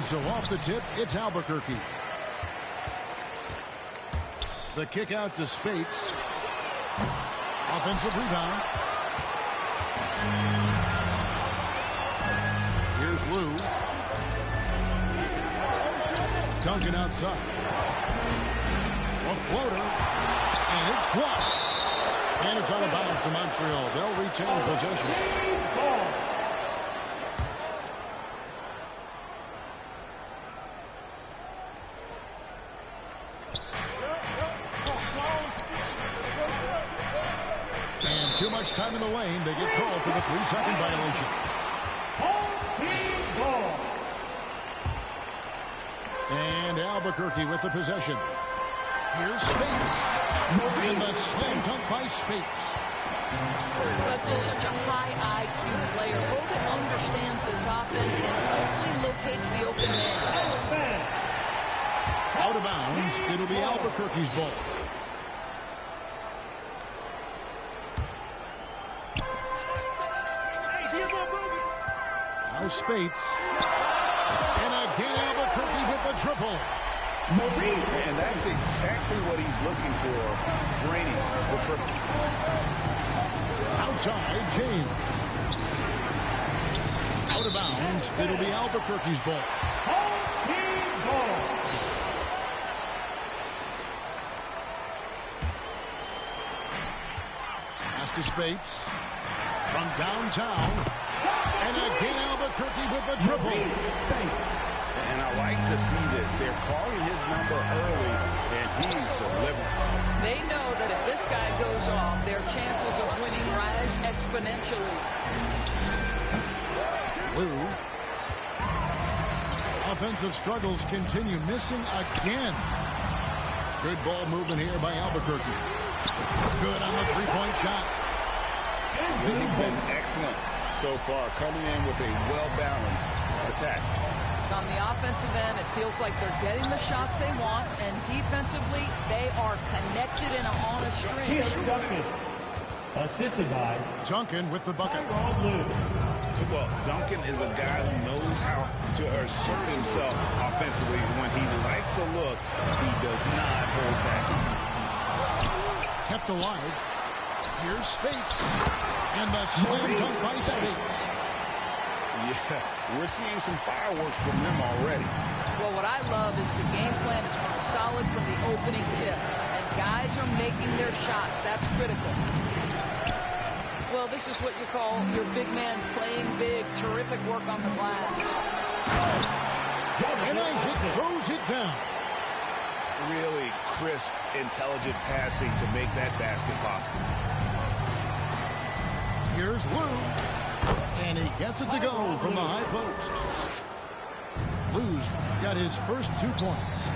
So off the tip, it's Albuquerque. The kick out to Spates. Offensive rebound. Here's Lou. Duncan outside. A floater. And it's blocked. And it's out of bounds to Montreal. They'll retain possession. And too much time in the lane. They get called for the 3-second violation. And Albuquerque with the possession. Here's Spates. And the slam dunk by Spates. But just such a high IQ player. Bogut understands this offense and quickly locates the open man. Out of bounds. It'll be Albuquerque's ball. Now Spates. And again Albuquerque with the triple. And that's exactly what he's looking for, draining the triple. Outside, James. Out of bounds. It'll be Albuquerque's ball. Pass to Spates. From downtown. And again Albuquerque with the triple. And I like to see this. They're calling his number early, and he's delivering. They know that if this guy goes off, their chances of winning rise exponentially. Lou. Offensive struggles continue, missing again. Good ball movement here by Albuquerque. Good on the three-point shot. They've been excellent so far, coming in with a well-balanced attack. On the offensive end, it feels like they're getting the shots they want, and defensively, they are connected and on a string. Duncan, assisted by Duncan with the bucket. Well, Duncan is a guy who knows how to assert himself offensively. When he likes a look, he does not hold back. Kept alive. Here's Spates. And the slam dunk by Spates. Yeah, we're seeing some fireworks from them already. Well, what I love is the game plan has been solid from the opening tip. And guys are making their shots. That's critical. Well, this is what you call your big man playing big. Terrific work on the glass. And Isaac throws it down. Really crisp, intelligent passing to make that basket possible. Here's Lou. And he gets it to go from the high post. Lou's got his first 2 points.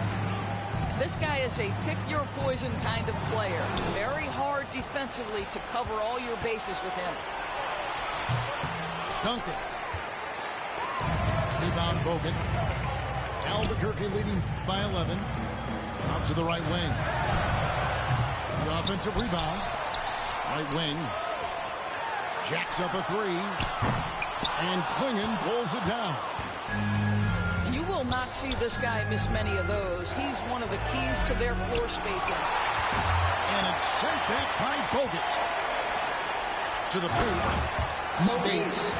This guy is a pick-your-poison kind of player. Very hard defensively to cover all your bases with him. Duncan. Rebound Bogut. Albuquerque leading by 11. Out to the right wing. The offensive rebound. Right wing. Jacks up a three. And Klingon pulls it down. You will not see this guy miss many of those. He's one of the keys to their floor spacing. And it's sent back by Bogut. To the foot. Spates.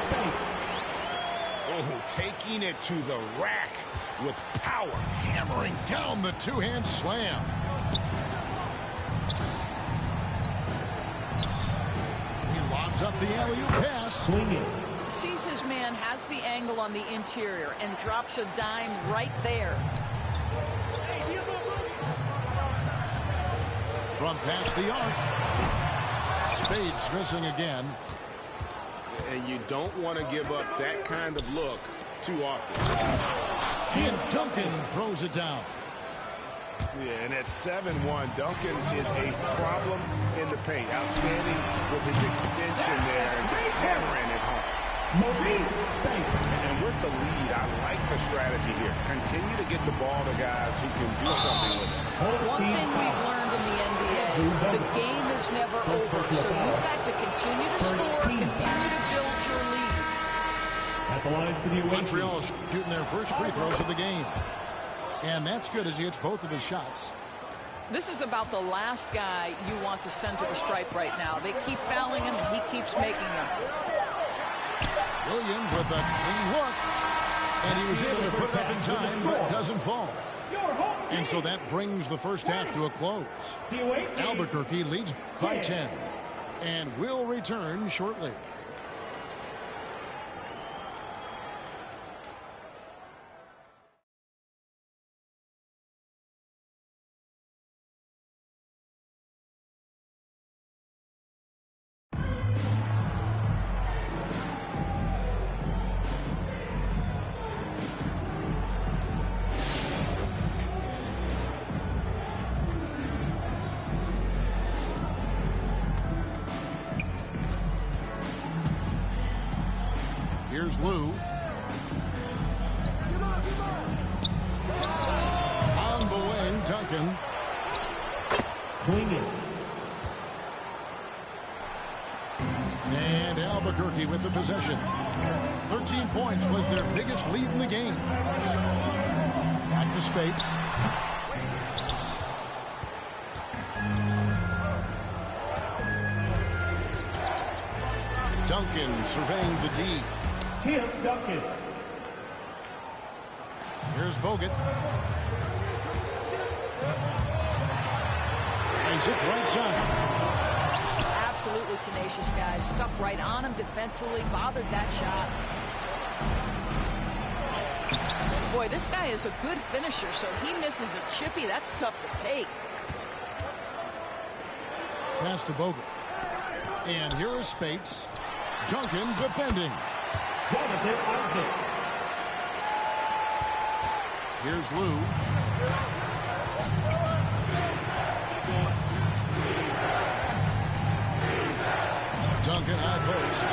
Oh, taking it to the rack with power. Hammering down the two-hand slam. He lobs up the alley-oop pass. Sees his man, has the angle on the interior, and drops a dime right there. From past the arc. Spades missing again. And you don't want to give up that kind of look too often. And Duncan throws it down. Yeah, and at 7-1, Duncan is a problem in the paint. Outstanding with his extension there and just hammering it home. And with the lead, I like the strategy here. Continue to get the ball to guys who can do something with it. One thing we've learned in the NBA, the game is never over. So you've got to continue to score, continue to build your lead. At At the line for the away Montreal shooting their first free throws of the game. And that's good as he hits both of his shots. This is about the last guy you want to send to the stripe right now. They keep fouling him, and he keeps making them. Williams with a clean look. And he was able to put it up in time, but doesn't fall. And so that brings the first half to a close. Albuquerque leads by 10. And will return shortly. Here's Lou. On the wing, Duncan. Clinging. And Albuquerque with the possession. 13 points was their biggest lead in the game. Back to Spapes. Duncan surveying the D. Tim Duncan. Here's Bogut. Isaac right side. Absolutely tenacious guys. Stuck right on him defensively. Bothered that shot. Boy, this guy is a good finisher, so he misses a chippy. That's tough to take. Pass to Bogut. And here is Spapes. Duncan defending. Jonathan Isaac. Here's Lou. Duncan high post.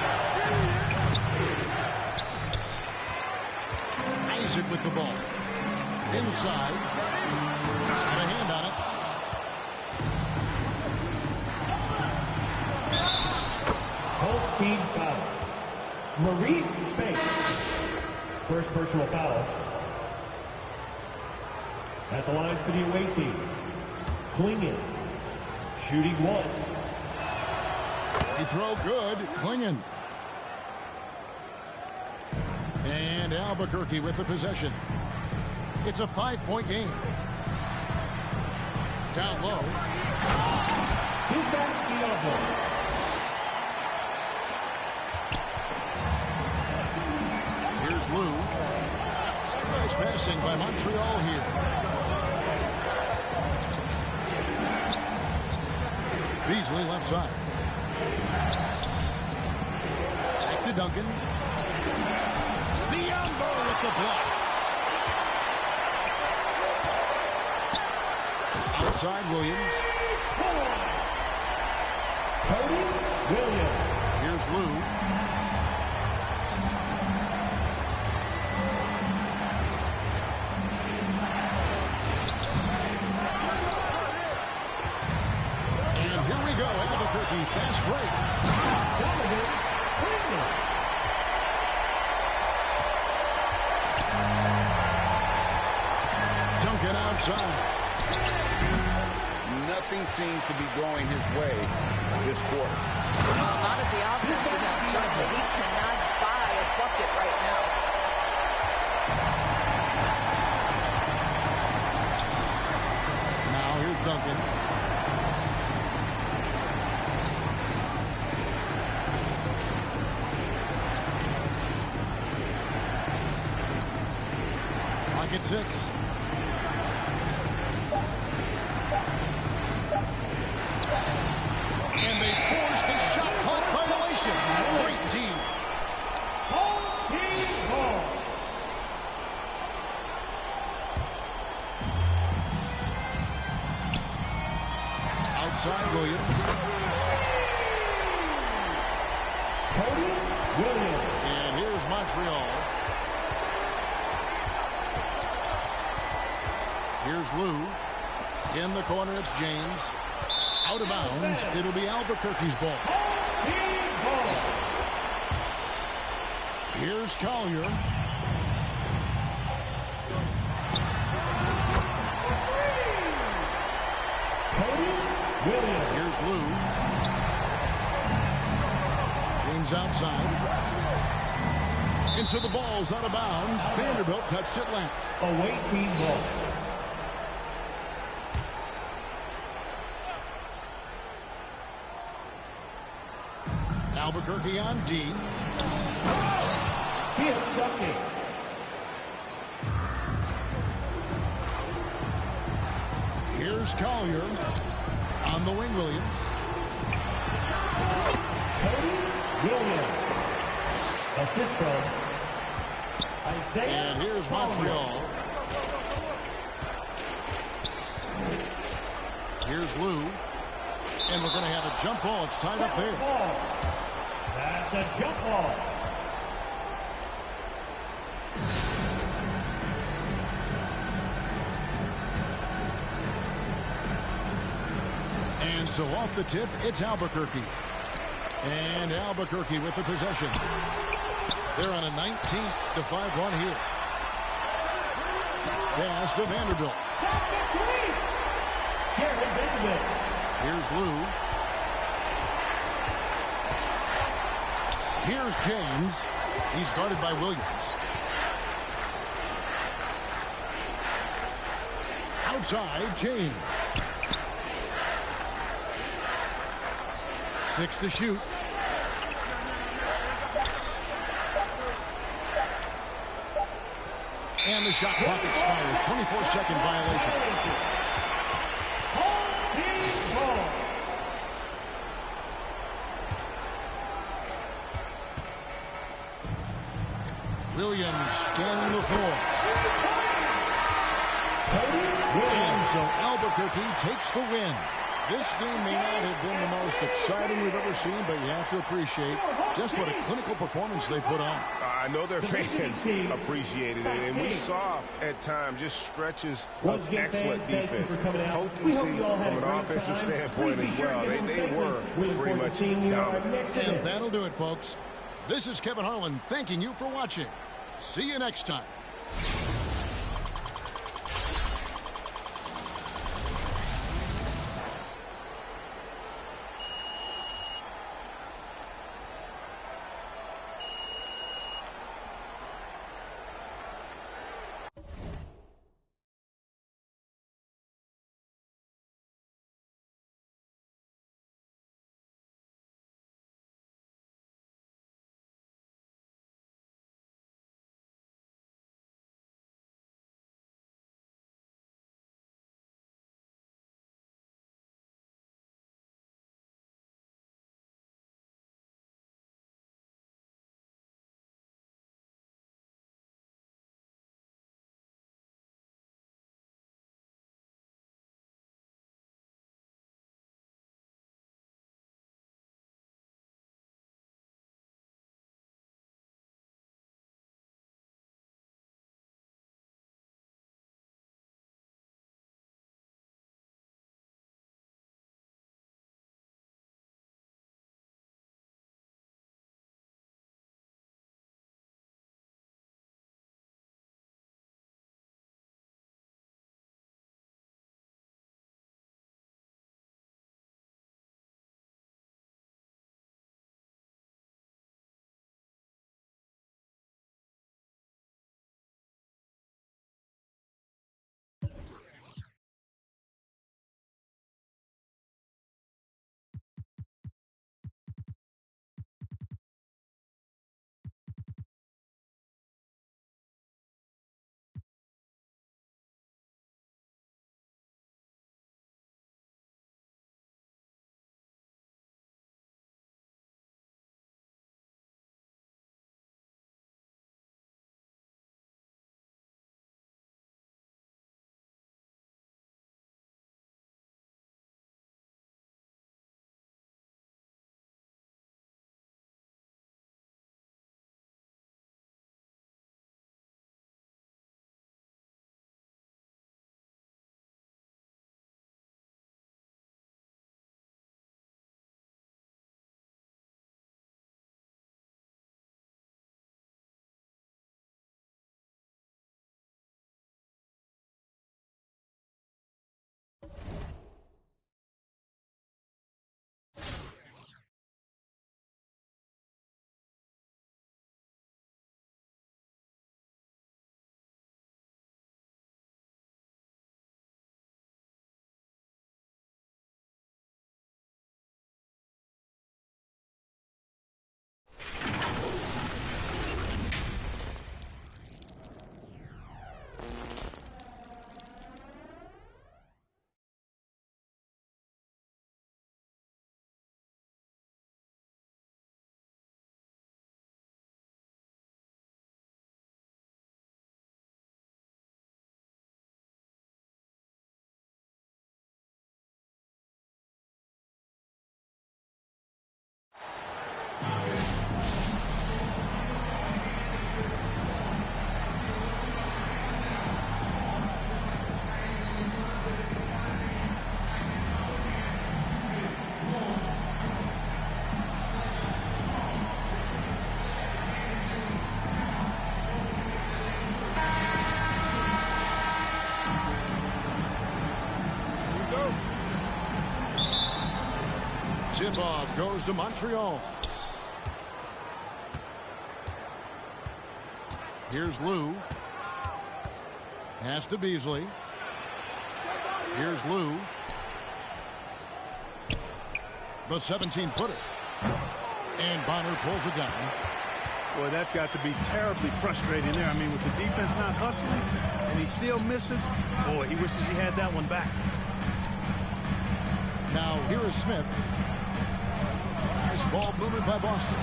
Isaac with the ball. Inside. Got a hand on it. Both teams foul. Maurice Spapes. First personal foul. At the line for the away team. Clinging. Shooting one. He throw good. Clinging. And Albuquerque with the possession. It's a 5-point game. Down low. He's back the elbow. Here's Lou. Some nice passing by Montreal here. Beasley left side. Back to Duncan. Biombo with the block. Outside Williams. Cody Williams. Here's Lou. And here we go. Albuquerque fast break. Duncan outside. Nothing seems to be going his way this quarter. Not at the offensive end, certainly. He cannot buy a bucket right now. Now here's Duncan. Clock at 6. And they force the shot clock violation. Great team. Outside Williams. Cody Williams. And here's Montreal. Here's Lou. In the corner, it's James. Out of bounds. It'll be Albuquerque's ball. Here's Collier. Williams. Here's Lou. James outside. And so the ball's out of bounds. Vanderbilt touched it left. Away team ball. Albuquerque on D. Tim Duncan. Here's Collier. On the wing, Williams. Williams. Assist from Isaiah. And here's Montreal. Here's Lou. And we're going to have a jump ball. It's tied up there. That's a jump ball. And so off the tip, it's Albuquerque. And Albuquerque with the possession. They're on a 19-5 run here. Pass to Vanderbilt. Here's Lou. Here's James. He's guarded by Williams. Outside, James. 6 to shoot. And the shot clock expires. 24-second violation. Williams scanning the floor. And so Albuquerque takes the win. This game may not have been the most exciting we've ever seen, but you have to appreciate just what a clinical performance they put on. I know their fans appreciated it, and we saw at times just stretches of excellent defense, potency from an offensive standpoint as well. They were pretty much dominant. And that'll do it, folks. This is Kevin Harlan thanking you for watching. See you next time. Tip-off goes to Montreal. Here's Lou. Pass to Beasley. Here's Lou. The 17-footer. And Bonner pulls it down. Boy, that's got to be terribly frustrating there. I mean, with the defense not hustling and he still misses, boy, he wishes he had that one back. Now here is Smith. Nice ball movement by Boston.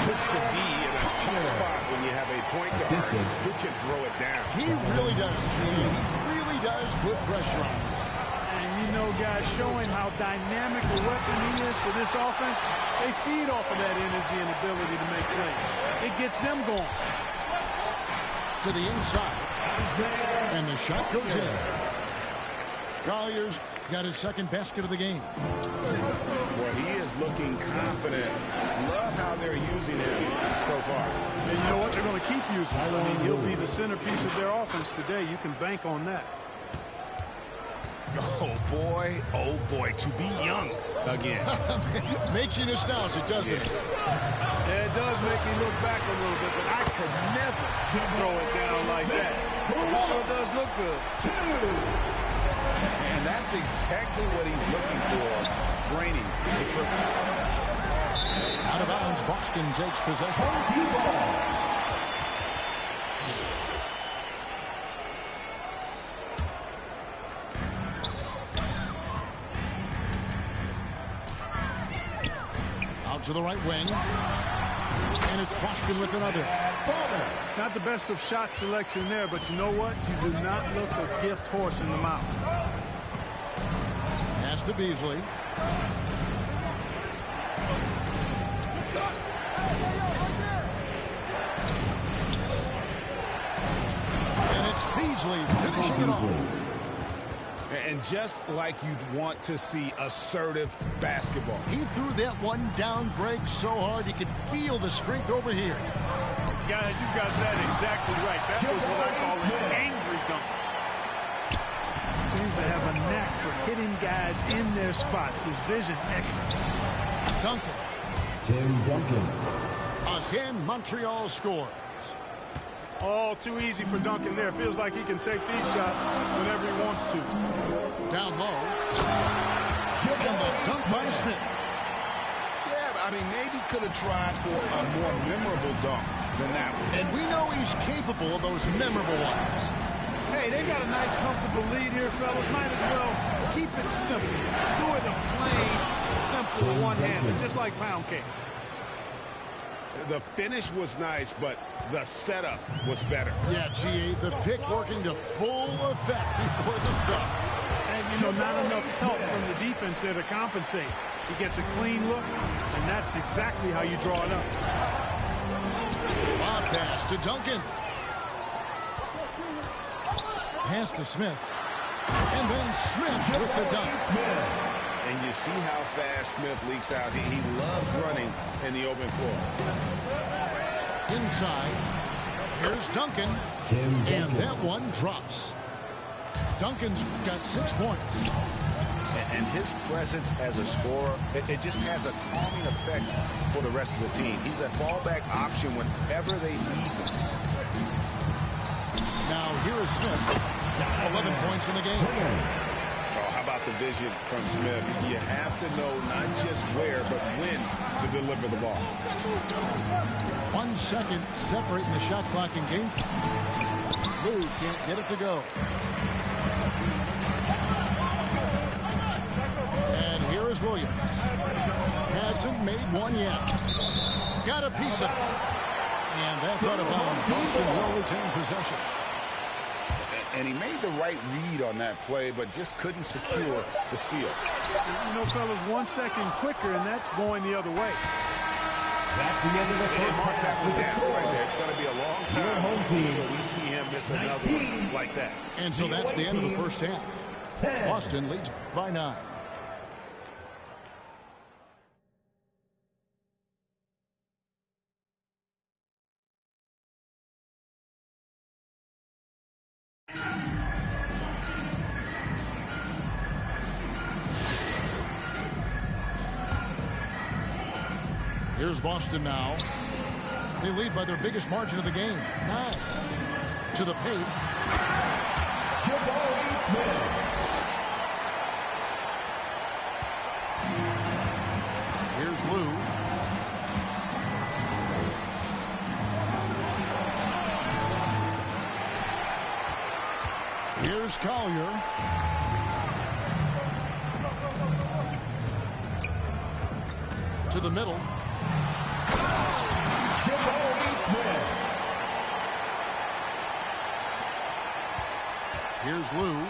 Puts the D in a tough spot when you have a point guard who can throw it down. He really does. He really does put pressure on him. And you know, guys, showing how dynamic a weapon he is for this offense, they feed off of that energy and ability to make plays. It gets them going. To the inside. And the shot goes in. Collier's got his second basket of the game. Well, he is looking confident. Love how they're using him so far. And you know what? They're going to keep using him. I mean, he'll be the centerpiece of their offense today. You can bank on that. Oh, boy, to be young again. Makes you nostalgic, doesn't it? Yeah, it does make me look back a little bit, but I could never throw it down like that. It sure does look good. And that's exactly what he's looking for. Draining. Out of bounds, Boston takes possession. Out to the right wing. And it's Boston with another. Not the best of shot selection there, but you know what? You do not look a gift horse in the mouth. Pass to Beasley. And it's Beasley finishing it off. And just like you'd want to see assertive basketball. He threw that one down, Greg, so hard you could feel the strength over here. Guys, you got that exactly right. That was what I call an angry dunk. Seems to have a knack for hitting guys in their spots. His vision excellent. Duncan. Tim Duncan. Again, Montreal scores. All too easy for Duncan there. Feels like he can take these shots whenever he wants to. Down low. And the dunk by Smith. Yeah, I mean, maybe could have tried for a more memorable dunk than that one. And we know he's capable of those memorable ones. Hey, they got a nice, comfortable lead here, fellas. Might as well keep it simple. Do it a plain, simple one-hander, just like pound cake. The finish was nice, but the setup was better. Yeah, G.A., the pick working to full effect before the stuff. And, you know, not enough help from the defense there to compensate. He gets a clean look, and that's exactly how you draw it up. Lob pass to Duncan. Pass to Smith. And then Smith with the dunk. And you see how fast Smith leaks out. He loves running in the open floor. Inside. Here's Duncan. And that one drops. Duncan's got 6 points. And his presence as a scorer, it just has a calming effect for the rest of the team. He's a fallback option whenever they need him. Now here is Smith. 11 points in the game. Oh, how about the vision from Smith? You have to know not just where, but when to deliver the ball. 1 second separating the shot clock and game. Lou can't get it to go. And here is Williams. Hasn't made one yet. Got a piece of it. And that's out of bounds. Boston will retain possession. And he made the right read on that play, but just couldn't secure the steal. You know, fellas, 1 second quicker, and that's going the other way. That's the end of the first Mark that one half. down right there. It's going to be a long time home team. until we see him miss another one like that. And so that's the end of the first half. 10. Boston leads by 9. Here's Boston now. They lead by their biggest margin of the game, 9. To the paint. Here's Lou. Here's Collier. To the middle. Here's Lou.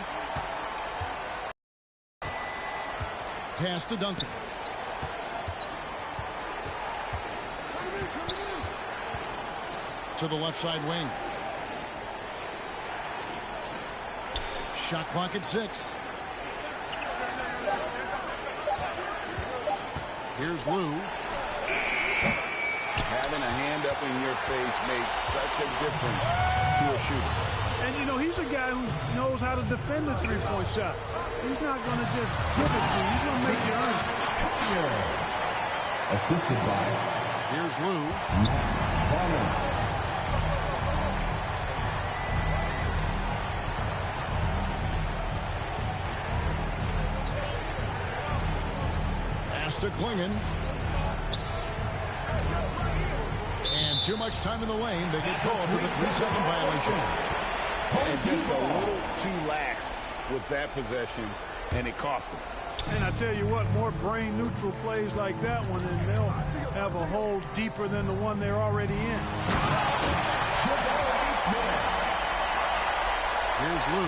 Pass to Duncan. To the left side wing. Shot clock at 6. Here's Lou. Having a hand up in your face makes such a difference to a shooter. And, you know, he's a guy who knows how to defend the three-point shot. He's not going to just give it to you. He's going to make you earn it. Assisted by. Here's Lou. Pass to Klingon. And too much time in the lane. They get called for the 3-second violation. And just a little too lax with that possession, and it cost them. And I tell you what, more brain-neutral plays like that one, and they'll have a hole deeper than the one they're already in. Here's Lou.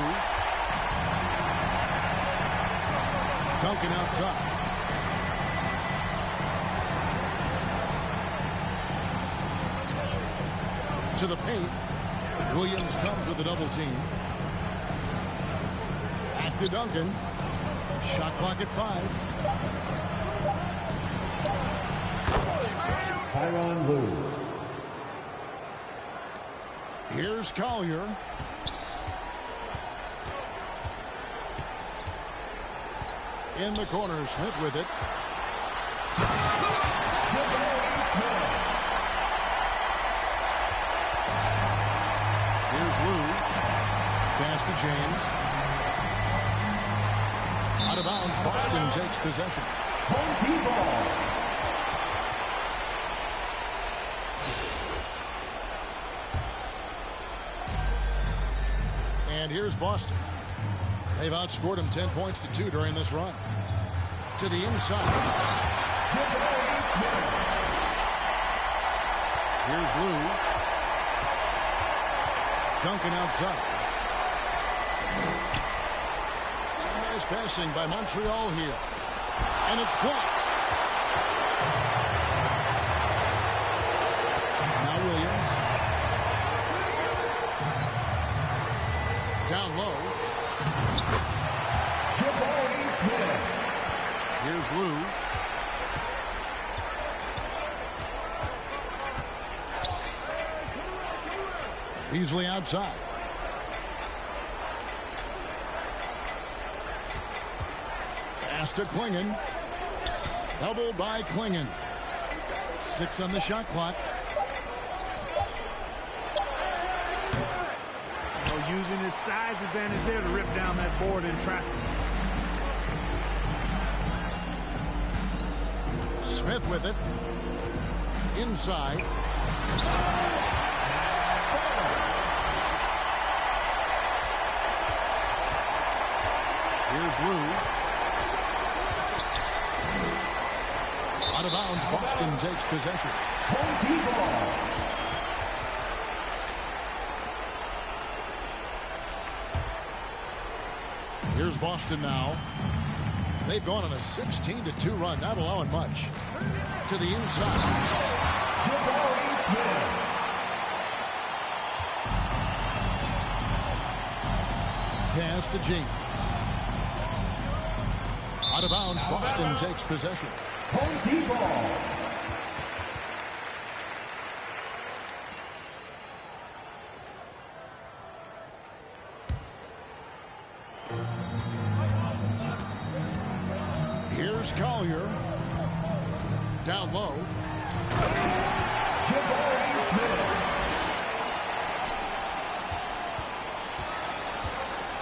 Duncan outside. To the paint. Williams comes with a double team. Back to Duncan. Shot clock at 5. Tyronn Lue. Here's Collier. In the corner, Smith with it. Here's Lou. Pass to James. Out of bounds. Boston takes possession. Home ball. And here's Boston. They've outscored him 10 points to 2 during this run. To the inside. Here's Lou. Duncan outside. Some nice passing by Montreal here. And it's blocked. Now Williams. Down low. Here's Lou. Beasley outside. Pass to Klingon. Doubled by Klingon. 6 on the shot clock. Using his size advantage there to rip down that board in traffic. Smith with it. Inside. Here's Lou. Out of bounds. Boston takes possession. Home ball. Here's Boston now. They've gone on a 16-2 run, not allowing much. To the inside. Pass to James. Out of bounds. Boston takes possession. Home ball. Here's Collier. Down low.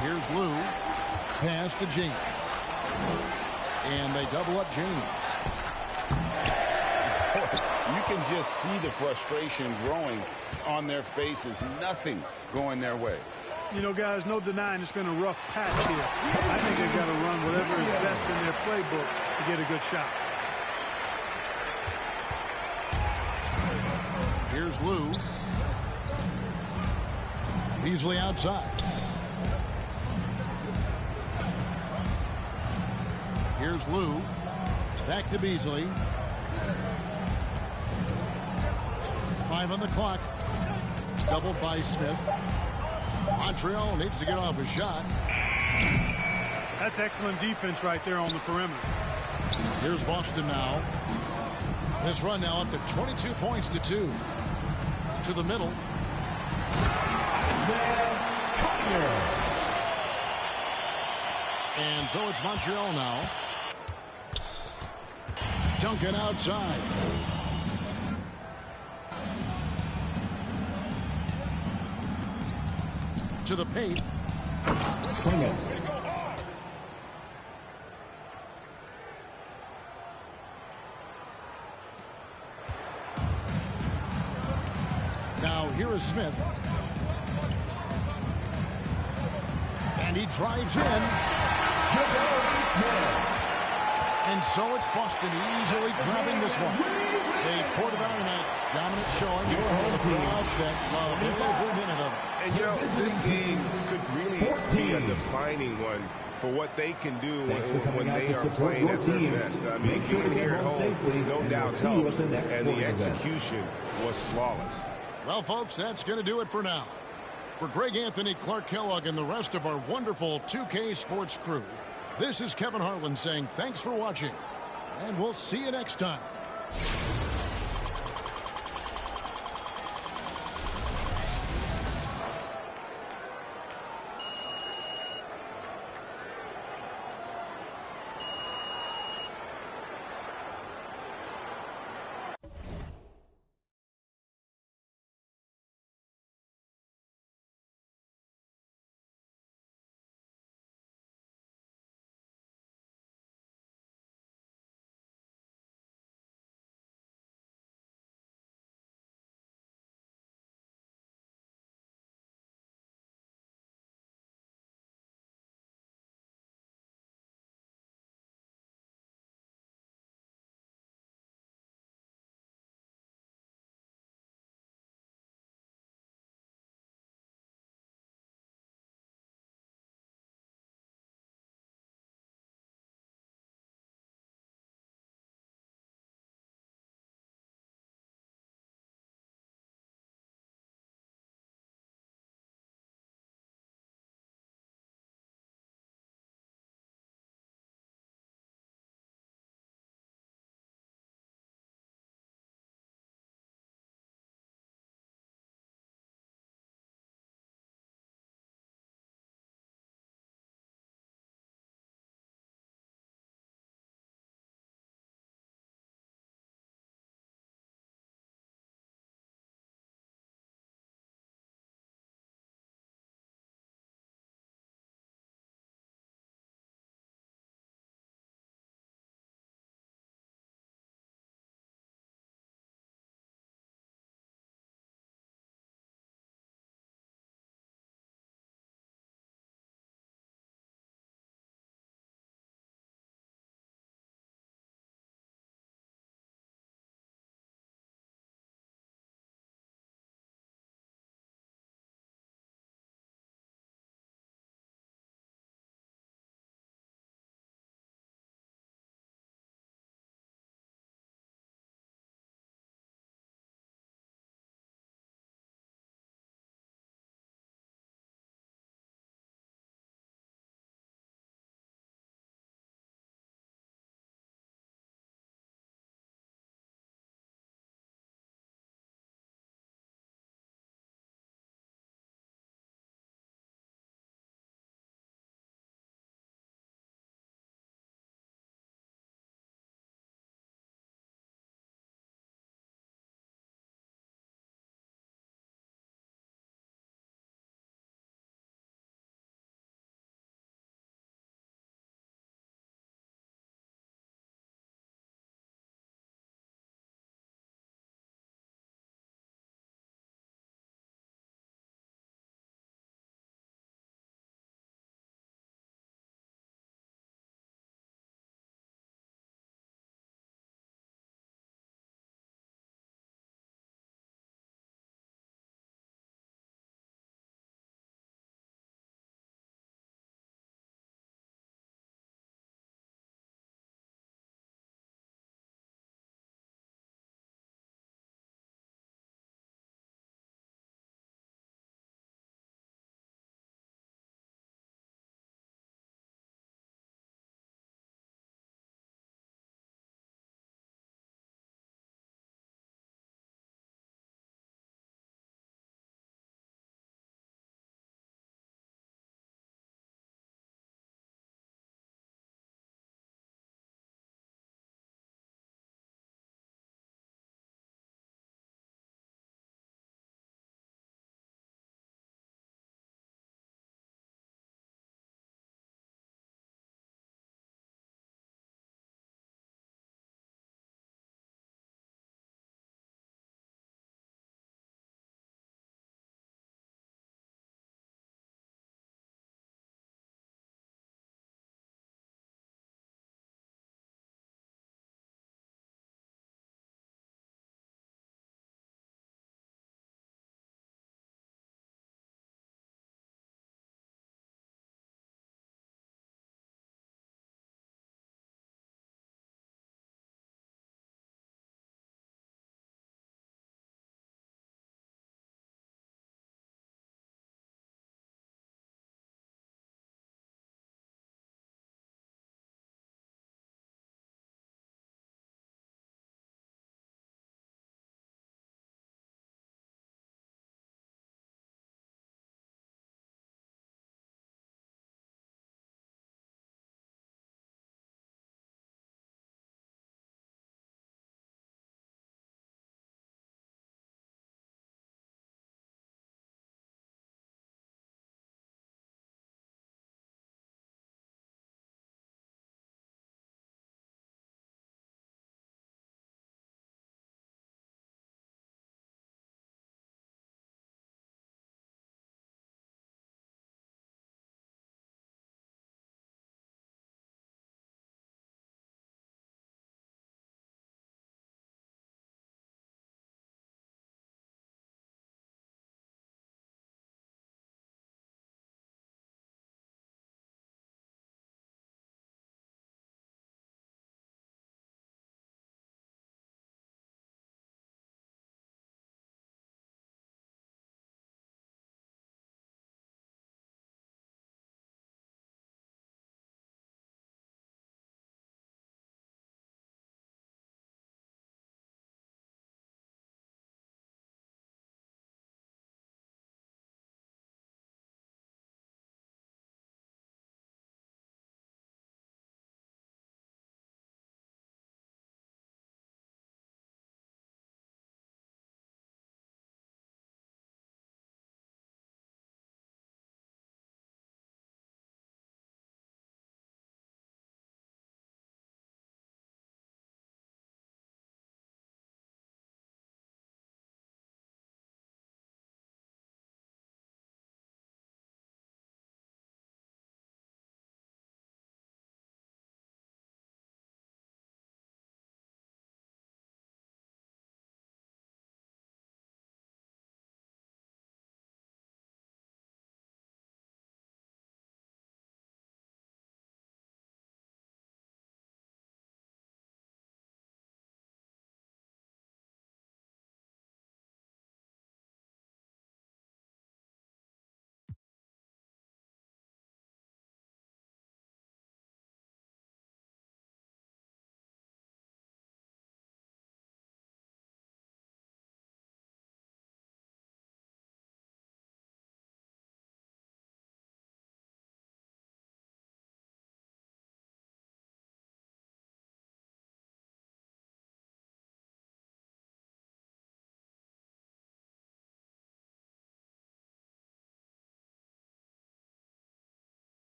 Here's Lou. Pass to James. And they double up James. You can just see the frustration growing on their faces. Nothing going their way. You know, guys, no denying it's been a rough patch here. I think they've got to run whatever is best in their playbook to get a good shot. Here's Lou. Beasley outside. Here's Lou. Back to Beasley. 5 on the clock. Doubled by Smith. Montreal needs to get off a shot. That's excellent defense right there on the perimeter. Here's Boston now. This run now up to 22 points to 2. To the middle. And so it's Montreal now. Duncan outside. To the paint. Now here is Smith. And he drives in. And so it's Boston easily grabbing this one. They poured it on tonight. Dominant showing in front of the crowd that love every minute of it. And, you know, this game could really be a defining one for what they can do when they are playing at their best. I mean, being here at home, no doubt helps, and the execution was flawless. Well, folks, that's going to do it for now. For Greg Anthony, Clark Kellogg, and the rest of our wonderful 2K Sports crew, this is Kevin Harlan saying thanks for watching, and we'll see you next time.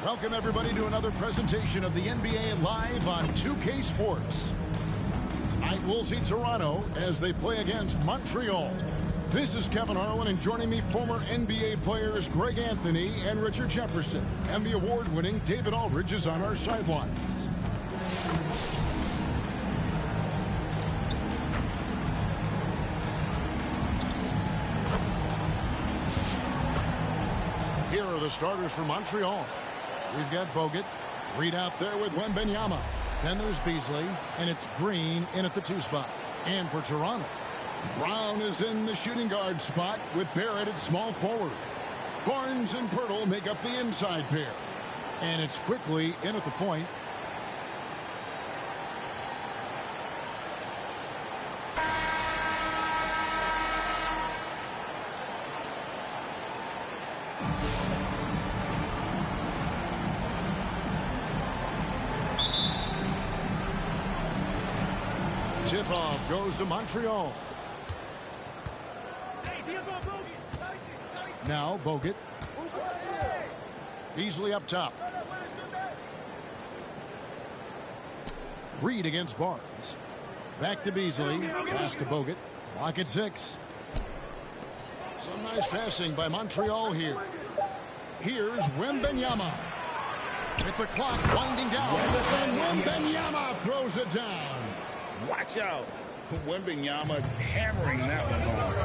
Welcome, everybody, to another presentation of the NBA Live on 2K Sports. Tonight, we'll see Toronto as they play against Montreal. This is Kevin Harlan, and joining me, former NBA players Greg Anthony and Richard Jefferson. And the award-winning David Aldridge is on our sidelines. Here are the starters for Montreal. We've got Bogut. Reed out there with Wembanyama. Then there's Beasley, and it's Green in at the 2 spot. And for Toronto, Brown is in the shooting guard spot with Barrett at small forward. Barnes and Pirtle make up the inside pair. And it's quickly in at the point. Tip-off goes to Montreal. Now Bogut. Beasley up top. Reed against Barnes. Back to Beasley. Pass to Bogut. Clock at 6. Some nice passing by Montreal here. Here's Wembanyama. With the clock winding down. And Wembanyama throws it down. Watch out. Wembanyama hammering that one home.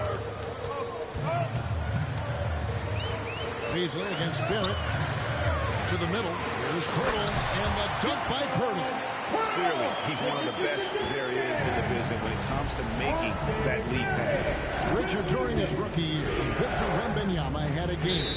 Beasley against Barrett. To the middle. Here's Pirtle. And the dunk by Pirtle. Clearly, he's one of the best there is in the business when it comes to making that lead pass. Richard, during his rookie year, Victor Wembanyama had a game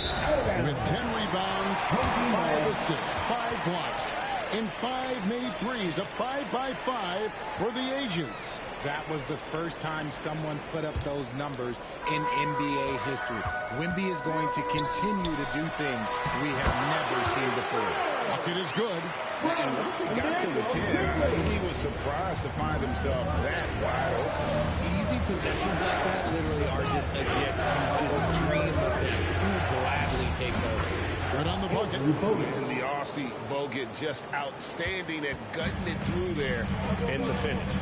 with 10 rebounds, 5 assists, 5 blocks, and 5 made threes, a 5-by-5 for the Agents. That was the first time someone put up those numbers in NBA history. Wemby is going to continue to do things we have never seen before. Bucket is good. And once he got to the 10, I think he was surprised to find himself that wide open. Easy possessions like that literally are just a gift. You just dream of them. You will gladly take those. Good on the bucket. And the Aussie Bogut just outstanding at gutting it through there in the finish.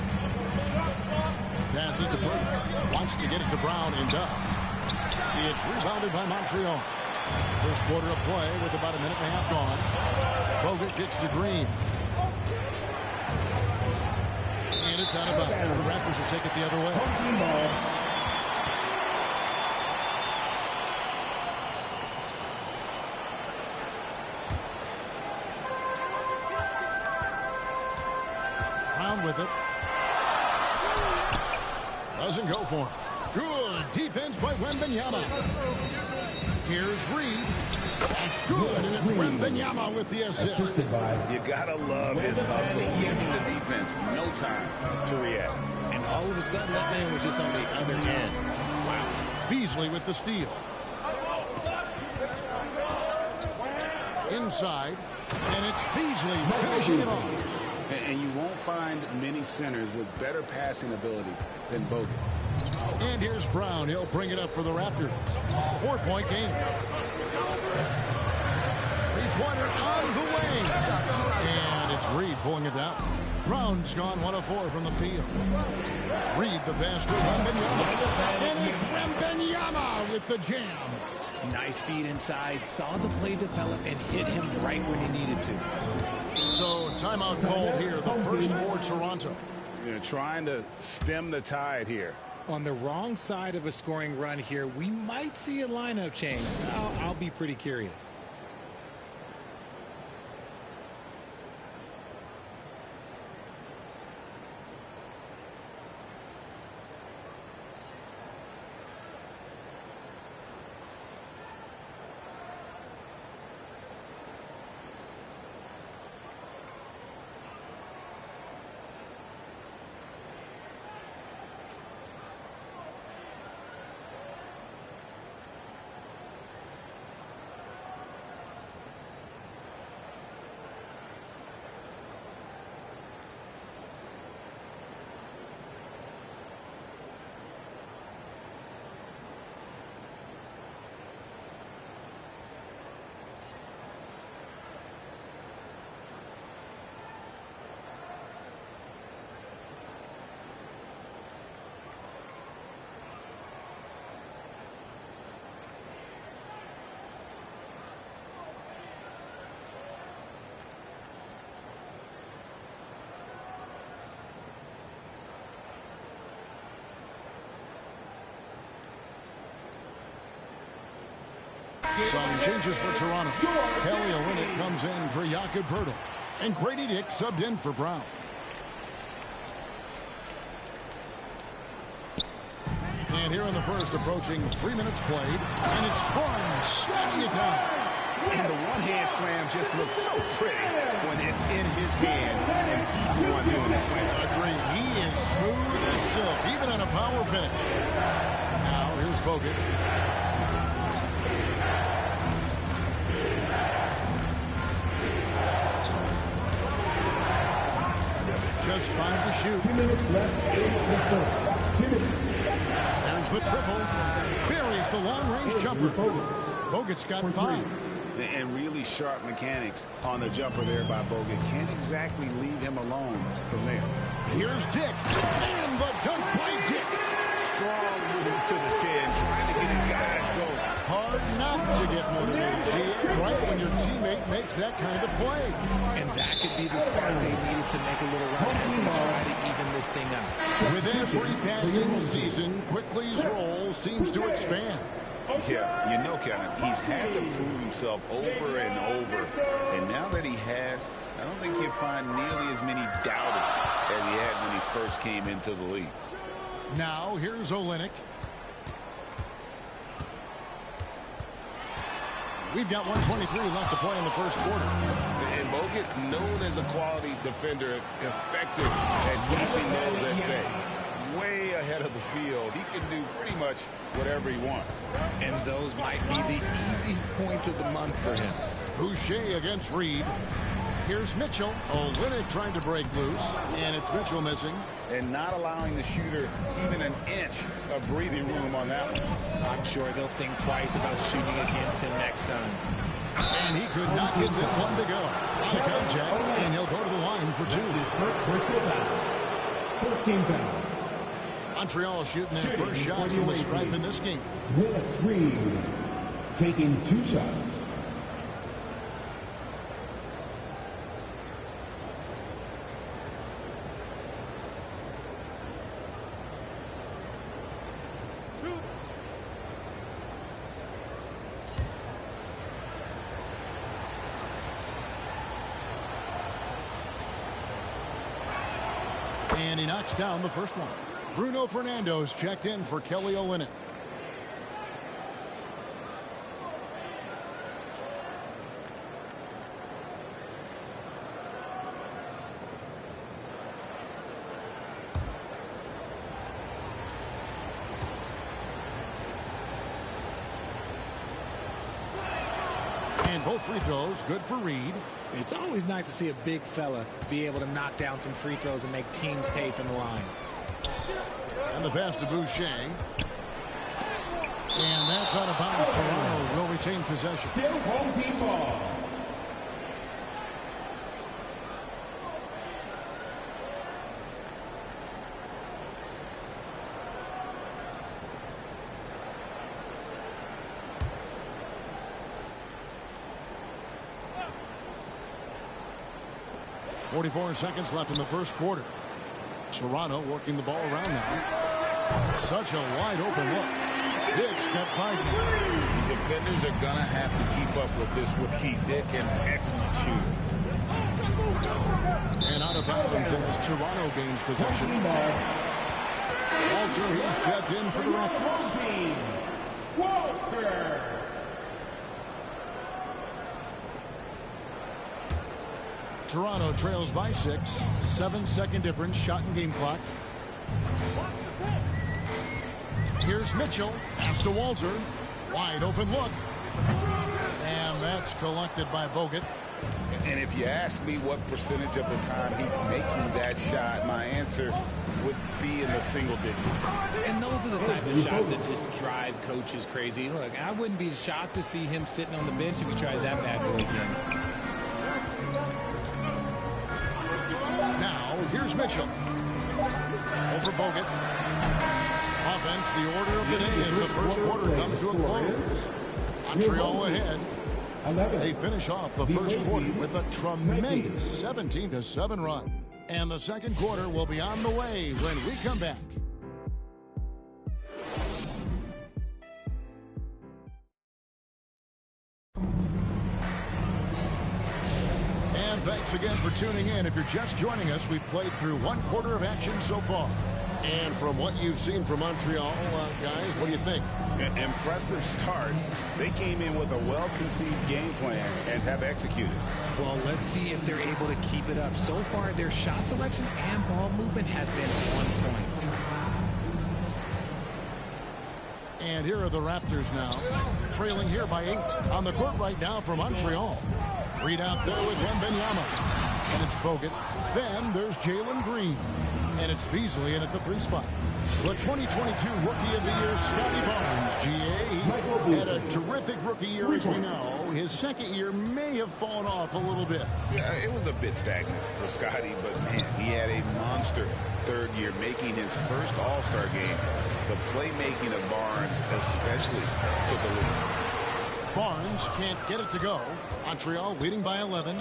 Passes to Burton. Wants to get it to Brown and does. It's rebounded by Montreal. First quarter of play with about a minute and a half gone. Bogut kicks to Green. And it's out of bounds. The Raptors will take it the other way. Brown with it. Doesn't go for him. Good defense by Wembanyama. Here's Reed. That's good, and it's Wembanyama with the assist. You gotta love his hustle, giving the defense no time to react. And all of a sudden, that man was just on the other end. Wow. Beasley with the steal. Inside, and it's Beasley finishing it off. And you won't find many centers with better passing ability than Bogut. And here's Brown. He'll bring it up for the Raptors. 4-point game. Three-pointer on the way. And it's Reed pulling it down. Brown's gone 1 of 4 from the field. Reed the pass to Wembanyama. And it's Wembanyama with the jam. Nice feed inside. Saw the play develop and hit him right when he needed to. So timeout called here. The first for Toronto. They're trying to stem the tide here. On the wrong side of a scoring run here, we might see a lineup change. I'll be pretty curious. Some changes for Toronto. Kelly Olynyk comes in for Jakob Poeltl. And Grady Dick subbed in for Brown. And here in the first, approaching 3 minutes played. And it's Barnes slamming it down. And the one-hand slam just looks so pretty when it's in his hand and he's the one doing the slam. Agreed. He is smooth as silk, even on a power finish. Now, here's Bogut. Just 5 to shoot. 2 minutes left in the first. 2 minutes. There's the triple. Buries the long-range jumper. Bogut's got 5. And really sharp mechanics on the jumper there by Bogut. Can't exactly leave him alone from there. Here's Dick. And the dunk by Dick. Strong move to the 10, trying to get his guys going. Hard not to get motivated, GA, right when your teammate makes that kind of play. And that could be the spark they needed to make a little run as they try to even this thing out. With every passing season, Quickly's role seems to expand. Yeah, you know, Kevin, he's had to prove himself over and over. And now that he has, I don't think he'll find nearly as many doubters as he had when he first came into the league. Now, here's Olynyk. We've got 1:23 left to play in the first quarter. And Bogut, known as a quality defender, effective at keeping those at bay. Way ahead of the field. He can do pretty much whatever he wants. And those might be the easiest points of the month for him. Boucher against Reed. Here's Mitchell. Olynyk trying to break loose. And it's Mitchell missing. And not allowing the shooter even an inch of breathing room on that one. I'm sure they'll think twice about shooting against him next time. And he could not get that one to go. Out of contact, and he'll go to the line for 2. His first personal foul. First team foul. Montreal shooting their first shots from the stripe in this game. Willis Reed taking 2 shots. And he knocks down the first one. Bruno Fernando's checked in for Kelly Olynyk. And both free throws good for Reed. It's always nice to see a big fella be able to knock down some free throws and make teams pay from the line. And the pass to Boucher. And that's out of bounds. Toronto will retain possession. Still home team ball. .44 seconds left in the first quarter. Toronto working the ball around now. Such a wide open look. Dick's got 5 now. The defenders are going to have to keep up with this rookie. Dick, an excellent shooter. And out of bounds as Toronto gains possession. Walter, he's checked in for the Raptors. Walter. Toronto trails by 6. 7-second difference, shot and game clock. Here's Mitchell. Pass to Walter. Wide open look. And that's collected by Bogut. And if you ask me what percentage of the time he's making that shot, my answer would be in the single digits. And those are the type of shots that just drive coaches crazy. Look, I wouldn't be shocked to see him sitting on the bench if he tries that bad boy again. Now, here's Mitchell. Over Bogut. Offense, the order of the day as the first quarter comes to a close. Montreal ahead. They finish off the first quarter with a tremendous 17-7 run. And the second quarter will be on the way when we come back. And thanks again for tuning in. If you're just joining us, we've played through one quarter of action so far. And from what you've seen from Montreal, guys, what do you think? Impressive start. They came in with a well-conceived game plan and have executed. Well, let's see if they're able to keep it up. So far, their shot selection and ball movement has been on point. And here are the Raptors now, trailing here by 8. On the court right now for Montreal. Reed out there with Wembanyama. And it's Bogut. Then there's Jalen Green. And it's Beasley in at the 3 spot. The 2022 Rookie of the Year, Scotty Barnes, GA. He had a terrific rookie year, as we know. His second year may have fallen off a little bit. Yeah, it was a bit stagnant for Scotty, but man, he had a monster third year, making his first All-Star game. The playmaking of Barnes especially took a lead. Barnes can't get it to go. Montreal leading by 11.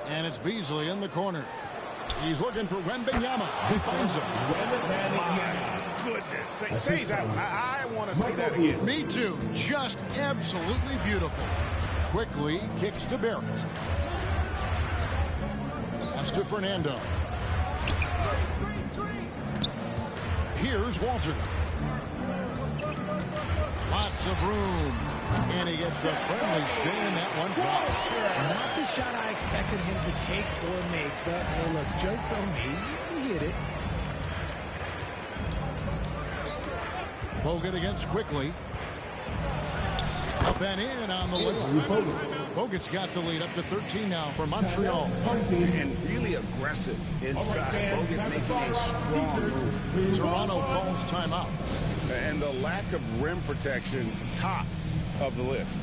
And it's Beasley in the corner. He's looking for Wembanyama. He finds him. My goodness. Say that one. I want to see that again. Me too. Just absolutely beautiful. Quickly kicks to Barrett. Pass to Fernando. Here's Walter. Lots of room. And he gets the friendly spin, and that one drops. Not the shot I expected him to take or make, but hey, look, joke's on me. He hit it. Bogut against Quickly. Up and in on the way. Bogut's got the lead up to 13 now for Montreal. And really aggressive inside. Bogut making a strong move. Toronto calls timeout. And the lack of rim protection, top of the list.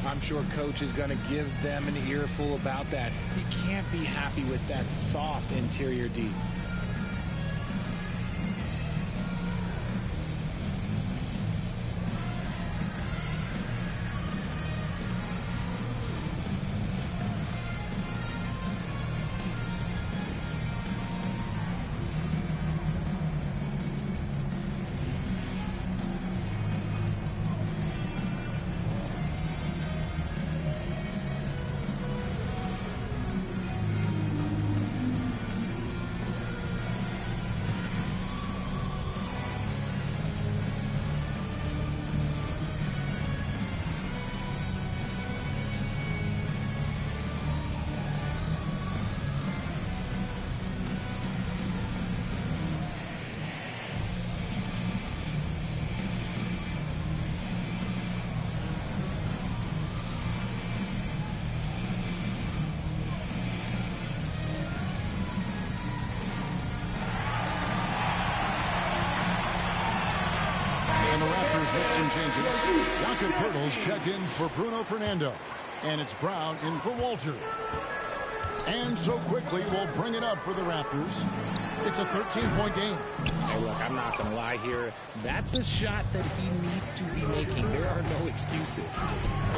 I'm sure coach is going to give them an earful about that. He can't be happy with that soft interior D. Some changes. Jakob Poeltl's checked in for Bruno Fernando. And it's Brown in for Walter. And so Quickly will bring it up for the Raptors. It's a 13-point game. Hey, look, I'm not going to lie here. That's a shot that he needs to be making. There are no excuses.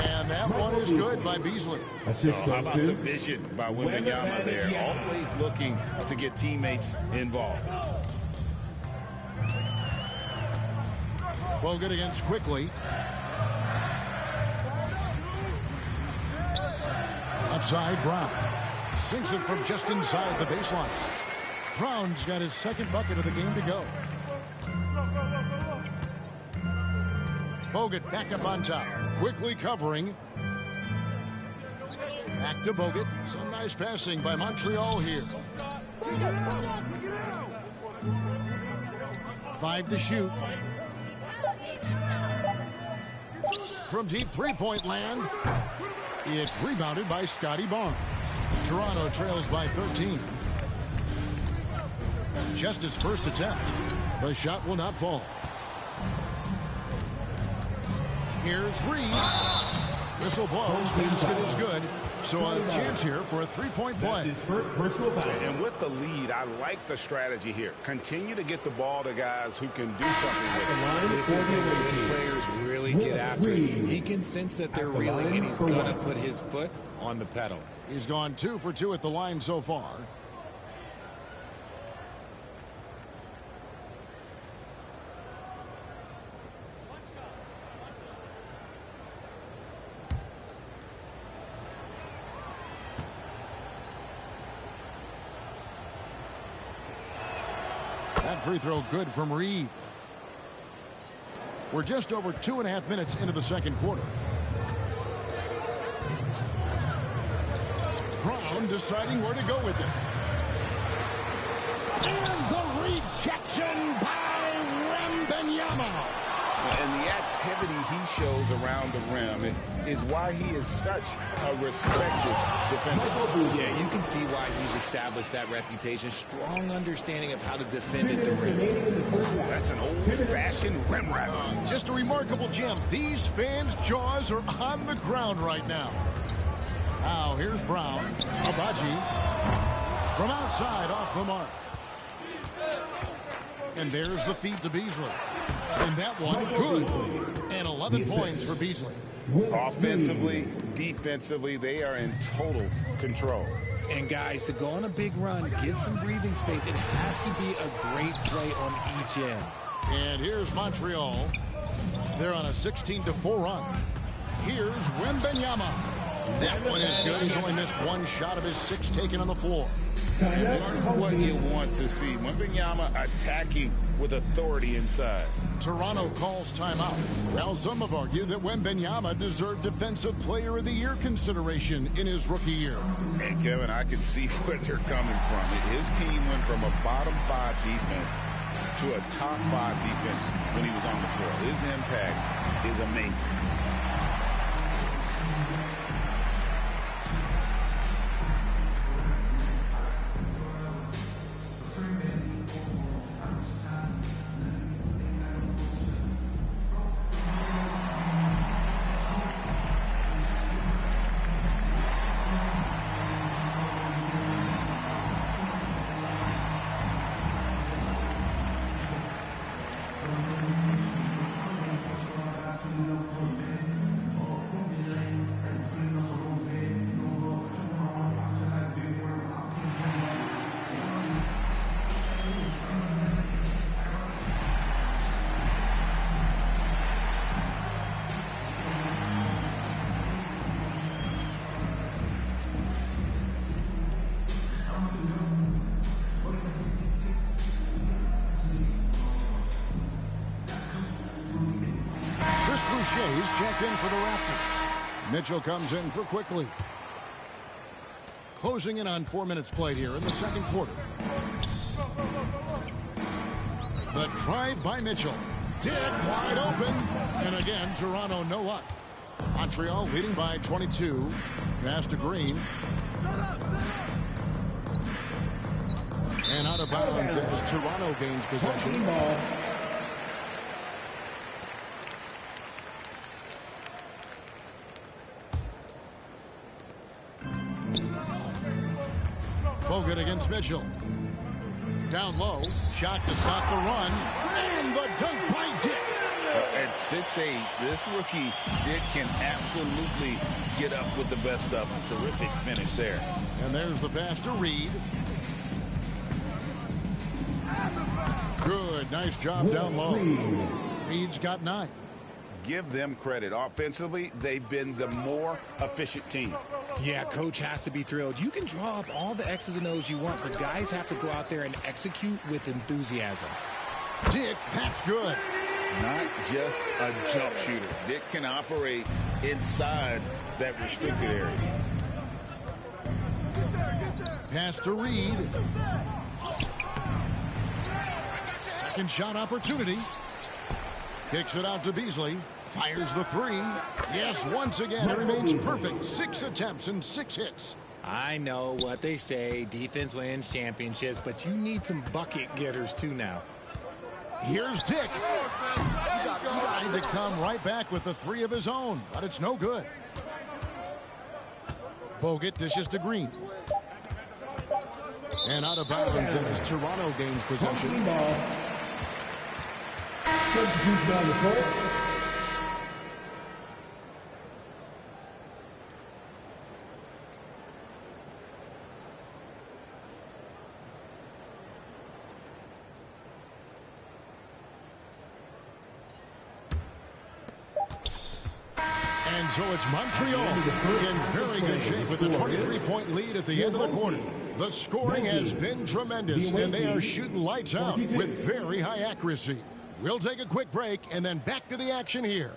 And that one is good by Beasley. How about the vision by Wembanyama there? Always looking to get teammates involved. Bogut against Quickly. Outside Brown. Sinks it from just inside the baseline. Brown's got his second bucket of the game to go. Bogut back up on top. Quickly covering. Back to Bogut. Some nice passing by Montreal here. 5 to shoot. From deep three-point land, it's rebounded by Scotty Barnes. Toronto trails by 13. Just his first attempt. The shot will not fall. Here's Reed. Whistle blows. Basket is good. So a chance here for a three-point play. His first personal foul. And with the lead, I like the strategy here. Continue to get the ball to guys who can do something with it. This is when the players really get after it. He can sense that they're reeling, and he's going to put his foot on the pedal. He's gone 2 for 2 at the line so far. That free throw good from Reed. We're just over 2.5 minutes into the second quarter. Brown deciding where to go with it. And the rejection by Wembanyama. And the activity he shows around the rim is why he is such a respected defender. Yeah, you can see why he's established that reputation. Strong understanding of how to defend at the rim. That's an old-fashioned rim wrap. Just a remarkable gem. These fans' jaws are on the ground right now. Now here's Brown. Abaji from outside off the mark. And there's the feed to Beasley. And that one, good. And 11 points for Beasley. Offensively, defensively, they are in total control. And guys, to go on a big run, get some breathing space, it has to be a great play on each end. And here's Montreal. They're on a 16-4 run. Here's Wembanyama. That one is good. He's only missed one shot of his 6 taken on the floor. This is what you want to see. Wembanyama attacking with authority inside. Toronto calls timeout. Now some have argued that Wembanyama deserved Defensive Player of the Year consideration in his rookie year. And Kevin, I can see where they're coming from. His team went from a bottom 5 defense to a top 5 defense when he was on the floor. His impact is amazing. Checked in for the Raptors. Mitchell comes in for Quickly. Closing in on 4 minutes played here in the second quarter. The drive by Mitchell. Dick wide open. And again, Toronto no luck. Montreal leading by 22. Pass to Green. And out of bounds as Toronto gains possession. Bogut against Mitchell. Down low. Shot to stop the run. And the dunk by Dick. At 6'8", this rookie, Dick, can absolutely get up with the best of them. Terrific finish there. And there's the pass to Reed. Good. Nice job down low. Reed's got 9. Give them credit. Offensively, they've been the more efficient team. Yeah, coach has to be thrilled. You can draw up all the X's and O's you want, but guys have to go out there and execute with enthusiasm. Dick, that's good. Not just a jump shooter. Dick can operate inside that restricted area. Pass to Reed. Second shot opportunity. Kicks it out to Beasley. Fires the 3. Yes, once again, it remains perfect. 6 attempts and 6 hits. I know what they say. Defense wins championships, but you need some bucket getters too now. Here's Dick. Trying to come right back with the 3 of his own, but it's no good. Bogut dishes to Green. And out of bounds as Toronto gains possession. Substitution on the court. And so it's Montreal in very good shape with a 23-point lead at the end of the quarter. The scoring has been tremendous, and they are shooting lights out with very high accuracy. We'll take a quick break and then back to the action here.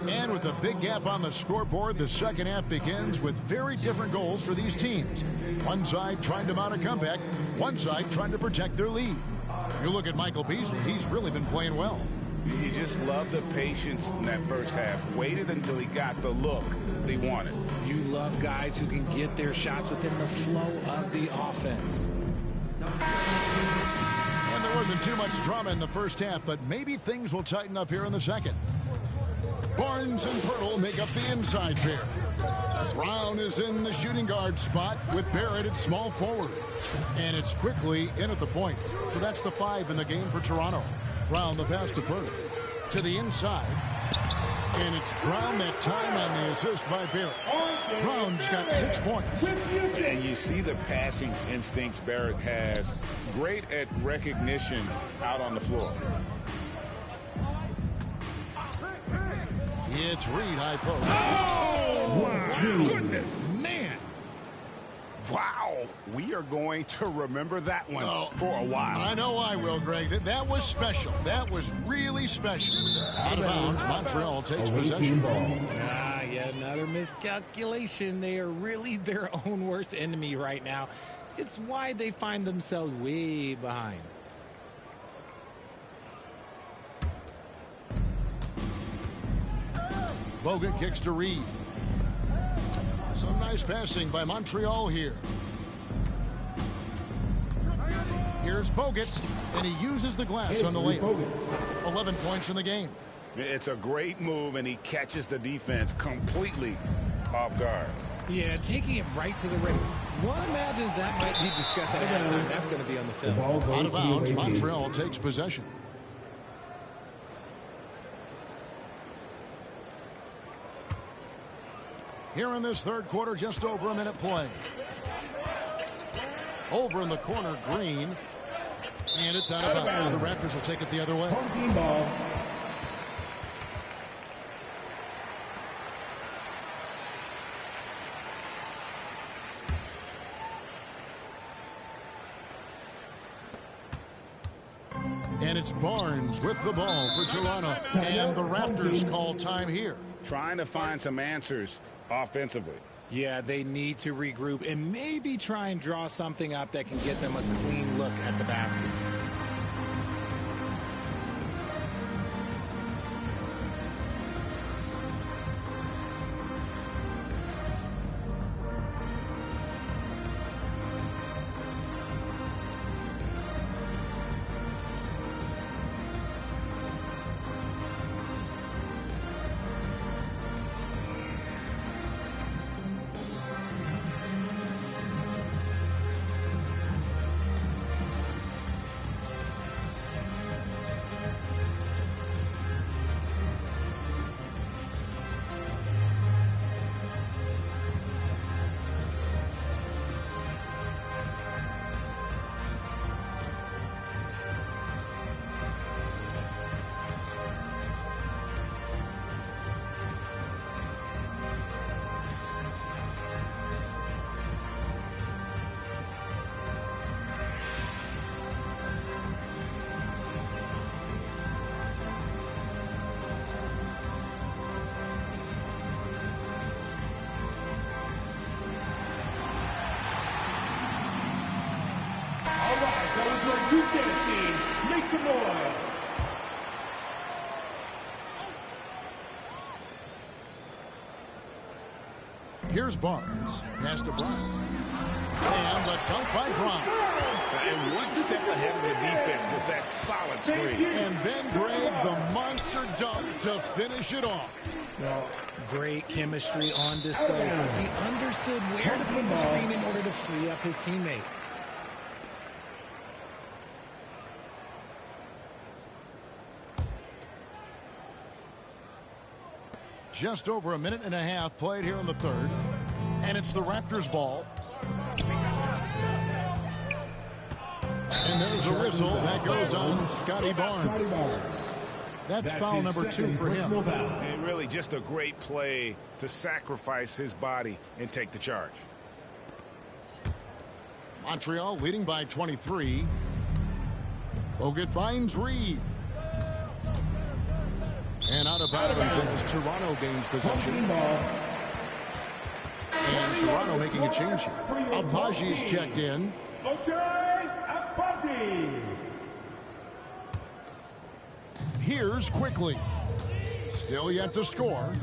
And with a big gap on the scoreboard, the second half begins with very different goals for these teams. One side trying to mount a comeback, one side trying to protect their lead. You look at Michael Beasley, he's really been playing well. You just love the patience in that first half. Waited until he got the look that he wanted. You love guys who can get their shots within the flow of the offense. And there wasn't too much drama in the first half, but maybe things will tighten up here in the second. Barnes and Pirtle make up the inside pair. Brown is in the shooting guard spot with Barrett at small forward. And it's quickly in at the point. So that's the 5 in the game for Toronto. Brown the pass to Pirtle. To the inside. And it's Brown that time on the assist by Barrett. Brown's got 6 points. And you see the passing instincts Barrett has. Great at recognition out on the floor. It's Reed high post. Oh, my goodness. Man. Wow. We are going to remember that one for a while. I know I will, Greg. That was special. That was really special. Out of bounds, Montreal takes possession. Yet another miscalculation. They are really their own worst enemy right now. It's why they find themselves way behind. Bogut kicks to Reed. Some nice passing by Montreal here. Here's Bogut, and he uses the glass on the layup. 11 points in the game. It's a great move, and he catches the defense completely off guard. Yeah, taking it right to the rim. One imagines that might be discussed at halftime. That's going to be on the film. Out of bounds, Montreal takes possession. Here in this third quarter, just over a minute play. Over in the corner, Green. And it's out of bounds. The Raptors will take it the other way. And it's Barnes with the ball for Toronto. And the Raptors call time here. Trying to find some answers offensively. Yeah, they need to regroup and maybe try and draw something up that can get them a clean look at the basket. Make some noise. Here's Barnes. Pass to Brown. And the dunk by Brown. And one step ahead of the defense with that solid screen. And then, Greg, the monster dunk to finish it off. Well, great chemistry on display. He understood where to put the screen in order to free up his teammate. Just over a minute and a half played here in the third. And it's the Raptors' ball. And there's a whistle that goes on Scotty Barnes. That's foul number 2 for him. And really just a great play to sacrifice his body and take the charge. Montreal leading by 23. Bogut finds Reed. And out of bounds as Toronto gains possession. And Toronto making a change here. Abaji's checked in. Here's Quickly. Still yet to score.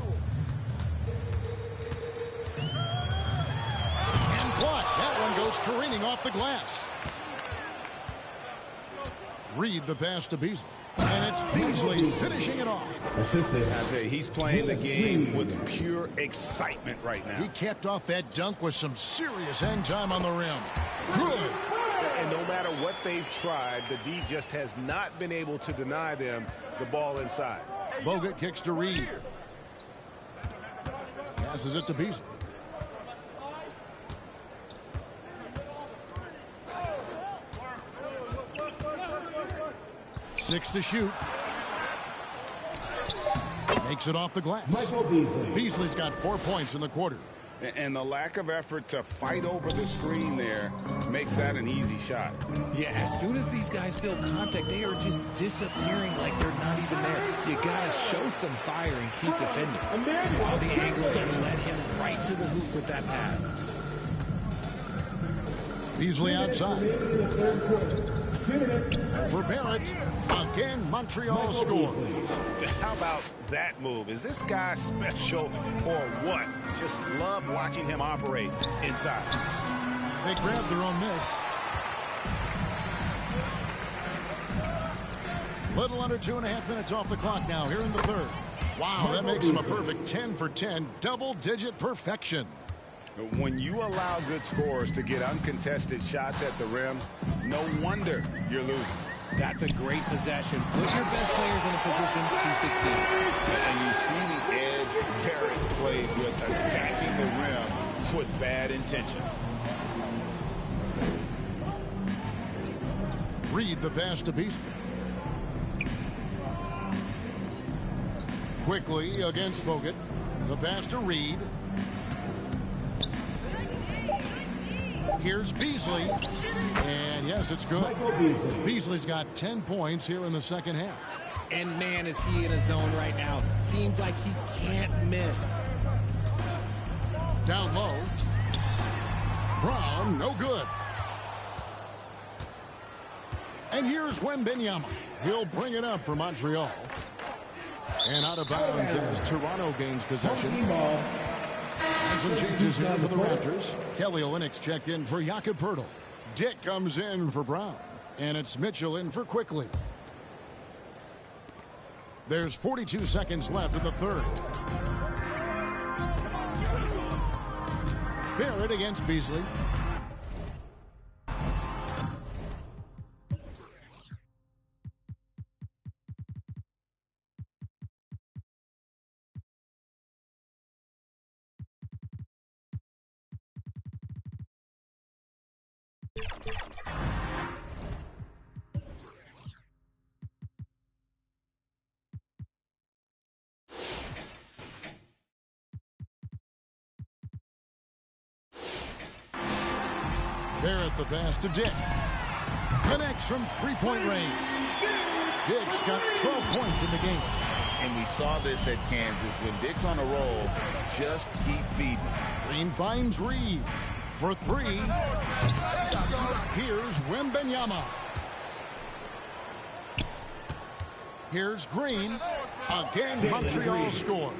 And blocked. That one goes careening off the glass. Reed the pass to Beasley. And it's Beasley finishing it off. He's playing the game with pure excitement right now. He capped off that dunk with some serious hang time on the rim. Good. And no matter what they've tried, the D just has not been able to deny them the ball inside. Bogut kicks to Reed. Passes it to Beasley. Six to shoot. Makes it off the glass. Beasley's got 4 points in the quarter. And the lack of effort to fight over the screen there makes that an easy shot. Yeah, as soon as these guys feel contact, they are just disappearing like they're not even there. You got to show some fire and keep defending. Saw the angle and led him right to the hoop with that pass. Beasley outside. For Barrett. Again, Montreal scores. How about that move? Is this guy special or what? Just love watching him operate inside. They grabbed their own miss. Little under 2.5 minutes off the clock now here in the third. Wow, that makes him a perfect 10 for 10, double-digit perfection. When you allow good scorers to get uncontested shots at the rim, no wonder you're losing. That's a great possession. Put your best players in a position to succeed. And you see the edge Barrett plays with, attacking the rim with bad intentions. Reed the pass to Beasley. Quickly against Bogut. The pass to Reed. Here's Beasley. And yes, it's good. Beasley's got 10 points here in the second half. And man, is he in a zone right now. Seems like he can't miss. Down low. Brown, no good. And here's Wembanyama. He'll bring it up for Montreal. And out of bounds as Toronto gains possession. And some changes here for the Raptors. Kelly Olynyk's checked in for Jakob Poeltl. Dick comes in for Brown. And it's Mitchell in for Quickly. There's 42 seconds left in the third. Barrett against Beasley. Barrett the pass to Dick. Connects from three-point range. Dick's got 12 points in the game. And we saw this at Kansas. When Dick's on a roll, just keep feeding. Green finds Reed for three. Here's Wembanyama. Here's Green. Again, Montreal scores.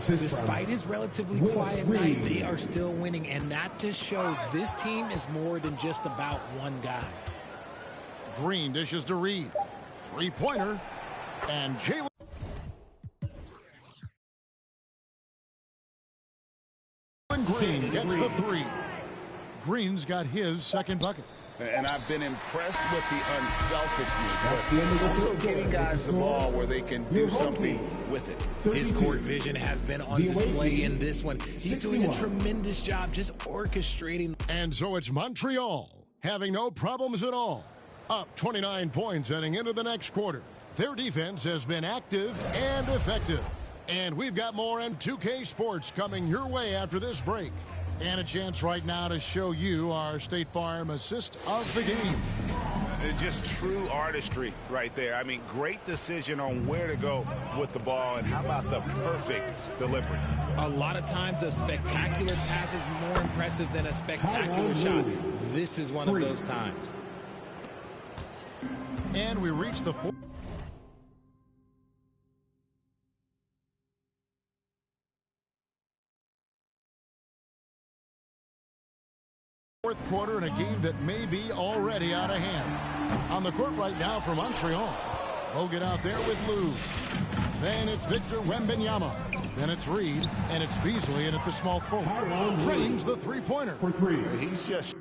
Despite his relatively quiet night, they are still winning, and that just shows this team is more than just about one guy. Green dishes to Reed. Three-pointer. And Jalen Green gets the three. Green's got his second bucket. And I've been impressed with the unselfishness, but also getting guys the ball where they can do something with it. His court vision has been on display in this one. He's doing a tremendous job just orchestrating. And so it's Montreal having no problems at all Up 29 points heading into the next quarter. Their defense has been active and effective. And we've got more M2K Sports coming your way after this break. And a chance right now to show you our State Farm assist of the game. Just true artistry right there. I mean, great decision on where to go with the ball, and how about the perfect delivery? A lot of times a spectacular pass is more impressive than a spectacular shot. This is one of those times. And we reach the fourth quarter in a game that may be already out of hand. On the court right now for Montreal. Hogan out there with Lou. Then it's Victor Wembanyama. Then it's Reed. And it's Beasley in at the small forward. Drains the three-pointer. For three. He's just...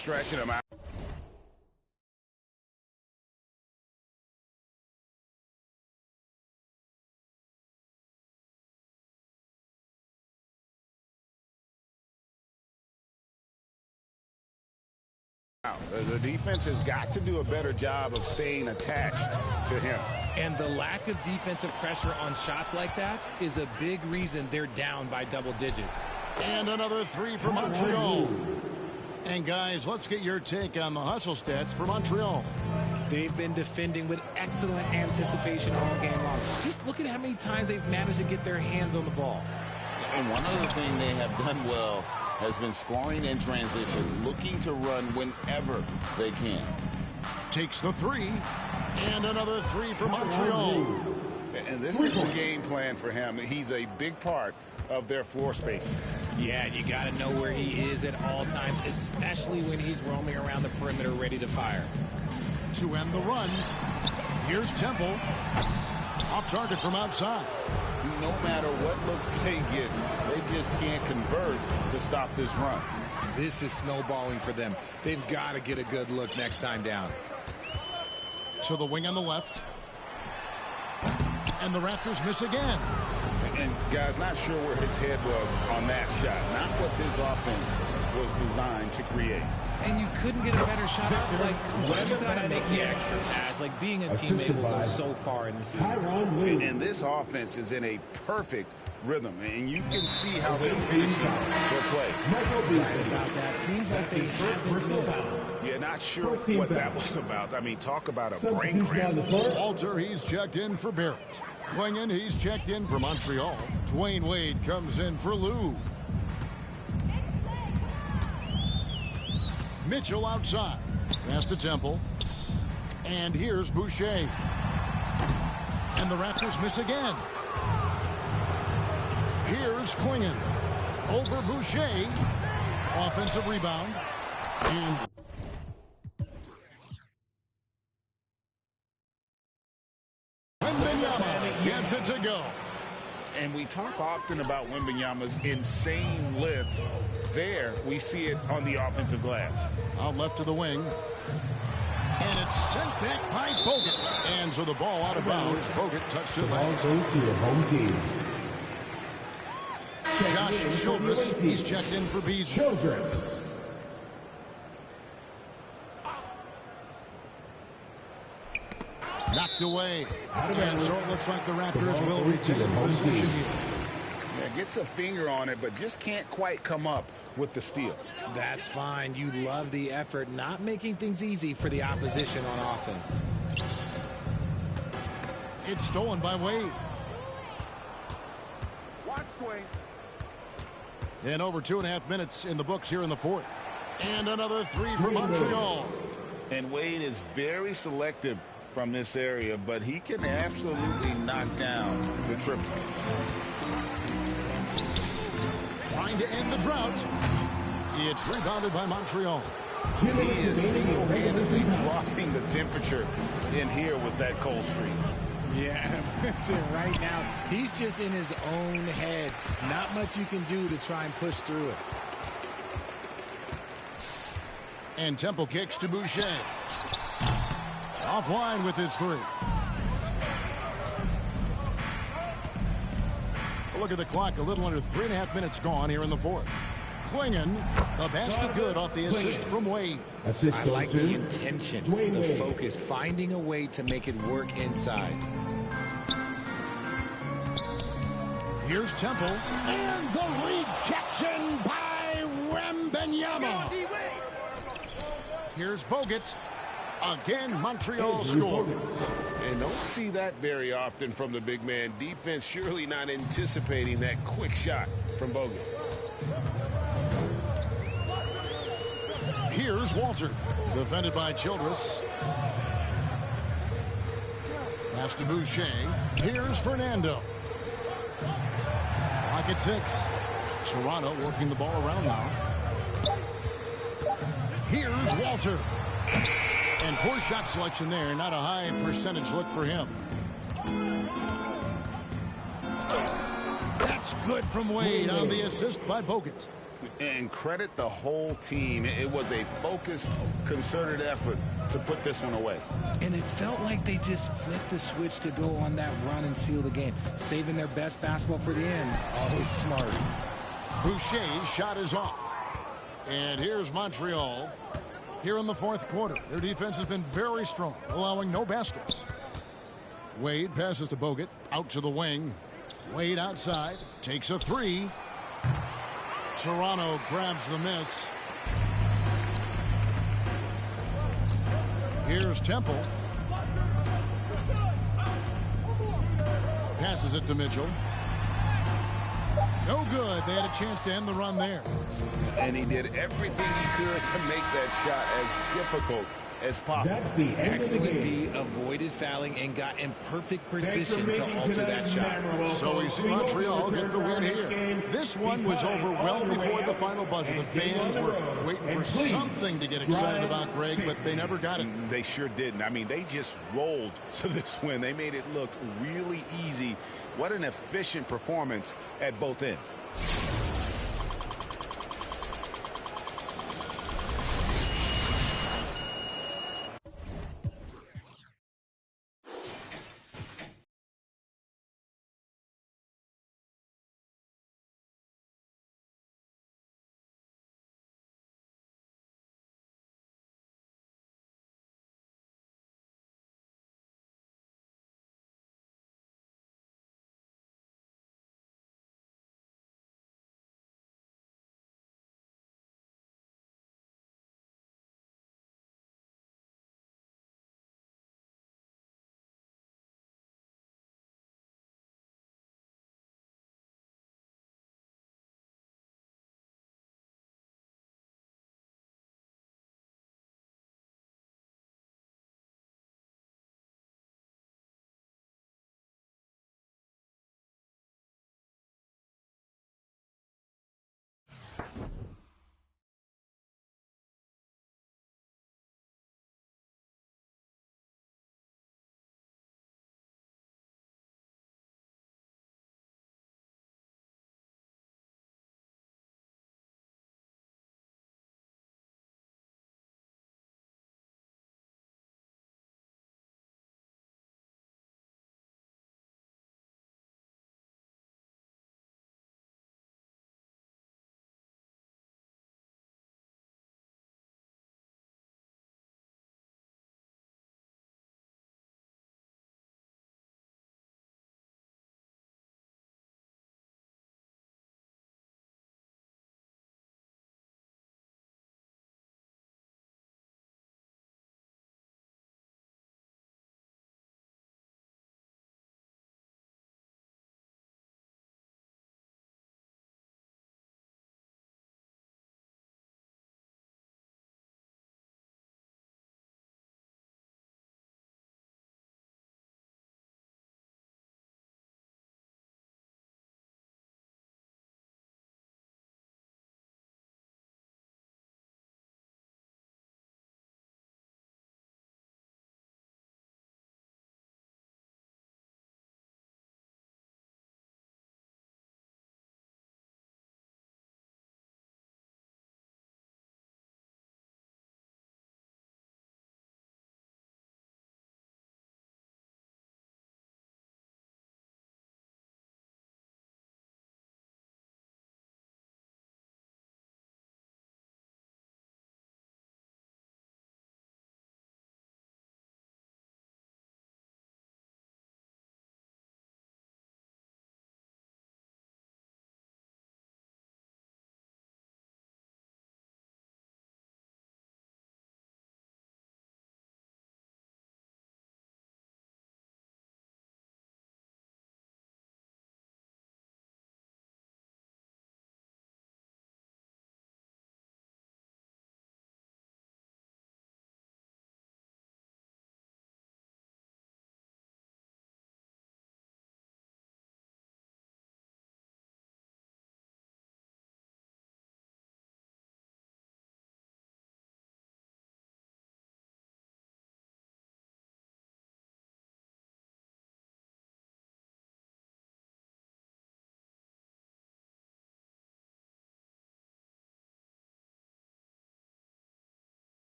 stretching him out. The defense has got to do a better job of staying attached to him. And the lack of defensive pressure on shots like that is a big reason they're down by double digits. And another three for Montreal. And guys, let's get your take on the hustle stats for Montreal. They've been defending with excellent anticipation all game long. Just look at how many times they've managed to get their hands on the ball. And one other thing they have done well has been scoring in transition, looking to run whenever they can. Takes the three. And another three for Montreal. And this is the game plan for him. He's a big part of their floor space. Yeah, you got to know where he is at all times, especially when he's roaming around the perimeter ready to fire. To end the run, here's Temple. Off target from outside. No matter what looks they get, they just can't convert to stop this run. This is snowballing for them. They've got to get a good look next time down. So the wing on the left. And the Raptors miss again. And guys, not sure where his head was on that shot. Not what this offense was designed to create. And you couldn't get a better shot after, like, well, you got to make the extra pass. Like, being a teammate will go so far in this league. And this offense is in a perfect rhythm, and you can see how they're finishing their play. Right about that. Seems like they haven't missed. Yeah, not sure what that was about. I mean, talk about a brain cramp. Walter, he's checked in for Barrett. Klingon, he's checked in for Montreal. Dwayne Wade comes in for Lou. Mitchell outside. Pass to Temple. And here's Boucher. And the Raptors miss again. Here's Klingon. Over Boucher. Offensive rebound. And Wembanyama gets it to go. And we talk often about Wembanyama's insane lift. There, we see it on the offensive glass. Out left to the wing. And it's sent back by Bogut. And so the ball out of bounds. Bogut touched it last. Josh Childress, he's checked in for Beasley. Childress. Knocked away. And so it looks like the Raptors will retain possession here. Yeah, gets a finger on it, but just can't quite come up with the steal. That's fine. You love the effort, not making things easy for the opposition on offense. It's stolen by Wade. Watch Dwayne. And over 2.5 minutes in the books here in the fourth. And another three for Montreal. And Wade is very selective from this area, but he can absolutely knock down the triple. Trying to end the drought. It's rebounded by Montreal. He is single-handedly dropping the temperature in here with that cold streak. Yeah, right now, he's just in his own head. Not much you can do to try and push through it. And Temple kicks to Boucher. Offline with his three. Look at the clock. A little under 3.5 minutes gone here in the fourth. Klingon, the basket good off the assist from Wade. I like the intention, the focus, finding a way to make it work inside. Here's Temple. And the rejection by Wembanyama. Here's Bogut. Again, Montreal scores. And don't see that very often from the big man. Defense surely not anticipating that quick shot from Bogut. Here's Walter. Defended by Childress. Pass to Boucher. Here's Fernando. Rocket 6. Toronto working the ball around now. Here's Walter. And poor shot selection there. Not a high percentage look for him. That's good from Wade on the assist by Bogut. And credit the whole team. It was a focused, concerted effort to put this one away. And it felt like they just flipped the switch to go on that run and seal the game. Saving their best basketball for the end. Always smart. Boucher's shot is off. And here's Montreal. Here in the fourth quarter, their defense has been very strong, allowing no baskets. Wade passes to Bogut, out to the wing. Wade outside, takes a three. Toronto grabs the miss. Here's Temple. Passes it to Mitchell. No good. They had a chance to end the run there. And he did everything he could to make that shot as difficult as possible. Excellent D, avoided fouling and got in perfect position to alter that shot. So we see Montreal get the win here. This one was over well before the final buzzer. The fans were waiting for something to get excited about, Greg, but they never got it. They sure didn't. I mean, they just rolled to this win. They made it look really easy. What an efficient performance at both ends.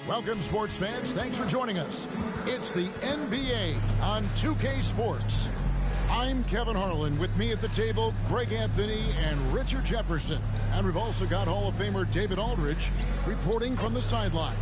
Welcome, sports fans. Thanks for joining us. It's the NBA on 2K Sports. I'm Kevin Harlan. With me at the table, Greg Anthony and Richard Jefferson. And we've also got Hall of Famer David Aldridge reporting from the sideline.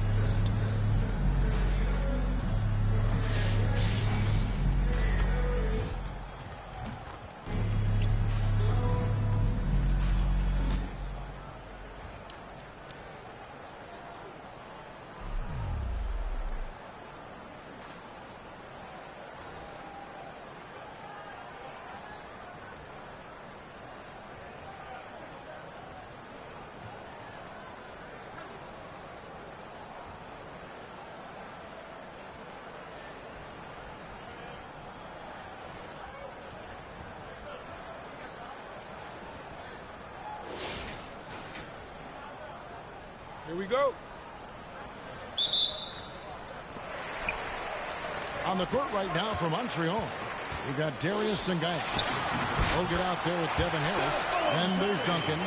Here we go. On the court right now for Montreal, we got Darius Singaya. We'll get out there with Devin Harris. And there's Duncan.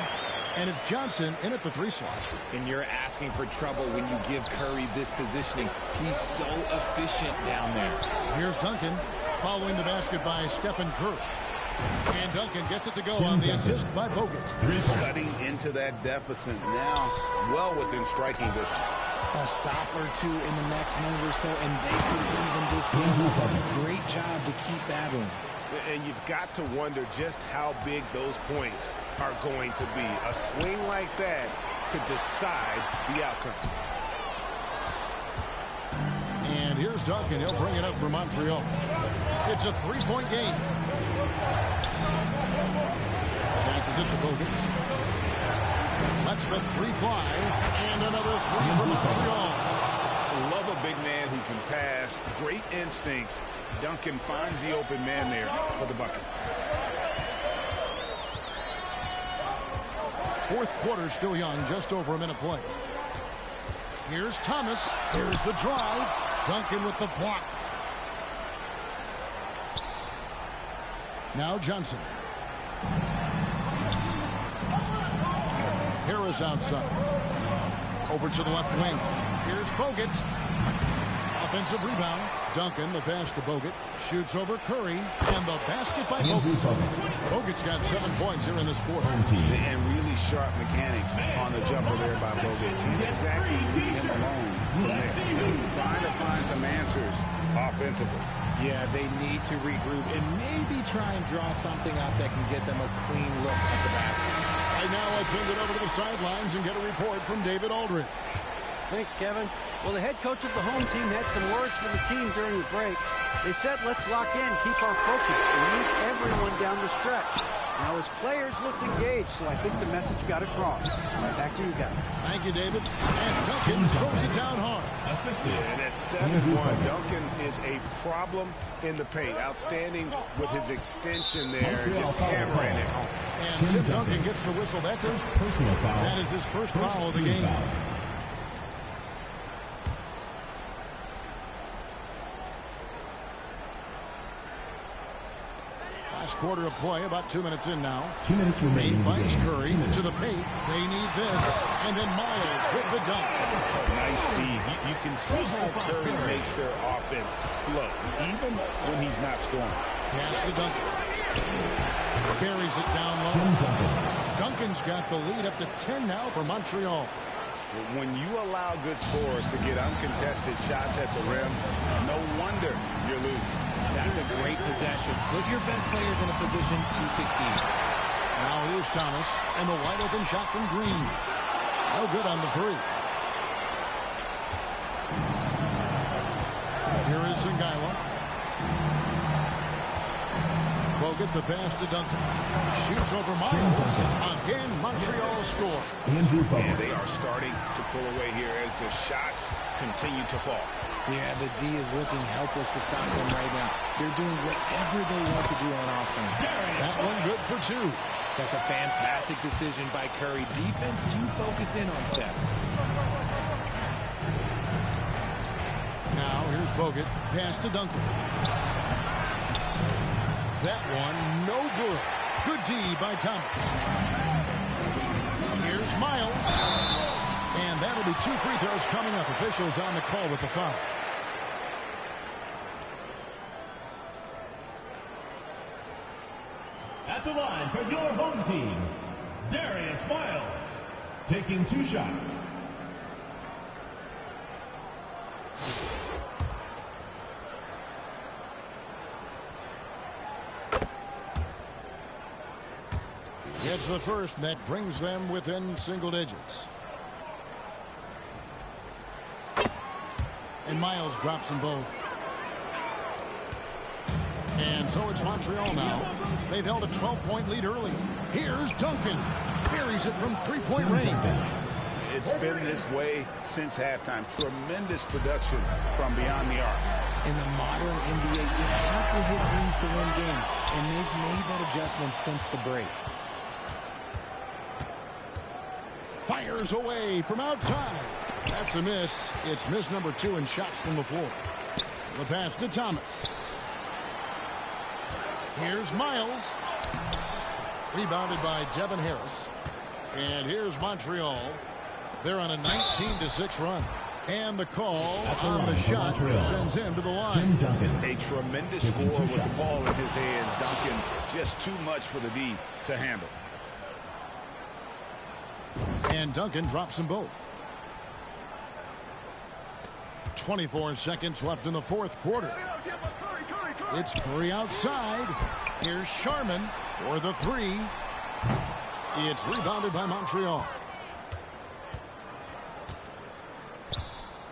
And it's Johnson in at the 3 slot. And you're asking for trouble when you give Curry this positioning. He's so efficient down there. Here's Duncan following the basket by Stephen Curry. And Duncan gets it to go on the assist by Bogut. Cutting into that deficit now, well within striking distance. A stop or two in the next minute or so, and they could even this game up. Great job to keep battling. And you've got to wonder just how big those points are going to be. A swing like that could decide the outcome. And here's Duncan. He'll bring it up for Montreal. It's a 3-point game. Passes it to Bogut. Lets the 3 fly. And another 3 for Montreal. Love a big man who can pass. Great instincts. Duncan finds the open man there for the bucket. Fourth quarter still young, just over a minute play. Here's Thomas. Here's the drive. Duncan with the block. Now Johnson. Harris outside. Over to the left wing. Here's Bogut. Offensive rebound. Duncan, the pass to Bogut. Shoots over Curry. And the basket by Bogut. Bogut's got 7 points here in this quarter. And really sharp mechanics on the jumper there by Bogut. Can't exactly leave him alone from there. Trying to find some answers offensively. Yeah, they need to regroup and maybe try and draw something up that can get them a clean look at the basket. Right now, I'll send it over to the sidelines and get a report from David Aldridge. Thanks, Kevin. Well, the head coach of the home team had some words for the team during the break. They said, let's lock in, keep our focus, and move everyone down the stretch. Now, his players looked engaged, so I think the message got across. Right, back to you guys. Thank you, David. And Duncan throws it down hard. And at 7-1, Duncan is a problem in the paint. Outstanding with his extension there, just hammering it home. And Tim Duncan gets the whistle. That's first personal foul. That is his first foul of the game. Foul. Last quarter of play, about 2 minutes in now. 2 minutes remaining. Finds Curry to the paint. They need this. And then Miles with the dunk. Nice feed. You can see how Curry makes their offense flow, even when he's not scoring. Pass to Duncan. Buries it down low. Tim Duncan. Duncan's got the lead up to 10 now for Montreal. When you allow good scorers to get uncontested shots at the rim, no wonder you're losing. That's a great possession. Put your best players in a position to succeed. Now here's Thomas, and the wide open shot from Green. No good on the three. Here is Sangaila. Bogut the pass to Duncan. Shoots over Miles. Again, Montreal score. Andrew And Bogut. they are starting to pull away here as the shots continue to fall. Yeah, the D is looking helpless to stop them right now. They're doing whatever they want to do on offense. That one good for two. That's a fantastic decision by Curry. Defense too focused in on Steph. Now here's Bogut. Pass to Duncan. That one no good. Good D by Thomas. Here's Miles. And that'll be 2 free throws coming up. Officials on the call with the foul. At the line for your home team, Darius Miles, taking 2 shots. Gets the first, and that brings them within single digits. And Miles drops them both. And so it's Montreal now. They've held a 12-point lead early. Here's Duncan. Buries it from three-point range. It's been this way since halftime. Tremendous production from beyond the arc. In the modern NBA, you have to hit threes to win games, and they've made that adjustment since the break. Fires away from outside. That's a miss. It's miss number 2 in shots from the floor. The pass to Thomas. Here's Miles. Rebounded by Devin Harris. And here's Montreal. They're on a 19-6 run. And the call on the shot sends him to the line. Tim Duncan. A tremendous score with the ball in his hands. Duncan, just too much for the D to handle. And Duncan drops them both. 24 seconds left in the fourth quarter. It's Curry outside. Here's Sharman for the 3. It's rebounded by Montreal.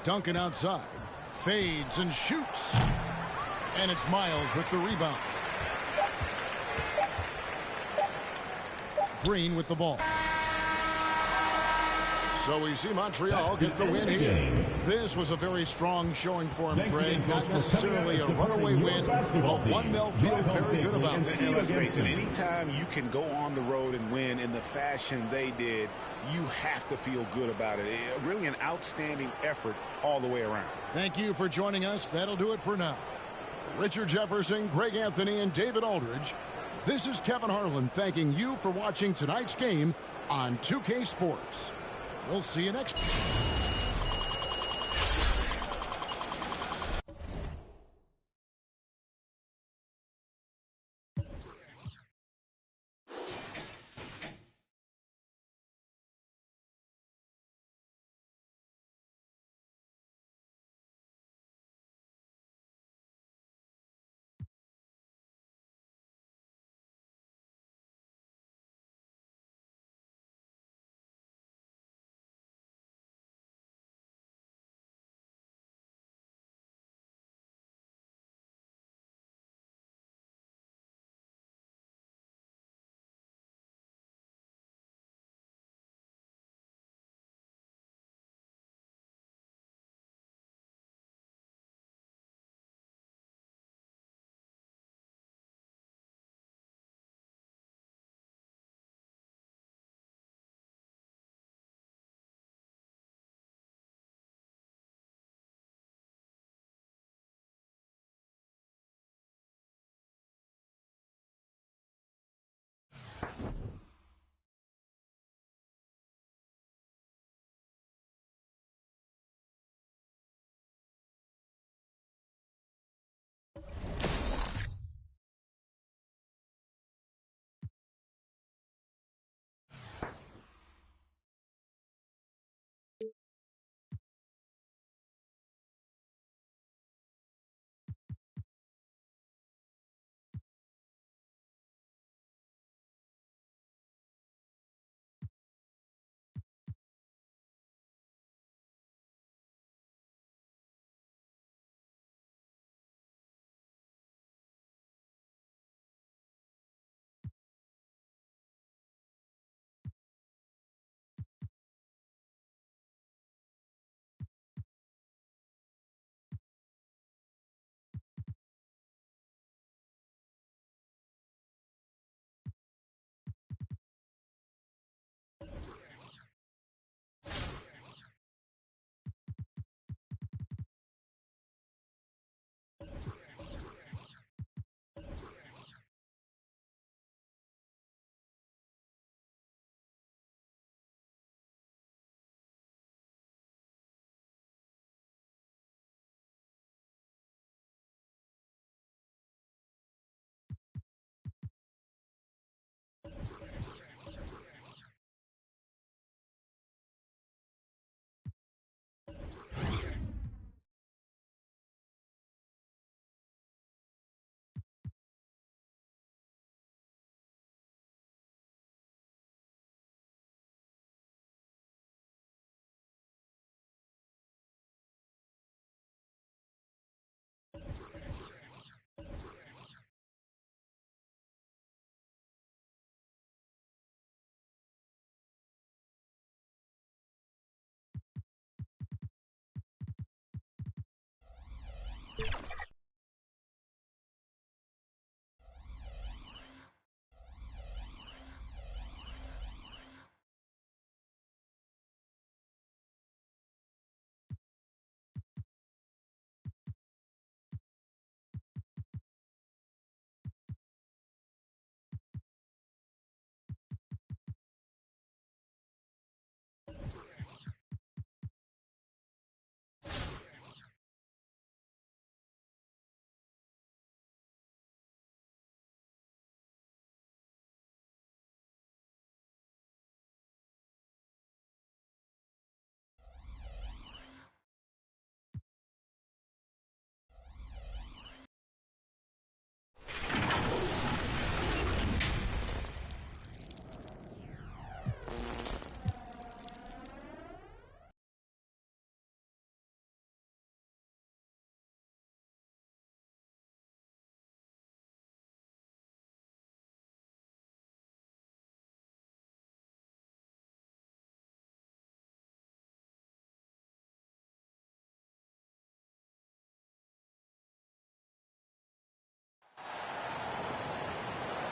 Duncan outside. Fades and shoots. And it's Miles with the rebound. Green with the ball. So we see Montreal get the win here. This was a very strong showing for him, Greg. Not necessarily a runaway win, but one they'll feel very good about. And let's face it, anytime you can go on the road and win in the fashion they did, you have to feel good about it. Really an outstanding effort all the way around. Thank you for joining us. That'll do it for now. For Richard Jefferson, Greg Anthony, and David Aldridge, this is Kevin Harlan thanking you for watching tonight's game on 2K Sports. We'll see you next.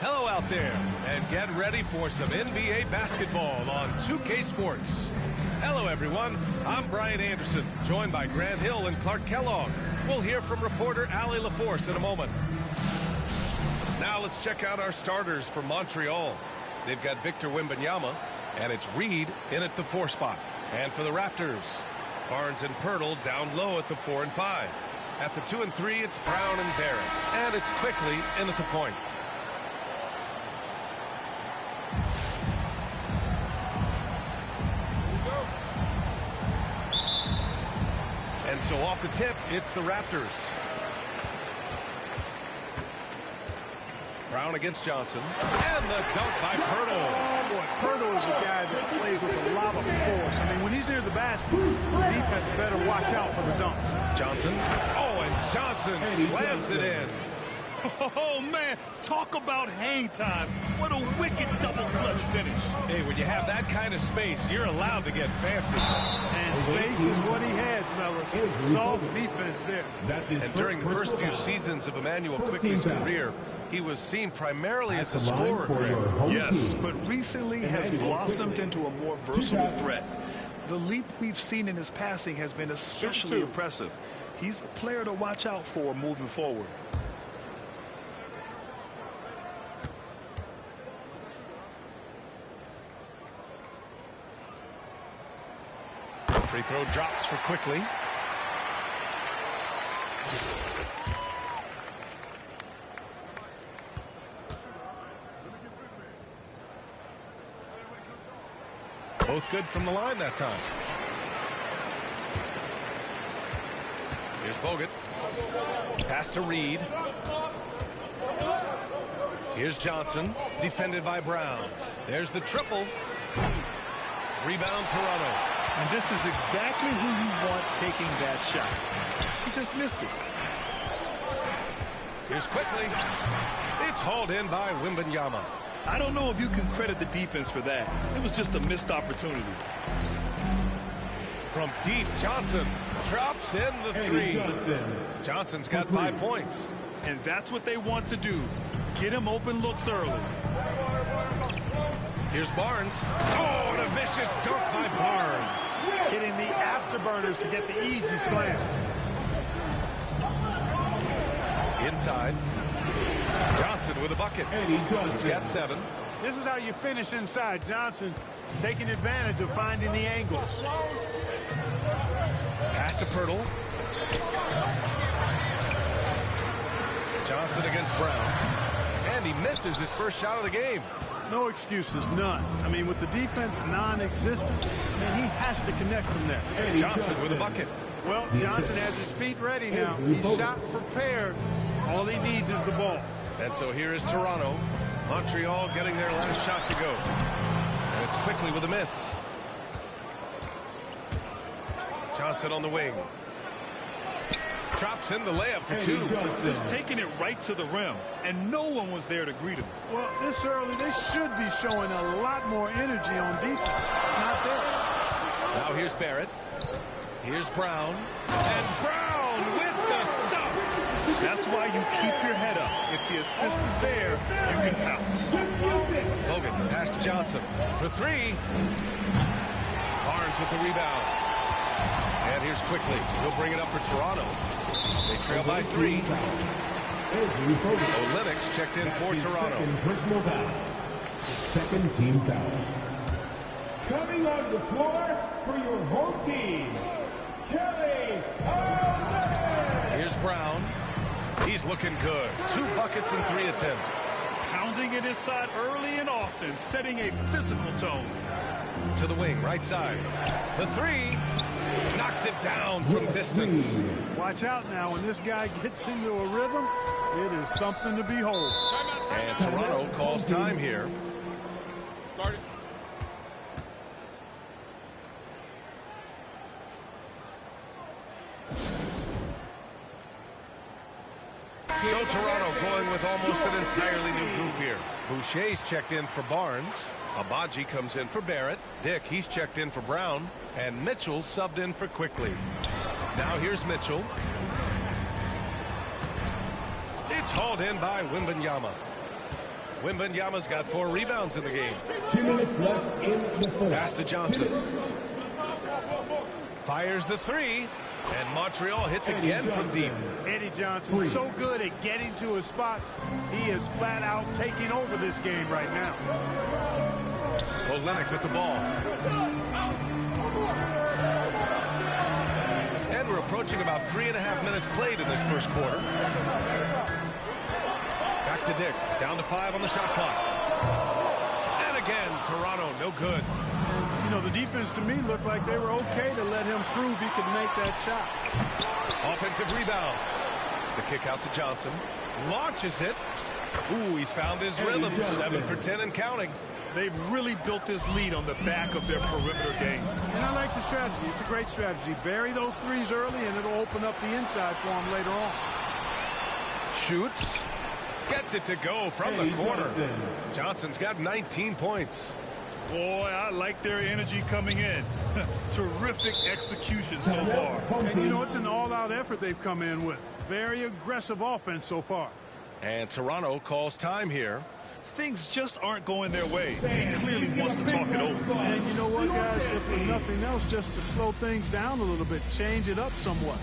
Hello out there, and get ready for some NBA basketball on 2K Sports. Hello, everyone. I'm Brian Anderson, joined by Grant Hill and Clark Kellogg. We'll hear from reporter Allie LaForce in a moment. Now let's check out our starters for Montreal. They've got Victor Wembanyama, and it's Reed in at the 4 spot. And for the Raptors, Barnes and Pirtle down low at the 4 and 5. At the 2 and 3, it's Brown and Barrett. And it's Quickly in at the point. And so off the tip, it's the Raptors. Brown against Johnson. And the dunk by Pirtle. Oh, boy, Pirtle is a guy that plays with a lot of force. I mean, when he's near the basket, the defense better watch out for the dunk. Johnson. Oh, and Johnson slams it in. Oh, man, talk about hang time. What a wicked double clutch finish. Hey, when you have that kind of space, you're allowed to get fancy. And space is what he had, fellas. Soft defense there. And during the first few seasons of Emmanuel Quickley's career, he was seen primarily as a scorer. Yes, but recently has blossomed into a more versatile threat. The leap we've seen in his passing has been especially impressive. He's a player to watch out for moving forward. Free throw drops for Quickly. Both good from the line that time. Here's Bogut. Pass to Reed. Here's Johnson. Defended by Brown. There's the triple. Rebound Toronto. And this is exactly who you want taking that shot. He just missed it. Here's Quickly. It's hauled in by Wembanyama. I don't know if you can credit the defense for that. It was just a missed opportunity. From deep, Johnson drops in the 3. Johnson's got 5 points. And that's what they want to do. Get him open looks early. Here's Barnes. Oh, and a vicious dunk by Barnes. Hitting the afterburners to get the easy slam. Inside. Johnson with a bucket. He's got 7. This is how you finish inside. Johnson taking advantage of finding the angles. Pass to Pirtle. Johnson against Brown. And he misses his first shot of the game. No excuses, none. I mean, with the defense non-existent, man, he has to connect from there. Johnson with a bucket. Well, Johnson has his feet ready now. He's shot prepared. All he needs is the ball. And so here is Toronto. Montreal getting their last shot to go. And it's Quickly with a miss. Johnson on the wing. Drops in the layup for 2. Just taking it right to the rim, and no one was there to greet him. Well, this early, they should be showing a lot more energy on defense. It's not there. Now here's Barrett. Here's Brown. And Brown with the stuff. That's why you keep your head up. If the assist is there, you can pounce. Bogut pass to Johnson for 3. Barnes with the rebound. And here's Quickly. He'll bring it up for Toronto. They trail by 3. Olenix checked in for Toronto. Personal foul. Second team foul. Coming on the floor for your home team, Kelly Olynyk. Here's Brown. He's looking good. 2 buckets and 3 attempts. Pounding it inside early and often, setting a physical tone. To the wing, right side. The 3. Knocks it down from distance. Watch out now. When this guy gets into a rhythm, it is something to behold. And Toronto calls time here. So Toronto going with almost an entirely new group here. Boucher's checked in for Barnes. Abaji comes in for Barrett. Dick, he's checked in for Brown. And Mitchell subbed in for Quickly. Now here's Mitchell. It's hauled in by Wembanyama. Wembanyama's got 4 rebounds in the game. 2 minutes left in the fourth. Pass to Johnson. Fires the 3. And Montreal hits again from deep. Eddie Johnson so good at getting to his spots. He is flat out taking over this game right now. Olynyk with the ball. And we're approaching about 3.5 minutes played in this first quarter. Back to Dick. Down to 5 on the shot clock. And again, Toronto, no good. And, you know, the defense to me looked like they were okay to let him prove he could make that shot. Offensive rebound. The kick out to Johnson. Launches it. Ooh, he's found his rhythm. 7 for 10 and counting. They've really built this lead on the back of their perimeter game. And I like the strategy. It's a great strategy. Bury those threes early, and it'll open up the inside for him later on. Shoots. Gets it to go from the corner. Johnson's got 19 points. Boy, I like their energy coming in. Terrific execution so far. And, you know, it's an all-out effort they've come in with. Very aggressive offense so far. And Toronto calls time here. Things just aren't going their way. He clearly wants to talk it over. And you know what, guys? If for nothing else, just to slow things down a little bit, change it up somewhat.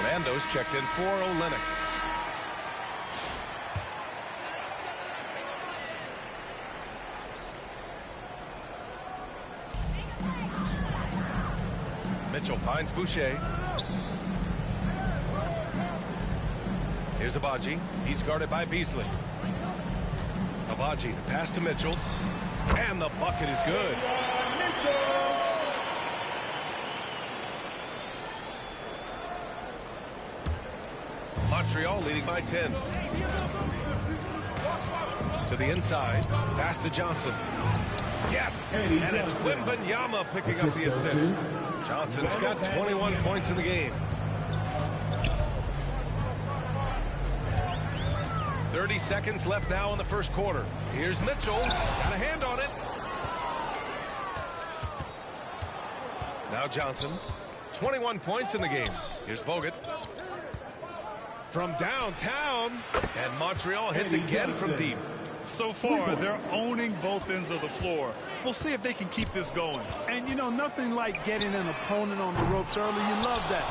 Fernando's checked in for Olynyk. Mitchell finds Boucher. Here's Abaji. He's guarded by Beasley. Abaji, the pass to Mitchell. And the bucket is good. Montreal leading by 10. To the inside. Pass to Johnson. Yes! And it's Wembanyama picking up the assist. Johnson's got 21 points in the game. 30 seconds left now in the first quarter. Here's Mitchell. Got a hand on it. Now Johnson. 21 points in the game. Here's Bogut. From downtown. And Montreal hits again from deep. So far, they're owning both ends of the floor. We'll see if they can keep this going. And, you know, nothing like getting an opponent on the ropes early. You love that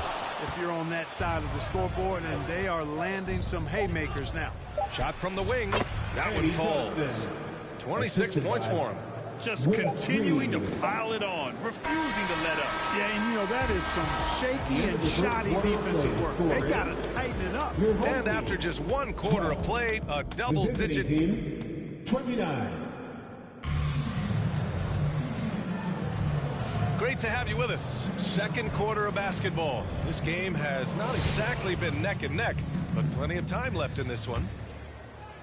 if you're on that side of the scoreboard, and they are landing some haymakers now. Shot from the wing. That one falls. 26 points for him. Just continuing to pile it on, refusing to let up. Yeah, and, you know, that is some shaky and shoddy defensive work. They got to tighten it up. And after just one quarter of play, a double-digit 29. Great to have you with us. Second quarter of basketball. This game has not exactly been neck and neck, but plenty of time left in this one.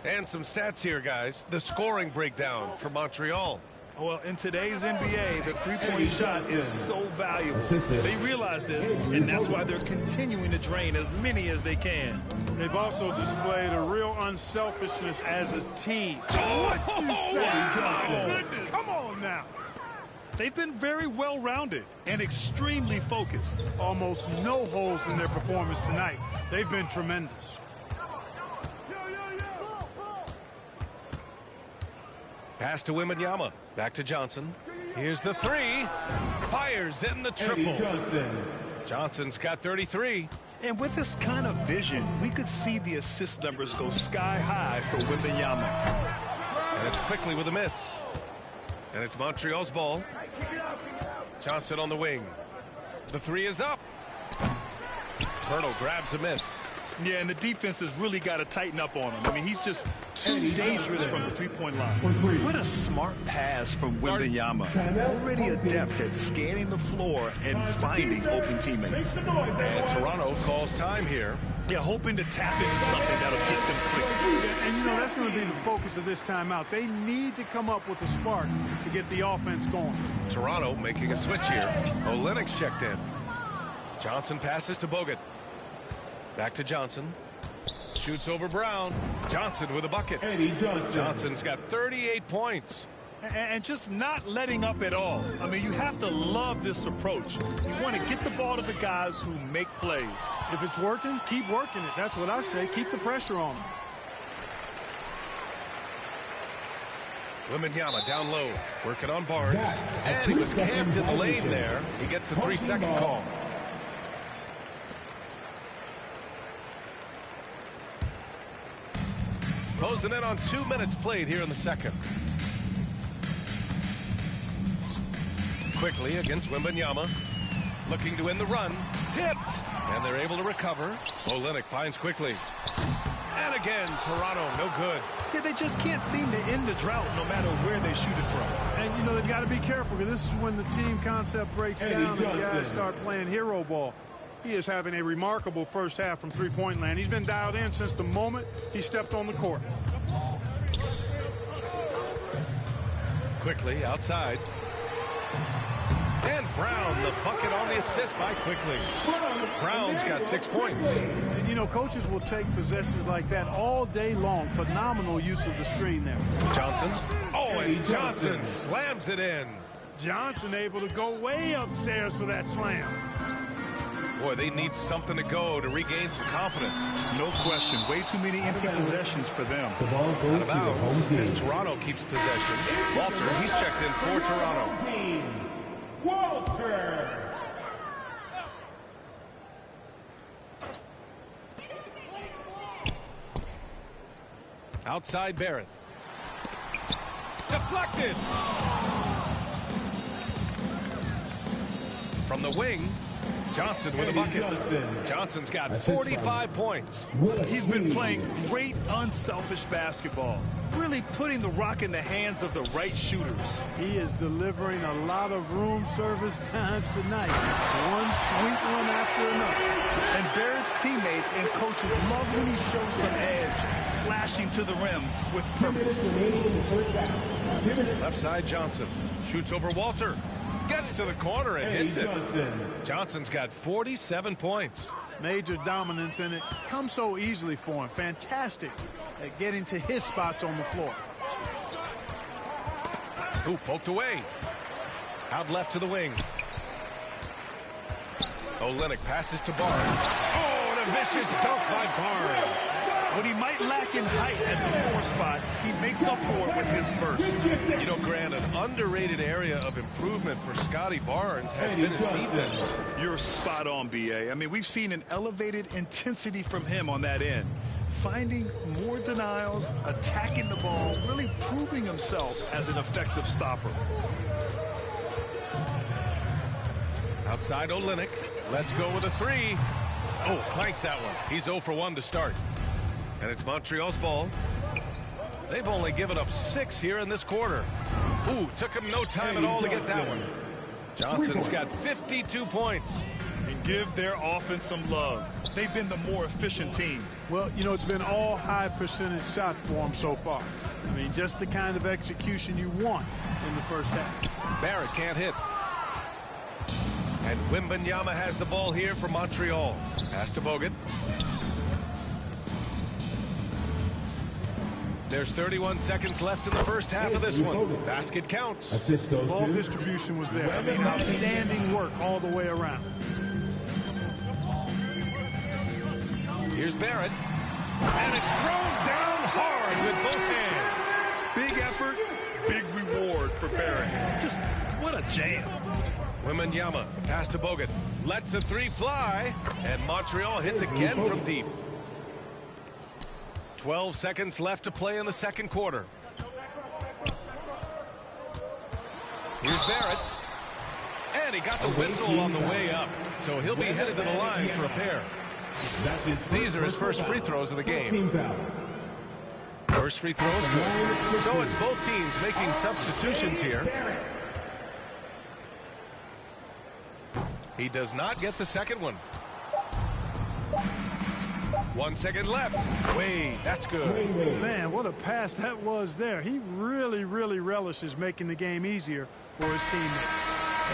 And some stats here, guys. The scoring breakdown for Montreal. Well, in today's NBA, the three-point shot is so valuable. They realize this, and that's why they're continuing to drain as many as they can. They've also displayed a real unselfishness as a team. What you say? Oh, Goodness. Come on now. They've been very well-rounded and extremely focused. Almost no holes in their performance tonight. They've been tremendous. Pass to Wembanyama. Back to Johnson. Here's the three. Fires in the triple. Johnson. Johnson's got 33. And with this kind of vision, we could see the assist numbers go sky high for Wembanyama. And it's quickly with a miss. And it's Montreal's ball. Johnson on the wing. The three is up. Hurdle grabs a miss. Yeah, and the defense has really got to tighten up on him. I mean, he's just too dangerous from the three-point line. What a smart pass from Wembanyama. Already adept at scanning the floor and finding open teammates. And Toronto calls time here. Yeah, hoping to tap into something that'll get them quick. And, you know, that's going to be the focus of this timeout. They need to come up with a spark to get the offense going. Toronto making a switch here. Olynyk's checked in. Johnson passes to Bogut. Back to Johnson. Shoots over Brown. Johnson with a bucket. Johnson's got 38 points. And just not letting up at all. I mean, you have to love this approach. You want to get the ball to the guys who make plays. If it's working, keep working it. That's what I say. Keep the pressure on them. Wembanyama down low. Working on Barnes. And he was camped in the lane there. He gets a 3-second call. Closing in on 2 minutes played here in the second. Quickly against Wembanyama. Looking to win the run. Tipped. And they're able to recover. Olynyk finds quickly. And again, Toronto, no good. Yeah, they just can't seem to end the drought no matter where they shoot it from. And, you know, they've got to be careful because this is when the team concept breaks down and guys start playing hero ball. He is having a remarkable first half from three-point land. He's been dialed in since the moment he stepped on the court. Quickly outside. And Brown, the bucket on the assist by Quickly. Brown's got 6 points. And, you know, coaches will take possessions like that all day long. Phenomenal use of the screen there. Johnson. Oh, and Johnson slams it in. Johnson able to go way upstairs for that slam. Boy, they need something to go to regain some confidence. No question. Way too many empty possessions for them. Out of bounds as Toronto keeps possession. Walter, he's checked in for Toronto. Walter. Outside Barrett. Deflected. From the wing. Johnson with a bucket. Johnson's got 45 points. He's been playing great unselfish basketball. Really putting the rock in the hands of the right shooters. He is delivering a lot of room service times tonight. One sweet one after another. And Barrett's teammates and coaches love when he shows some edge, slashing to the rim with purpose. Left side Johnson. Shoots over Walter. Gets to the corner and hits it. Johnson's got 47 points. Major dominance, and it comes so easily for him. Fantastic at getting to his spots on the floor. Ooh, poked away. Out left to the wing. Olynyk passes to Barnes. Oh, and a vicious dunk by Barnes. What he might lack in height at the 4 spot, he makes up for it with his burst. You know, Grant, an underrated area of improvement for Scotty Barnes has been his defense. You're spot on, B.A. I mean, we've seen an elevated intensity from him on that end. Finding more denials, attacking the ball, really proving himself as an effective stopper. Outside Olynyk. Let's go with a 3. Oh, clanks that one. He's 0 for 1 to start. And it's Montreal's ball. They've only given up 6 here in this quarter. Ooh, took him no time at all to get that one. Johnson's got 52 points. And give their offense some love. They've been the more efficient team. Well, you know, it's been all high percentage shots for them so far. I mean, just the kind of execution you want in the first half. Barrett can't hit. And Wembanyama has the ball here for Montreal. Pass to Bogut. There's 31 seconds left in the first half of this one. Basket counts. Ball distribution was there. I mean, outstanding work all the way around. Here's Barrett. And it's thrown down hard with both hands. Big effort, big reward for Barrett. Just what a jam. Wembanyama, pass to Bogut. Lets the three fly, and Montreal hits again from deep. 12 seconds left to play in the second quarter. Here's Barrett. And he got the whistle on the way up, so he'll be headed to the line for a pair. These are his first free throws of the game. First free throws good. So it's both teams making substitutions here. He does not get the second one. 1 second left. Wade, that's good. Man, what a pass that was there. He really relishes making the game easier for his teammates.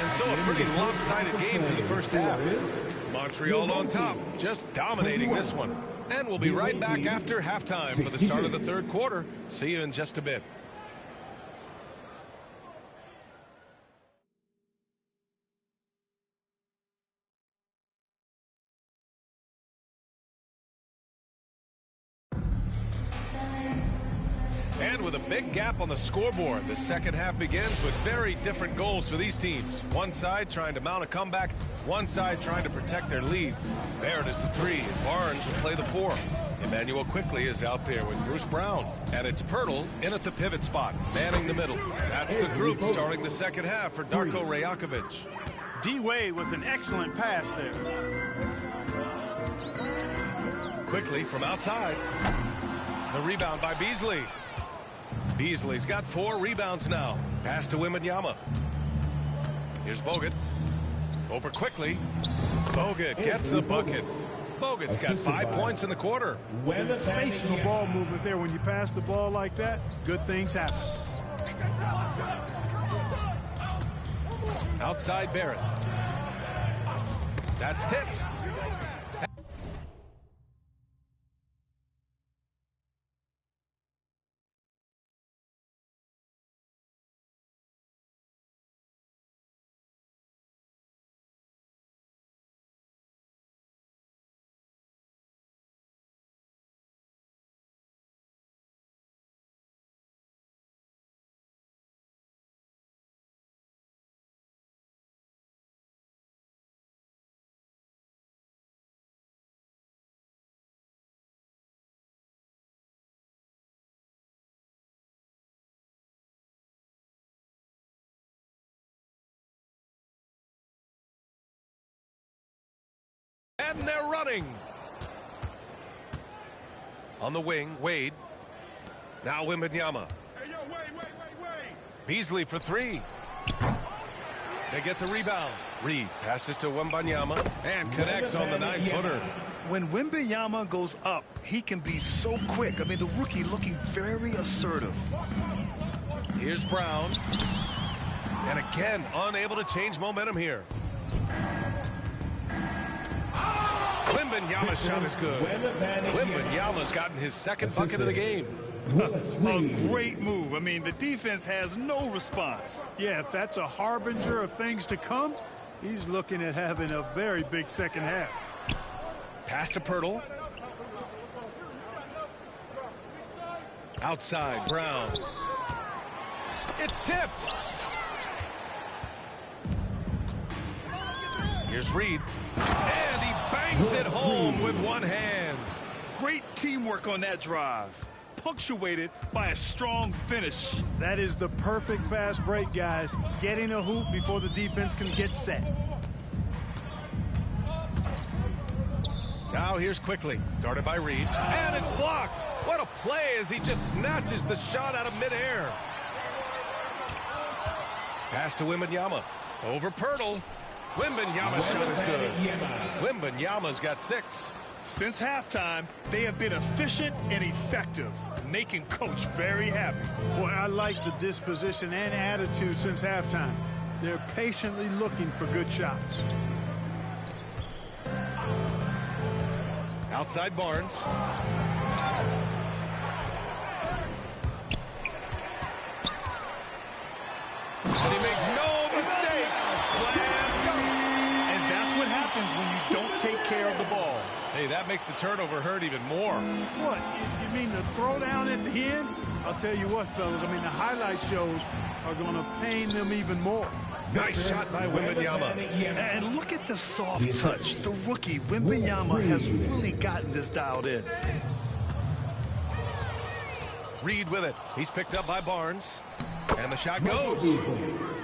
And so a pretty lopsided game for the first half. Montreal on top, just dominating this one. And we'll be right back after halftime for the start of the third quarter. See you in just a bit. And with a big gap on the scoreboard, the second half begins with very different goals for these teams. One side trying to mount a comeback, one side trying to protect their lead. Barrett is the 3, and Barnes will play the 4. Emmanuel quickly is out there with Bruce Brown. And it's Pirtle in at the pivot spot, manning the middle. That's the group starting the second half for Darko Rajakovic. D-Wade with an excellent pass there. Quickly from outside. The rebound by Beasley. Beasley's got 4 rebounds now. Pass to Wembanyama. Here's Bogut. Over quickly. Bogut gets the bucket. Bogut's got 5 points in the quarter. Sensational ball movement there. When you pass the ball like that, good things happen. Outside Barrett. That's tipped. And they're running. On the wing, Wade. Now Wembanyama. Hey, yo, wait. Beasley for 3. They get the rebound. Reed passes to Wembanyama and connects on the 9-footer. When Wembanyama goes up, he can be so quick. I mean, the rookie looking very assertive. Here's Brown. And again, unable to change momentum here. Wembanyama's shot is good. Wembanyama's gotten his second bucket of the game. A great move. I mean, the defense has no response. Yeah, if that's a harbinger of things to come, he's looking at having a very big second half. Pass to Pirtle. Outside, Brown. It's tipped. Here's Reed. And he bangs it home with one hand. Great teamwork on that drive, punctuated by a strong finish. That is the perfect fast break, guys. Getting a hoop before the defense can get set. Now here's quickly, guarded by Reed. And it's blocked. What a play as he just snatches the shot out of midair. Pass to Wembanyama. Over Pirtle. Wembanyama's shot is good. Wembanyama's got 6. Since halftime, they have been efficient and effective, making Coach very happy. Boy, I like the disposition and attitude since halftime. They're patiently looking for good shots. Outside Barnes. And he makes no mistake. Slam dunk. And that's what happens when you don't take care of the ball. Hey, that makes the turnover hurt even more. What? You mean the throwdown at the end? I'll tell you what, fellas. I mean, the highlight shows are going to pain them even more. Nice shot by Wembanyama. And look at the soft touch. The rookie, Wembanyama, has really gotten this dialed in. Reed with it. He's picked up by Barnes. And the shot goes.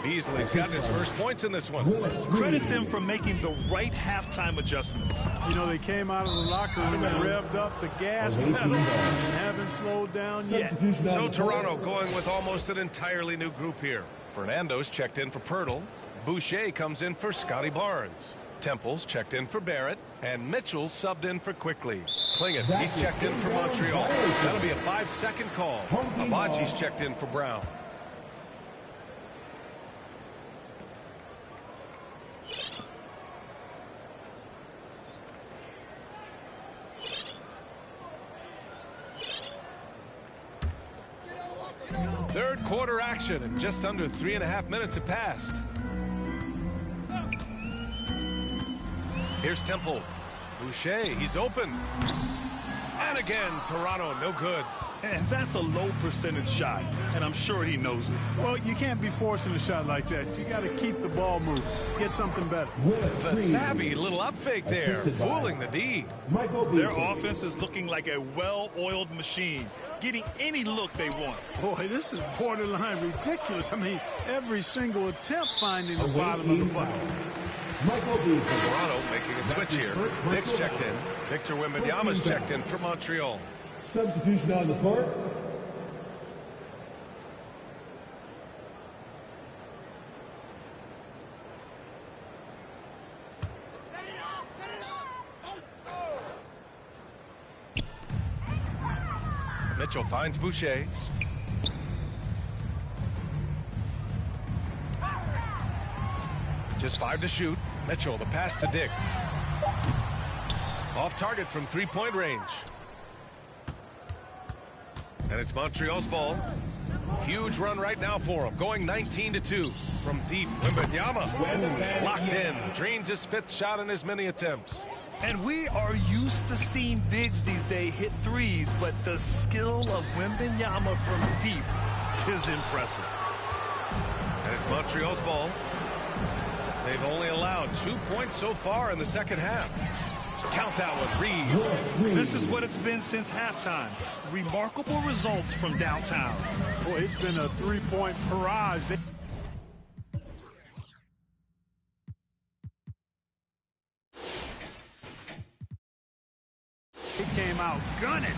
Beasley's gotten his first points in this one. Credit them for making the right halftime adjustments. You know, they came out of the locker room and revved up the gas pedal and haven't slowed down yet. So Toronto going with almost an entirely new group here. Fernando's checked in for Pirtle. Boucher comes in for Scotty Barnes. Temple's checked in for Barrett. And Mitchell's subbed in for Quickly. Klingett, he's checked in for Montreal. That'll be a 5-second call. Abaji's checked in for Brown. Third quarter action, and just under 3.5 minutes have passed. Here's Temple. Boucher, he's open. And again, Toronto, no good. And that's a low percentage shot, and I'm sure he knows it. Well, you can't be forcing a shot like that. You got to keep the ball moving. Get something better. The savvy little up fake there, fooling the D. Their offense is looking like a well-oiled machine, getting any look they want. Boy, this is borderline ridiculous. I mean, every single attempt finding the bottom of the bucket. Toronto making a switch here. Nick's checked in. Victor Wembanyama's checked in for Montreal. Substitution on the court. Mitchell finds Boucher. Just 5 to shoot. Mitchell, the pass to Dick. Off target from three-point range. And it's Montreal's ball. Huge run right now for him. Going 19-2 from deep. Wembanyama locked in. Drains his 5th shot in as many attempts. And we are used to seeing bigs these days hit threes, but the skill of Wembanyama from deep is impressive. And it's Montreal's ball. They've only allowed 2 points so far in the second half. Count that one, Reed. This is what it's been since halftime. Remarkable results from downtown. Boy, it's been a three-point barrage. He came out gunning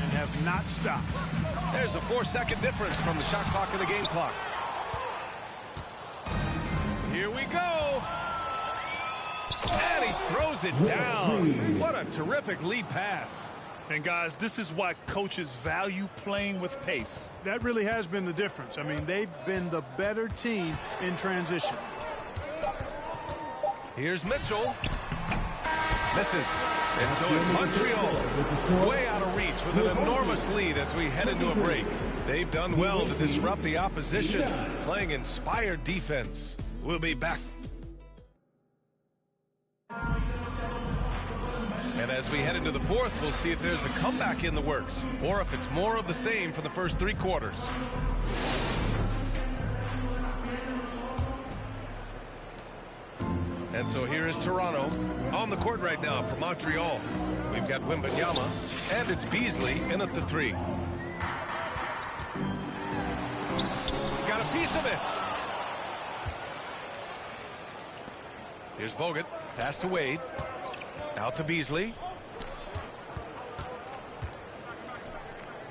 and have not stopped. There's a 4-second difference from the shot clock and the game clock. Here we go. And he throws it down. What a terrific lead pass. And guys, this is why coaches value playing with pace. That really has been the difference. I mean, they've been the better team in transition. Here's Mitchell. Misses. And so it's Montreal way out of reach with an enormous lead as we head into a break. They've done well to disrupt the opposition, playing inspired defense. We'll be back. And as we head into the fourth, we'll see if there's a comeback in the works or if it's more of the same for the first 3 quarters. And so here is Toronto on the court right now for Montreal. We've got Wembanyama, and it's Beasley in at the 3. Got a piece of it. Here's Bogut. Pass to Wade. Out to Beasley.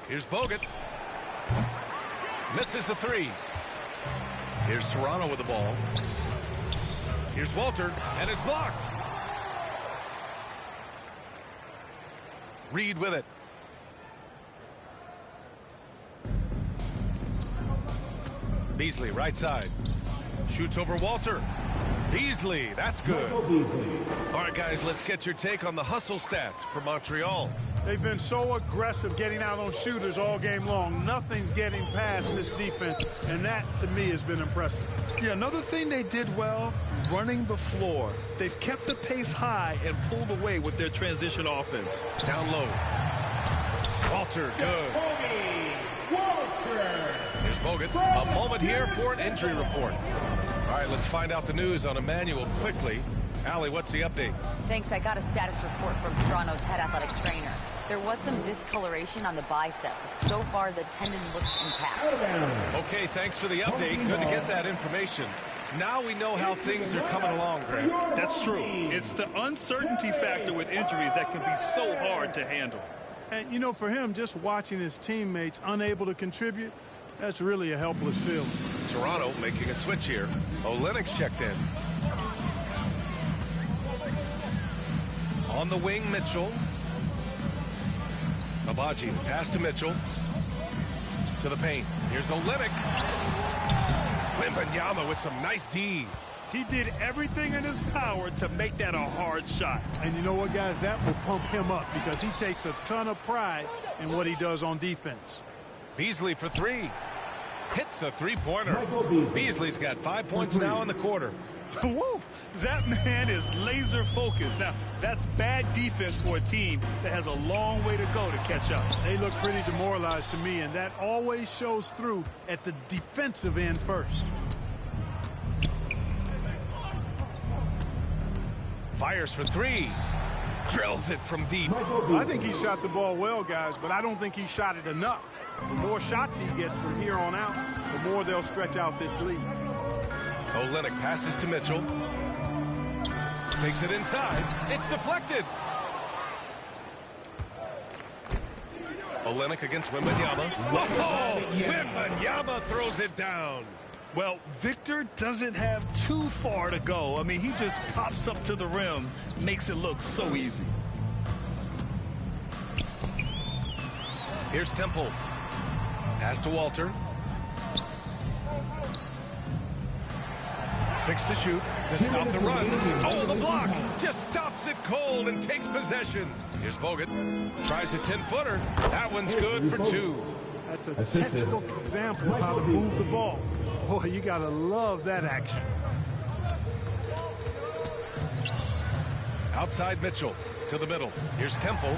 Here's Bogut. Misses the 3. Here's Toronto with the ball. Here's Walter, and it's blocked. Reed with it. Beasley, right side. Shoots over Walter. Beasley, that's good. All right, guys, let's get your take on the hustle stats for Montreal. They've been so aggressive getting out on shooters all game long. Nothing's getting past this defense, and that, to me, has been impressive. Yeah, another thing they did well, running the floor. They've kept the pace high and pulled away with their transition offense. Down low. Walter, good. Here's Bogut. A moment here for an injury report. All right, let's find out the news on Emmanuel quickly. Allie, what's the update? Thanks. I got a status report from Toronto's head athletic trainer. There was some discoloration on the bicep, but so far the tendon looks intact. Okay, thanks for the update. Good to get that information. Now we know how things are coming along, Greg. That's true. It's the uncertainty factor with injuries that can be so hard to handle. And, you know, for him, just watching his teammates unable to contribute, that's really a helpless feeling. Toronto making a switch here. Olenek's checked in. On the wing, Mitchell. Abaji, pass to Mitchell. To the paint. Here's Olenek. Wembanyama with some nice D. He did everything in his power to make that a hard shot. And you know what, guys? That will pump him up because he takes a ton of pride in what he does on defense. Beasley for three. Hits a three-pointer. Beasley's got 5 points now in the quarter. Woo! That man is laser focused. Now, that's bad defense for a team that has a long way to go to catch up. They look pretty demoralized to me, and that always shows through at the defensive end first. Fires for three. Drills it from deep. I think he shot the ball well, guys, but I don't think he shot it enough. The more shots he gets from here on out, the more they'll stretch out this lead. Olenek passes to Mitchell. Takes it inside. It's deflected. Olenek against Wembanyama. Oh, Wembanyama throws it down. Well, Victor doesn't have too far to go. I mean, he just pops up to the rim, makes it look so easy. Here's Temple. Pass to Walter. 6 to shoot to stop the run. Oh, the block just stops it cold and takes possession. Here's Bogut. Tries a 10-footer. That one's good for two. That's a textbook example of how to move the ball. Boy, you got to love that action. Outside Mitchell to the middle. Here's Temple.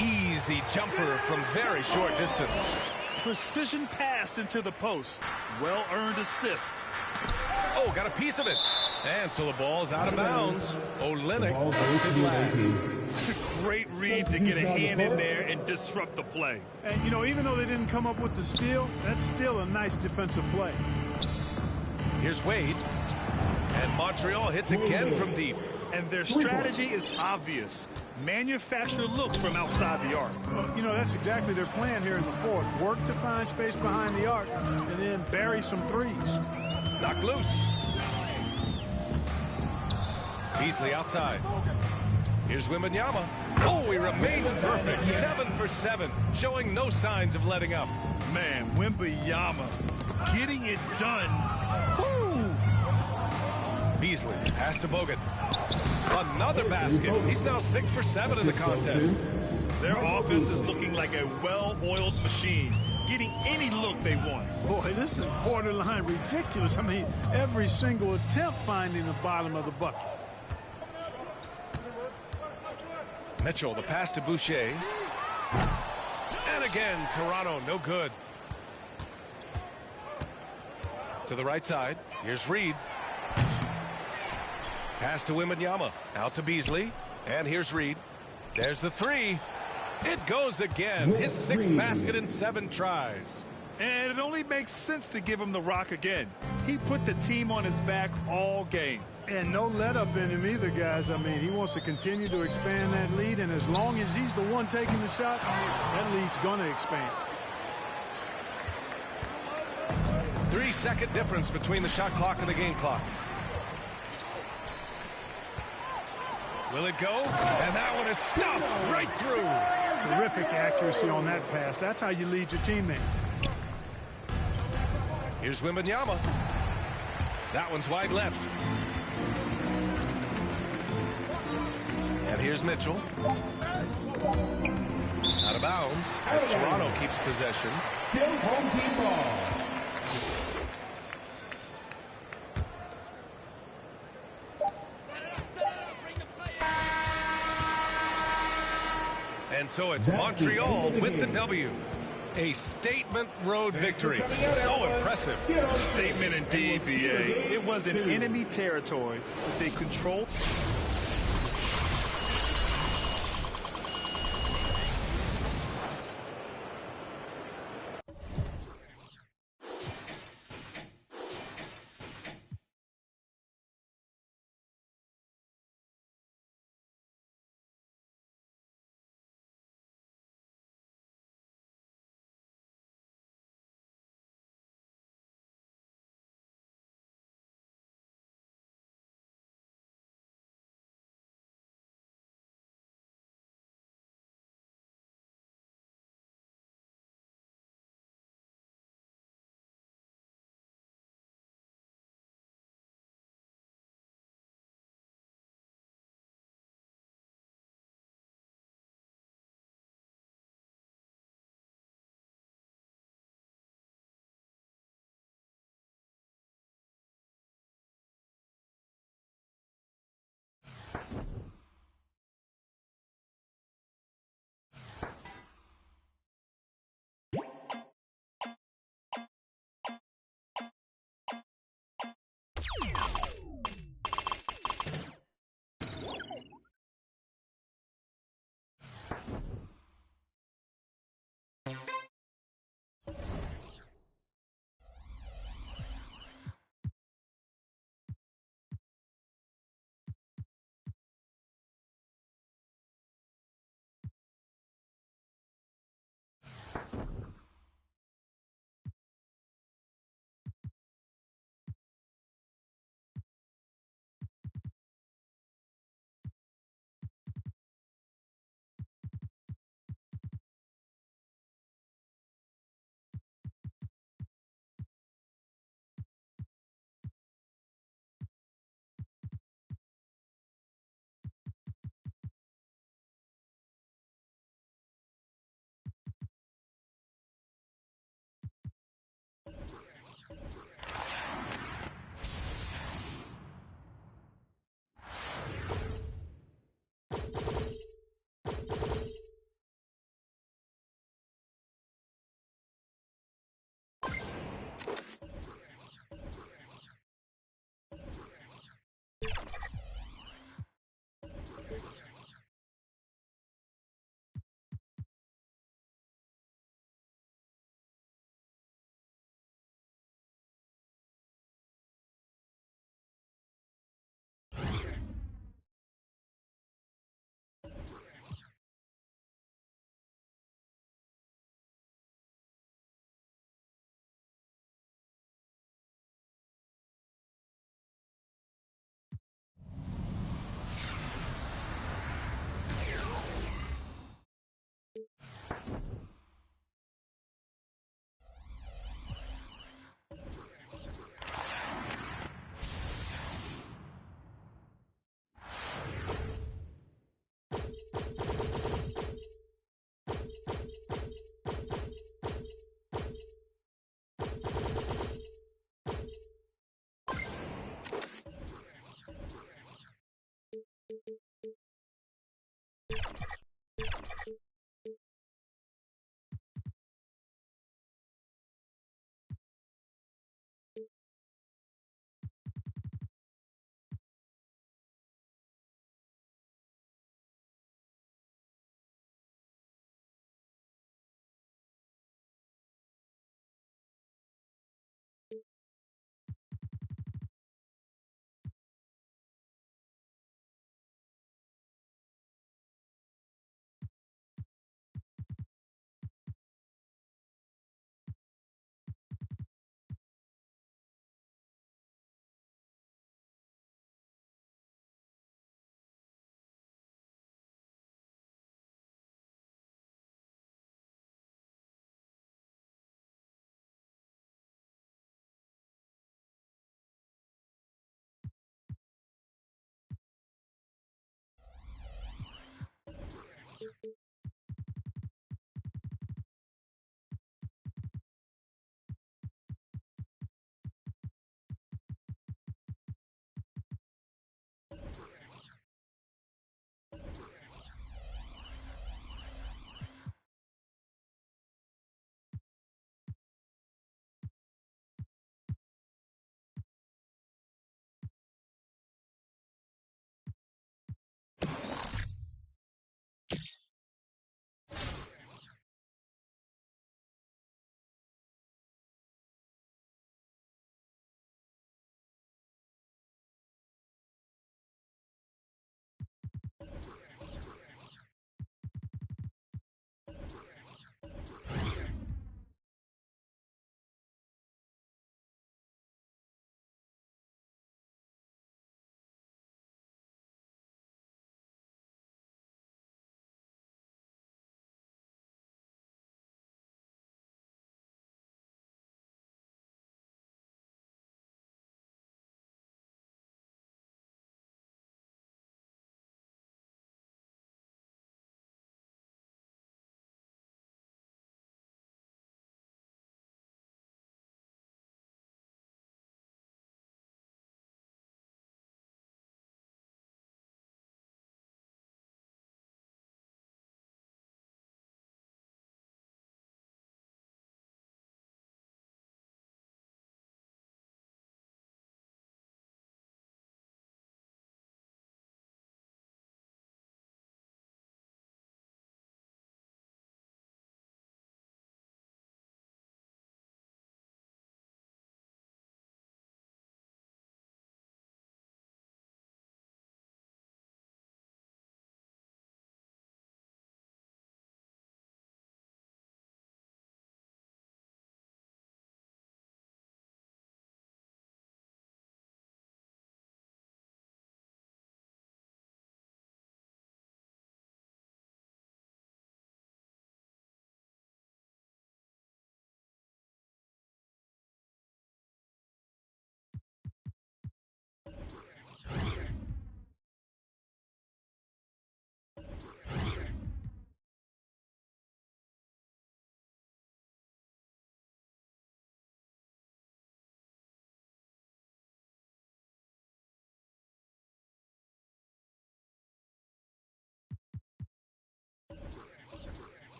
Easy jumper from very short distance. Precision pass into the post. Well-earned assist. Oh, got a piece of it. And so the ball's out of bounds. Olenek posted last. Great read to get a hand in there and disrupt the play. And, you know, even though they didn't come up with the steal, that's still a nice defensive play. Here's Wade. And Montreal hits again from deep. And their strategy is obvious. Manufacture looks from outside the arc. Well, you know, that's exactly their plan here in the fourth. Work to find space behind the arc and then bury some threes. Knocked loose. Beasley outside. Here's Wembanyama. Oh, he remains perfect. 7 for 7, showing no signs of letting up. Man, Wembanyama getting it done. Woo! Beasley, pass to Bogut. Another basket. He's now 6 for 7 in the contest. Their offense is looking like a well-oiled machine, getting any look they want. Boy, this is borderline ridiculous. I mean, every single attempt finding the bottom of the bucket. Mitchell, the pass to Boucher. And again, Toronto, no good. To the right side. Here's Reed. Pass to Wembanyama. Out to Beasley. And here's Reed. There's the three. It goes again. His 6th basket in 7 tries. And it only makes sense to give him the rock again. He put the team on his back all game. And no let up in him either, guys. I mean, he wants to continue to expand that lead, and as long as he's the one taking the shots, that lead's going to expand. 3-second difference between the shot clock and the game clock. Will it go? And that one is stuffed right through. Terrific accuracy on that pass. That's how you lead your teammate. Here's Wembanyama. That one's wide left. And here's Mitchell. Out of bounds as Toronto keeps possession. Still home team ball. And so it's Montreal with the W. A statement road victory. So impressive. Statement indeed, B.A. It was in enemy territory, but they controlled.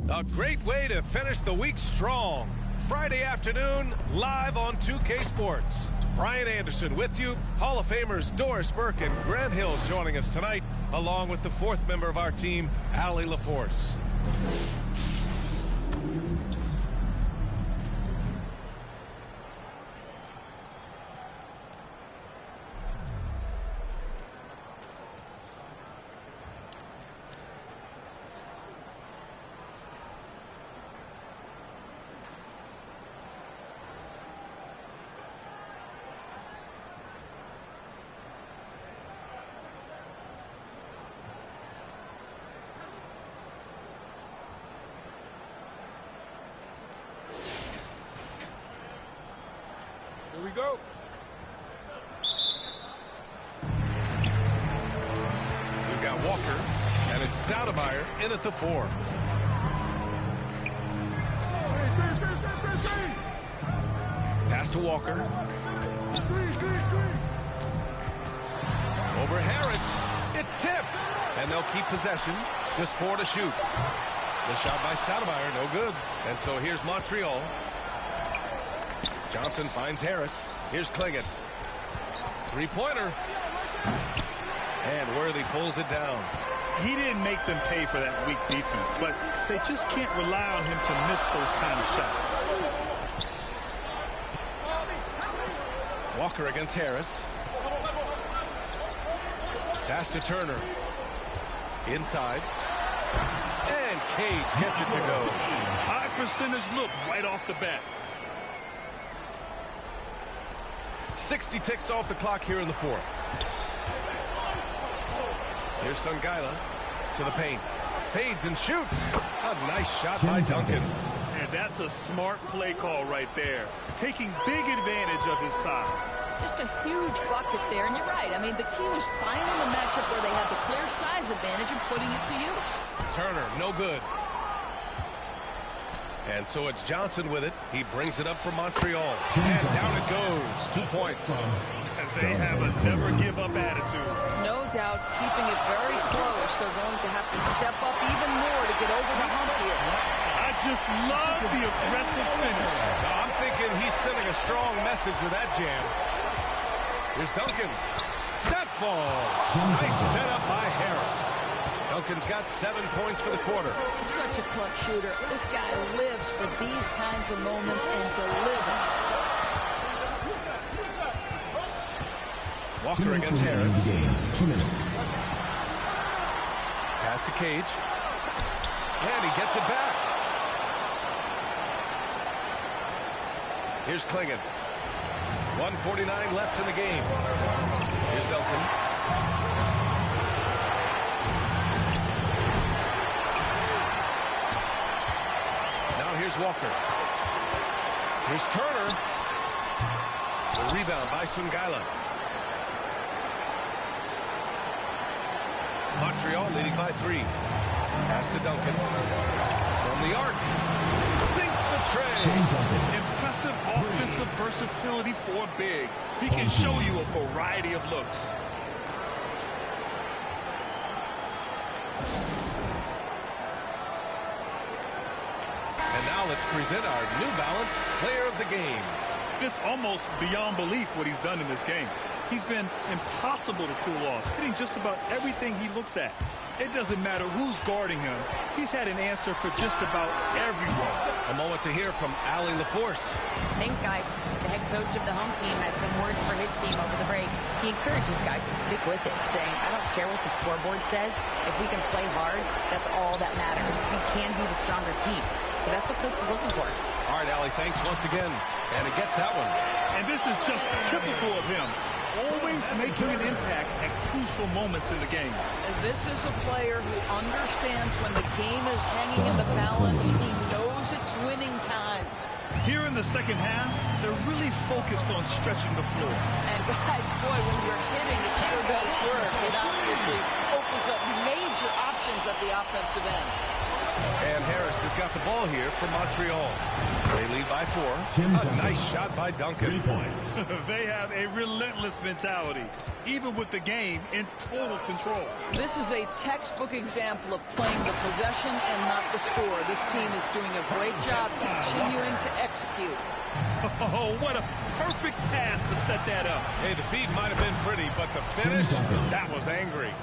A great way to finish the week strong. Friday afternoon, live on 2K Sports. Brian Anderson with you. Hall of Famers Doris Burke and Grant Hill joining us tonight, along with the fourth member of our team, Allie LaForce. Here we go. We've got Walker, and it's Stoudemire in at the 4. Pass to Walker. Over Harris. It's tipped, and they'll keep possession. Just 4 to shoot. The shot by Stoudemire, no good. And so here's Montreal. Johnson finds Harris. Here's Klingon. Three-pointer. And Worthy pulls it down. He didn't make them pay for that weak defense, but they just can't rely on him to miss those kind of shots. Walker against Harris. Pass to Turner. Inside. And Cage gets it to go. High percentage look right off the bat. 60 ticks off the clock here in the 4th. Here's Sungaila to the paint. Fades and shoots. A nice shot by Duncan. And that's a smart play call right there. Taking big advantage of his size. Just a huge bucket there, and you're right. I mean, the key was finding the matchup where they had the clear size advantage and putting it to use. Turner, no good. And so it's Johnson with it. He brings it up for Montreal. And down it goes. 2 points. They have a never-give-up attitude. No doubt, keeping it very close. They're going to have to step up even more to get over the hump here. I just love the aggressive finish. I'm thinking he's sending a strong message with that jam. Here's Duncan. That falls. Nice setup by Harris. Duncan's got 7 points for the quarter. Such a clutch shooter. This guy lives for these kinds of moments and delivers. Walker against Harris. 2 minutes. Pass to Cage. And he gets it back. Here's Klingon. 1:49 left in the game. Here's Duncan. Here's Walker. Here's Turner. The rebound by Sungaila. Montreal leading by 3. Pass to Duncan. From the arc. Sinks the tray. Impressive offensive versatility for big. He can show you a variety of looks. Let's present our New Balance Player of the Game. It's almost beyond belief what he's done in this game. He's been impossible to cool off, hitting just about everything he looks at. It doesn't matter who's guarding him. He's had an answer for just about everyone. A moment to hear from Allie LaForce. Thanks, guys. The head coach of the home team had some words for his team over the break. He encourages guys to stick with it, saying, I don't care what the scoreboard says. If we can play hard, that's all that matters. We can be the stronger team. So that's what coach is looking for. All right, Allie, thanks once again. And it gets that one. And this is just typical of him. Always making an impact at crucial moments in the game. And this is a player who understands when the game is hanging in the balance. He knows it's winning time. Here in the second half, they're really focused on stretching the floor. And guys, boy, when you're hitting, it sure does work. It obviously opens up major options at the offensive end. And Harris has got the ball here for Montreal. They lead by 4. A nice shot by Duncan. 3 points. They have a relentless mentality. even with the game in total control. This is a textbook example of playing the possession and not the score. This team is doing a great job continuing to execute. Oh, what a perfect pass to set that up. Hey, the feed might have been pretty, but the finish, that was angry.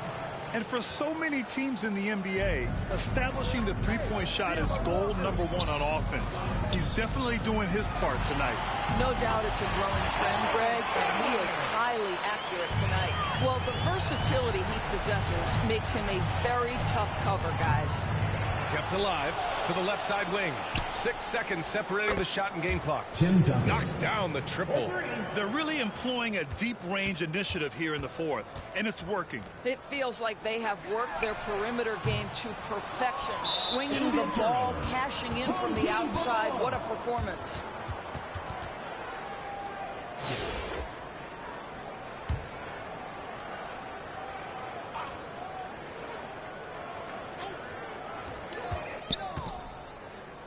And for so many teams in the NBA, establishing the three-point shot is goal number one on offense. He's definitely doing his part tonight. No doubt it's a growing trend, Greg, and he is highly accurate tonight. Well, the versatility he possesses makes him a very tough cover, guys. Kept alive to the left side wing. 6 seconds separating the shot and game clock. Knocks down the triple. They're really employing a deep range initiative here in the fourth, and it's working. It feels like they have worked their perimeter game to perfection. Swinging the ball, cashing in from the outside. What a performance.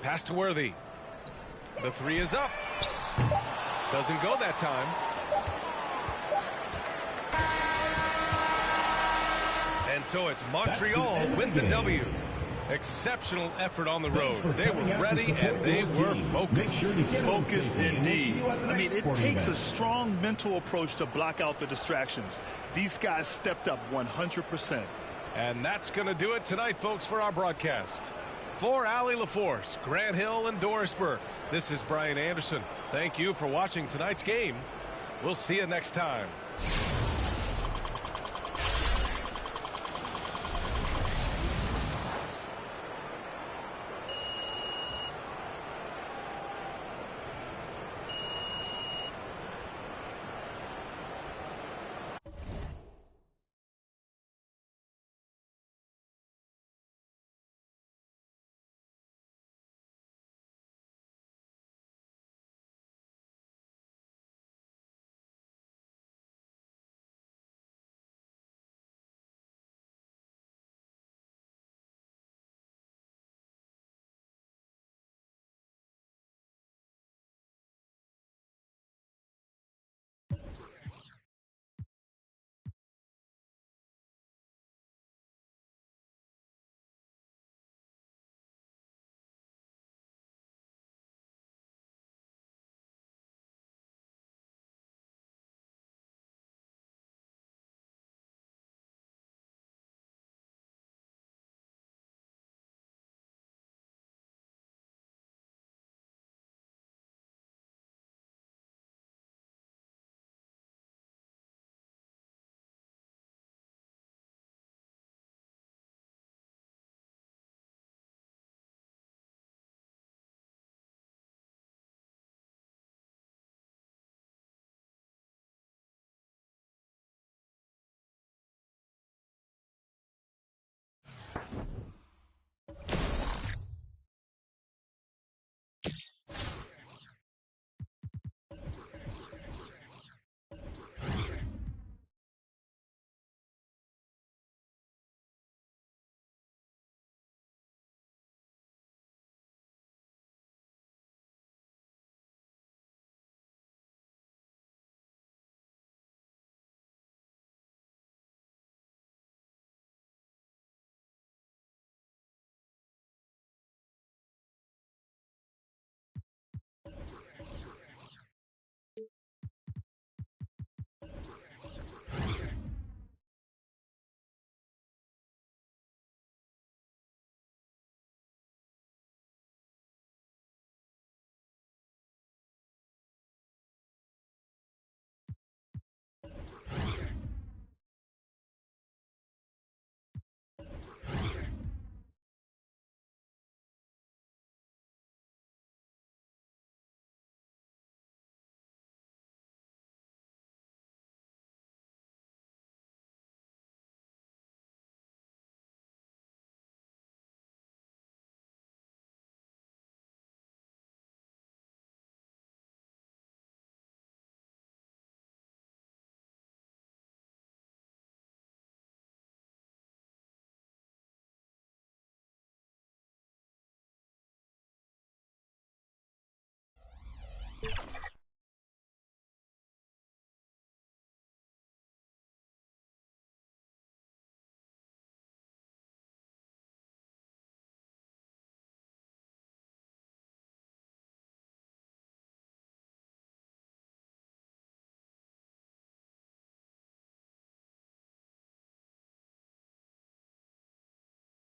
Pass to Worthy. The three is up. Doesn't go that time. And so it's Montreal with the W. Exceptional effort on the road. They were ready and they were focused. Focused indeed. I mean, it takes a strong mental approach to block out the distractions. These guys stepped up 100%. And that's going to do it tonight, folks, for our broadcast. For Allie LaForce, Grant Hill, and Doris Burke, this is Brian Anderson. Thank you for watching tonight's game. We'll see you next time.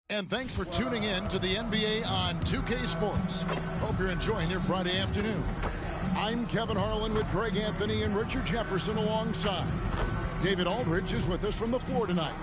And thanks for tuning in to the NBA on 2K Sports. Hope you're enjoying your Friday afternoon. I'm Kevin Harlan with Greg Anthony and Richard Jefferson alongside. David Aldridge is with us from the floor tonight.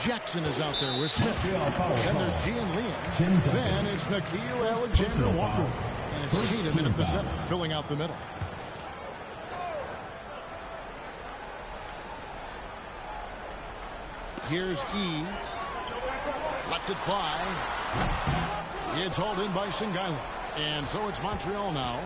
Jackson is out there with Smith. Then there's Gian Lian. Then it's Nickeil Alexander-Walker. And it's Tatum in at the center, filling out the middle. Here's E. Lets it fly. It's hauled in by Singaila. And so it's Montreal now.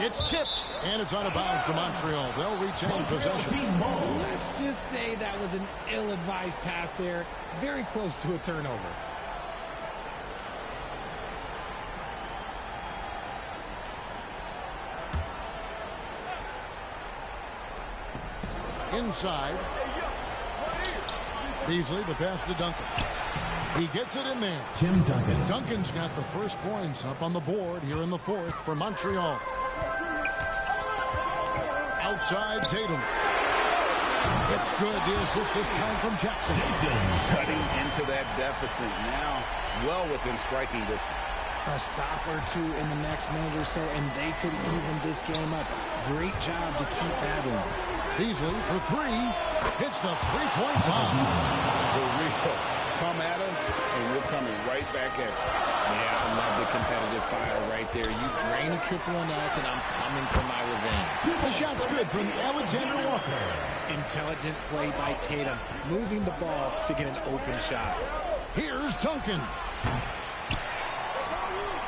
It's tipped, and it's out of bounds to Montreal. They'll retain possession. Let's just say that was an ill-advised pass there. Very close to a turnover. Inside. Beasley, the pass to Duncan. He gets it in there. Tim Duncan. Duncan's got the first points up on the board here in the fourth for Montreal. Outside Tatum. It's good. The assist this time from Jackson. Cutting into that deficit now, well within striking distance. A stop or two in the next minute or so, and they could even this game up. Great job to keep battling. Beasley for three. Hits the three-point bomb. The real. Come at us, and we're coming right back at you. Yeah, I love the competitive fire right there. You drain a triple on us, and I'm coming for my revenge. The shot's good from Alexander Walker. Intelligent play by Tatum, moving the ball to get an open shot. Here's Duncan.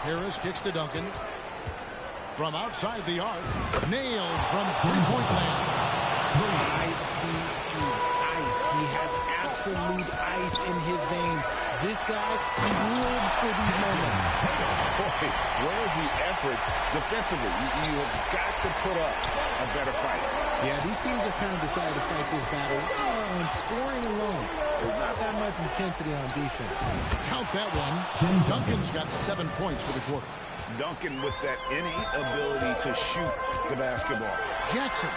Harris kicks to Duncan. From outside the arc. Nailed from three-point land. I-C-E. Ice. He has absolute ice in his veins. This guy, he lives for these moments. Boy, where's the effort defensively? You have got to put up a better fight. Yeah, these teams have kind of decided to fight this battle on scoring alone. There's not that much intensity on defense. Count that one. Duncan's got 7 points for the quarter. Duncan with that innate ability to shoot the basketball. Jackson.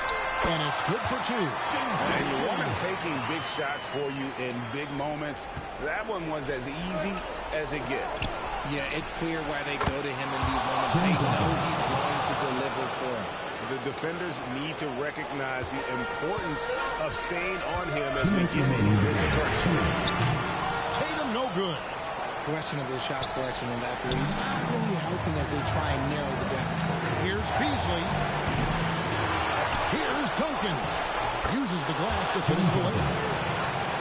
And it's good for two. And you want him taking big shots for you in big moments. That one was as easy as it gets. Yeah, it's clear why they go to him in these moments. They know he's going to deliver for them. The defenders need to recognize the importance of staying on him as they get into pressure. Tatum no good. Questionable shot selection on that three. Not really helping as they try and narrow the deficit. Here's Beasley. Here's Duncan. Uses the glass to finish the layup.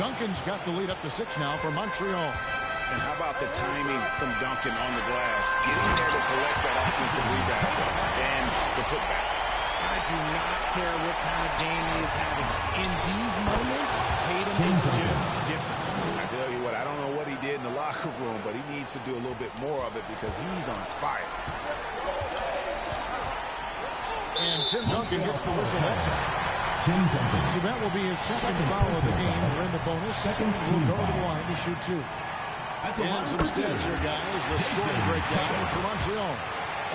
Duncan's got the lead up to 6 now for Montreal. And how about the timing from Duncan on the glass? Getting there to collect that offensive rebound and the putback. I do not care what kind of game he is having. In these moments, Tatum is just different. I tell you what, I don't know what he did in the locker room, but he needs to do a little bit more of it because he's on fire. And Tim Duncan gets the whistle that time. Tim Duncan. So that will be his second foul of the game. We're in the bonus. We'll go to the line to shoot 2. And some stats here, guys. The scoring breakdown for Montreal.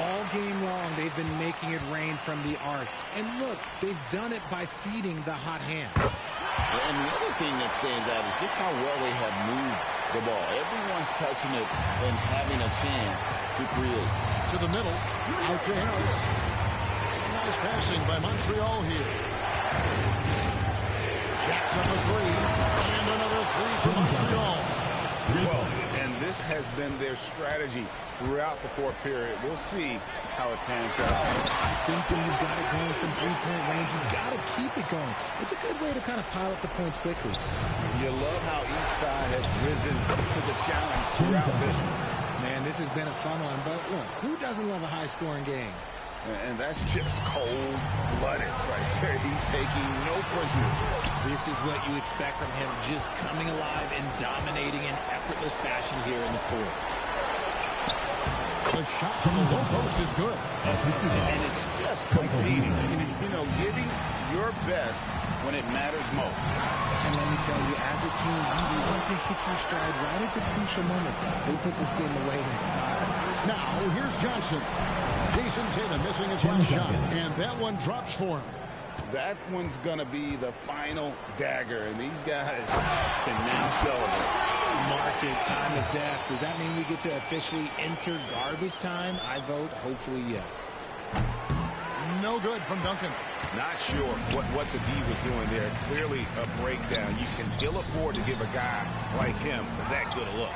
All game long, they've been making it rain from the arc. And look, they've done it by feeding the hot hands. And the other thing that stands out is just how well they have moved the ball. Everyone's touching it and having a chance to create. To the middle, out to Harris. Some nice passing by Montreal here. Jackson the three, and another three for Montreal. Well, and this has been their strategy throughout the fourth period. We'll see how it pans out. I think when you've got it going from three-point range, you've got to keep it going. It's a good way to kind of pile up the points quickly. You love how each side has risen to the challenge throughout this one. Man, this has been a fun one, but look, who doesn't love a high-scoring game? And that's just cold-blooded right there. He's taking no prisoners. This is what you expect from him, just coming alive and dominating in effortless fashion here in the fourth. The shot from the low post is good. And it's just competing. You know, giving your best when it matters most. And let me tell you, as a team, you love to hit your stride right at the crucial moments. They put this game away in style. Now, here's Johnson. Jason Tatum missing his last shot, and that one drops for him. That one's going to be the final dagger, and these guys can now celebrate. Mark it, time of death. Does that mean we get to officially enter garbage time? I vote hopefully yes. No good from Duncan. Not sure what the D was doing there. Clearly a breakdown. You can ill afford to give a guy like him that good a look.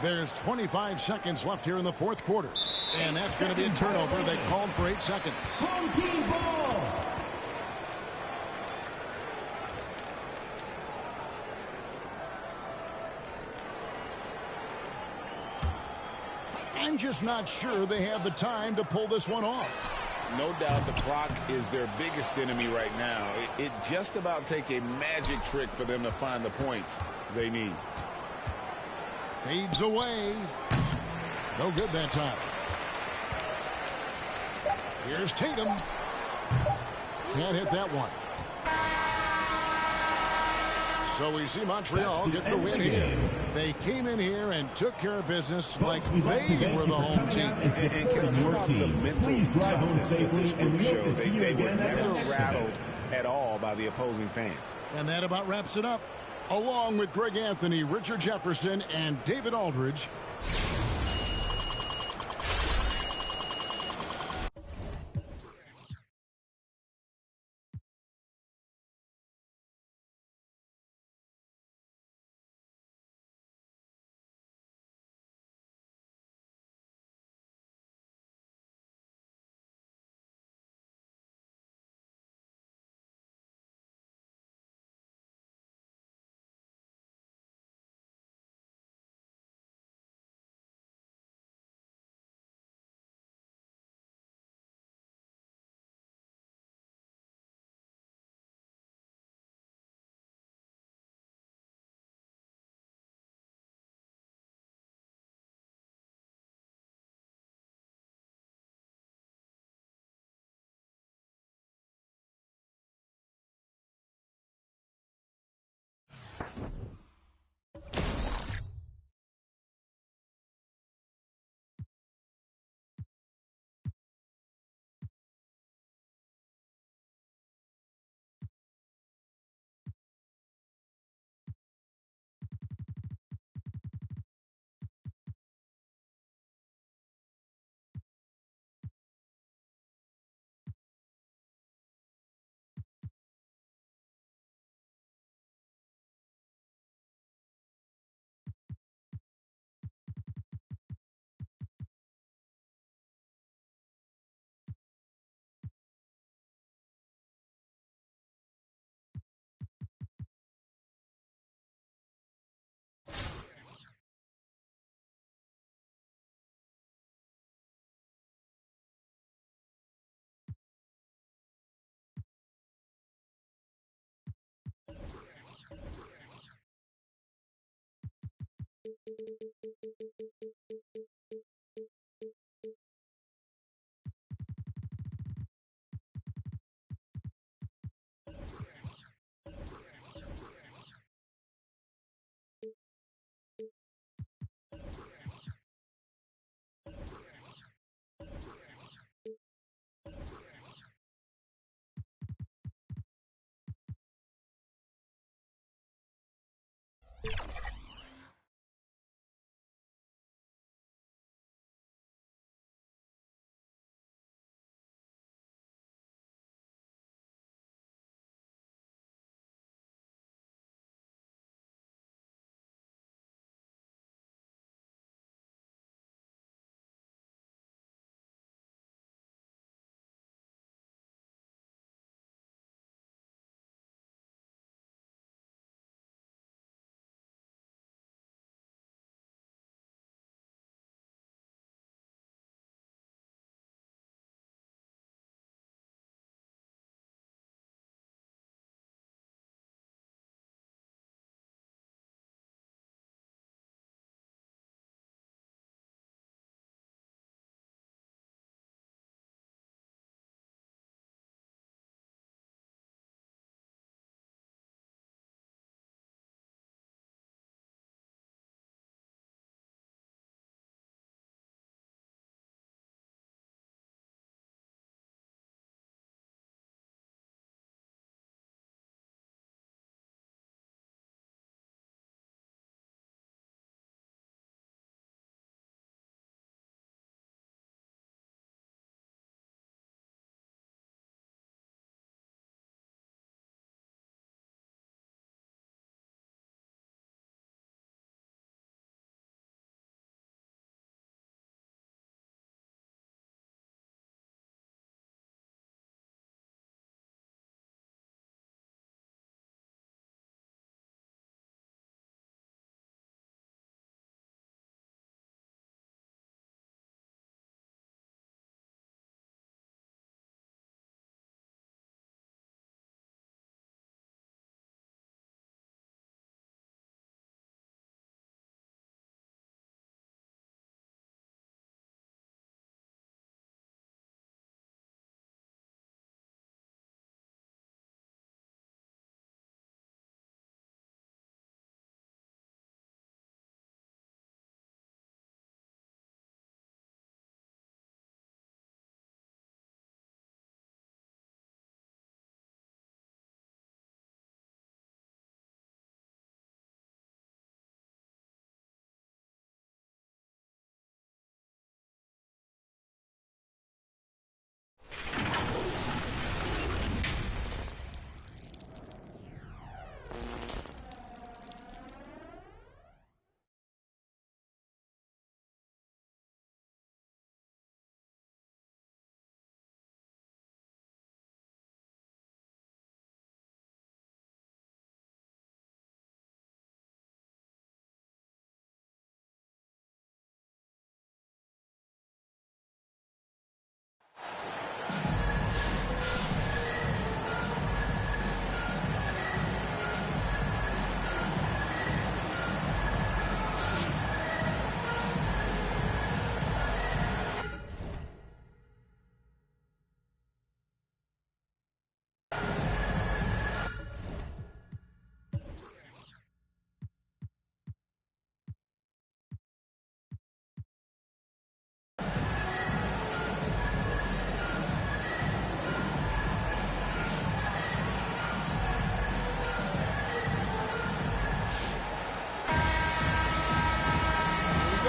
There's 25 seconds left here in the fourth quarter. And that's going to be a turnover. They called for 8 seconds. Home team ball. I'm just not sure they have the time to pull this one off. No doubt the clock is their biggest enemy right now. It just about take a magic trick for them to find the points they need. Fades away. No good that time. Here's Tatum. Can't hit that one. So we see Montreal get the win here. They came in here and took care of business like they were the home team. And can I point out the mental toughness that this group showed? They were never rattled at all by the opposing fans. And that about wraps it up. Along with Greg Anthony, Richard Jefferson, and David Aldridge,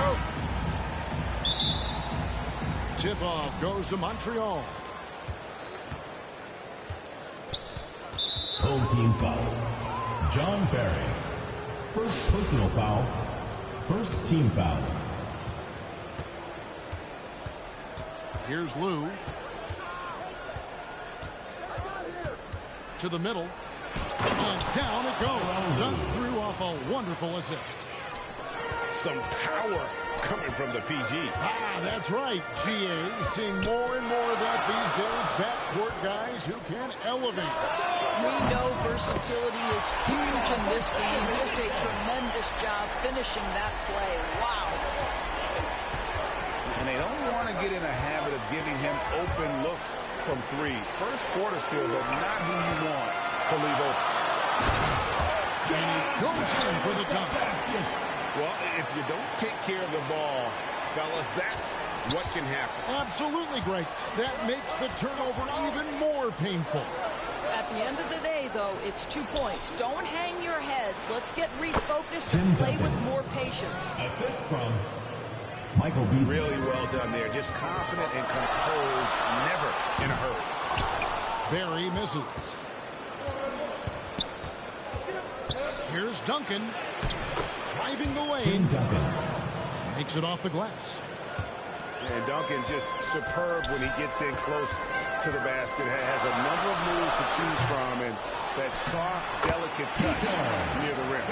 go. Tip-off goes to Montreal. Home team foul. John Barry. First personal foul. First team foul. Here's Lou. To the middle. And down it goes. Dunked through off a wonderful assist. Some power coming from the PG. That's right. GA seeing more and more of that these days. Backcourt guys who can elevate. We know versatility is huge in this game. Just a tremendous job finishing that play. Wow. And they don't want to get in a habit of giving him open looks from three. First quarter still, but not who you want to leave open. And he goes in for the dunk. Well, if you don't take care of the ball, fellas, that's what can happen. Absolutely, Greg. That makes the turnover even more painful. At the end of the day, though, it's 2 points. Don't hang your heads. Let's get refocused and play with more patience. Assist from Michael Beasley. Really well done there. Just confident and composed, never in a hurry. Barry misses. Here's Duncan. Driving the lane. Makes it off the glass. And Duncan just superb when he gets in close to the basket. Has a number of moves to choose from, and that soft, delicate touch near the rim.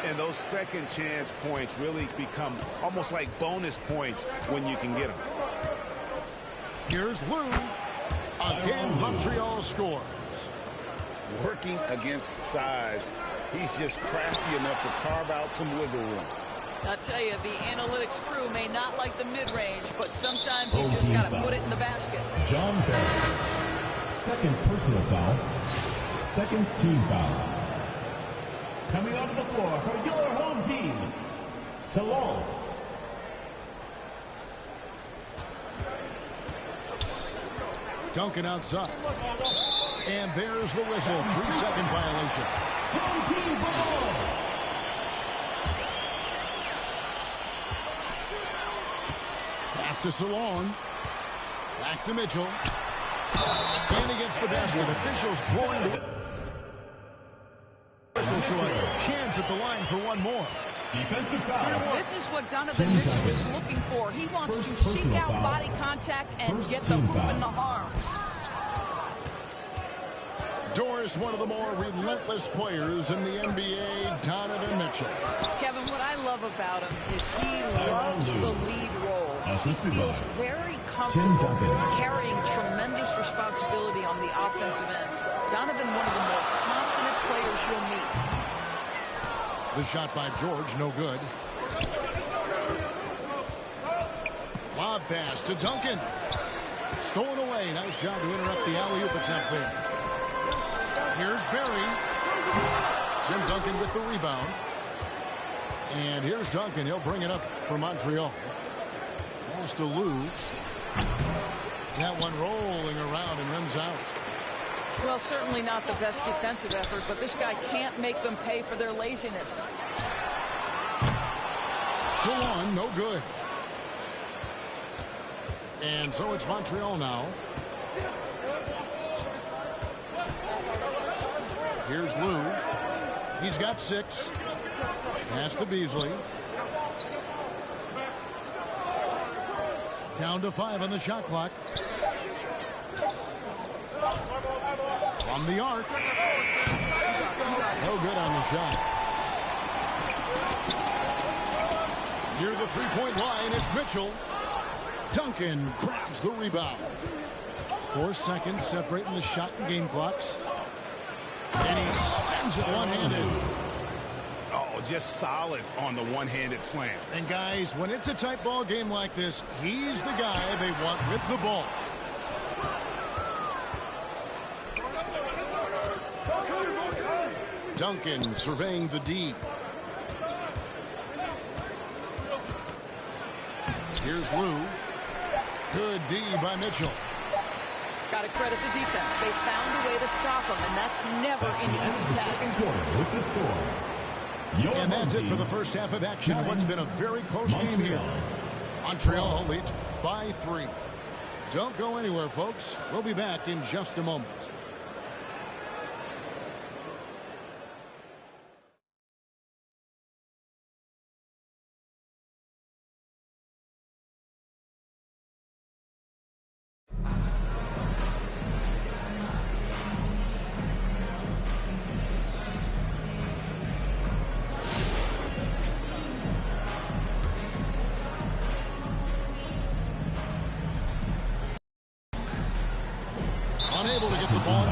And those second chance points really become almost like bonus points when you can get them. Here's Lou. Again, Montreal scores. Working against size, he's just crafty enough to carve out some wiggle room. I'll tell you, the analytics crew may not like the mid-range, but sometimes you just got to put it in the basket. John Barry. Second personal foul. Second team foul. Coming onto the floor for your home team, Salon. Duncan outside. And there's the whistle. 3-second violation. Home team ball. Pass to Salon. Back to Mitchell. And against the basket. Officials blowing the whistle, so a chance at the line for one more. Defensive foul. This is what Donovan Mitchell is looking for. He wants to seek out body contact and get the hoop in the arm. Doris, one of the more relentless players in the NBA, Donovan Mitchell. Kevin, what I love about him is he loves the lead role. He feels very comfortable carrying tremendous responsibility on the offensive end. Donovan, one of the more confident players you'll meet. The shot by George, no good. Lob pass to Duncan. Stolen away. Nice job to interrupt the alley-oop attempt there. Here's Barry. Tim Duncan with the rebound. And here's Duncan. He'll bring it up for Montreal. Pass to Lou. That one rolling around and runs out. Well, certainly not the best defensive effort, but this guy can't make them pay for their laziness. Salon, no good. And so it's Montreal now. Here's Lou. He's got 6. Pass to Beasley. Down to 5 on the shot clock. From the arc. No good on the shot. Near the three-point line, it's Mitchell. Duncan grabs the rebound. 4 seconds separating the shot and game clocks. And he slams it one-handed. Oh, just solid on the one-handed slam. And guys, when it's a tight ball game like this, he's the guy they want with the ball. Duncan surveying the D. Here's Lou. Good D by Mitchell. Got to credit the defense. They found a way to stop him, and that's never an easy task. Second quarter with the score. And that's it for the first half of action in what's been a very close game here. Montreal leads by 3. Don't go anywhere, folks. We'll be back in just a moment. Unable to get the ball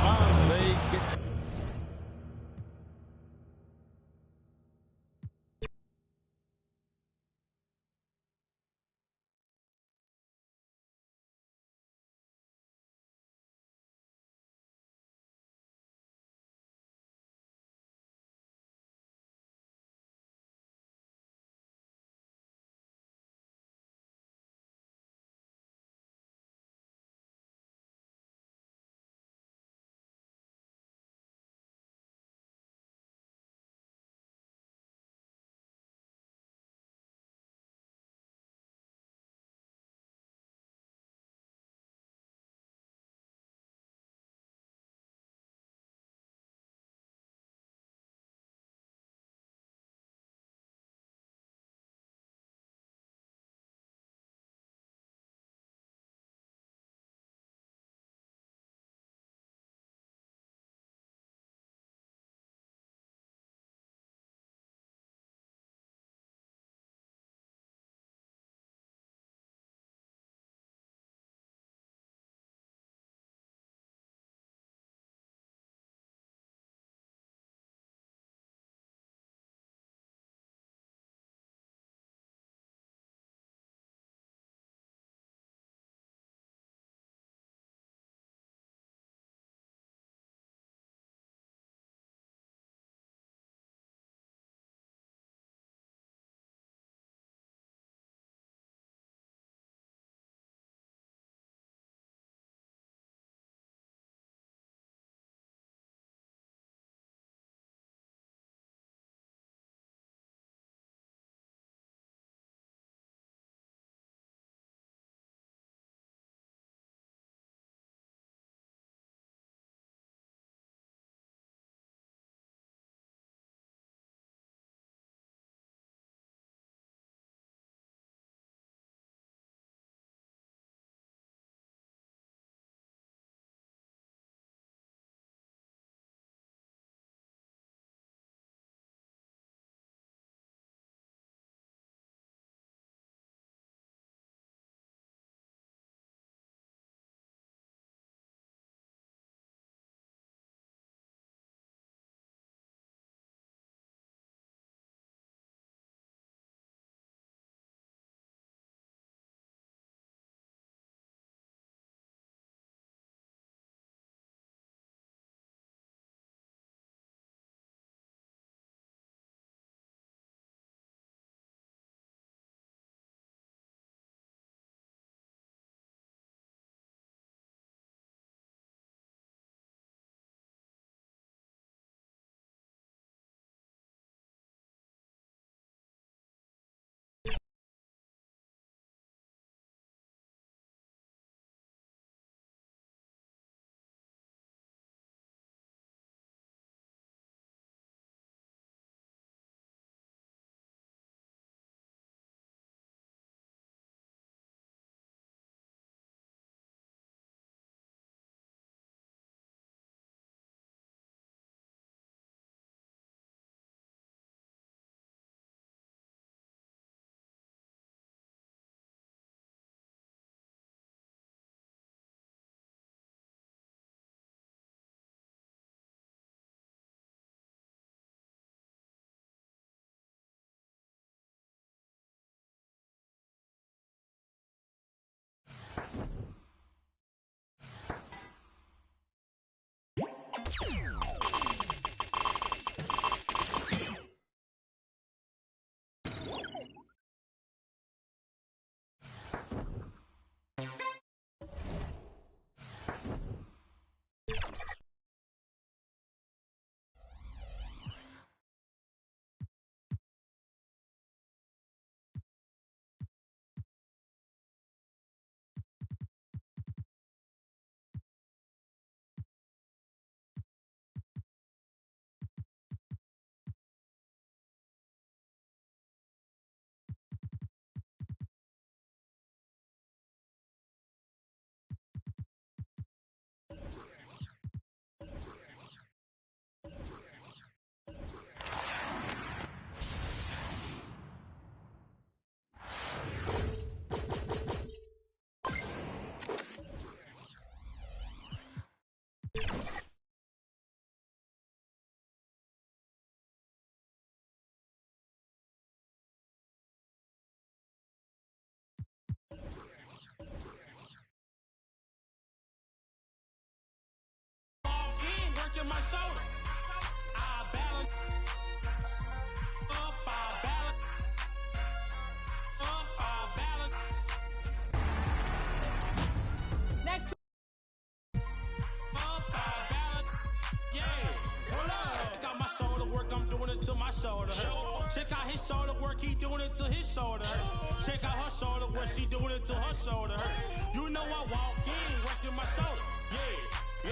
shoulder hurt. Check out his shoulder work, he doing it to his shoulder hurt. Check out her shoulder work, she doing it to her shoulder hurt. You know I walk in, working my shoulder. Yeah.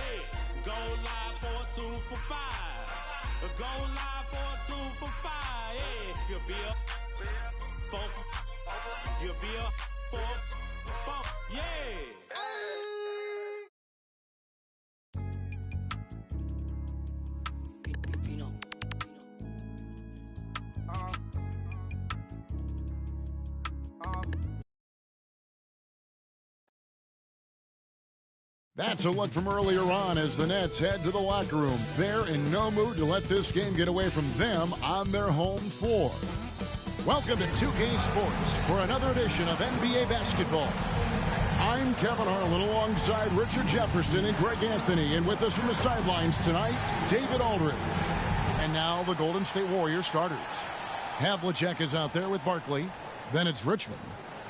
Go live for a 2 for 5. Go live for a 2 for 5. Yeah, you'll be a 4 for, you'll be a 4 for 4. Yeah. That's a look from earlier on as the Nets head to the locker room. They're in no mood to let this game get away from them on their home floor. Welcome to 2K Sports for another edition of NBA basketball. I'm Kevin Harlan alongside Richard Jefferson and Greg Anthony. And with us from the sidelines tonight, David Aldridge. And now the Golden State Warriors starters. Havlicek is out there with Barkley. Then it's Richmond.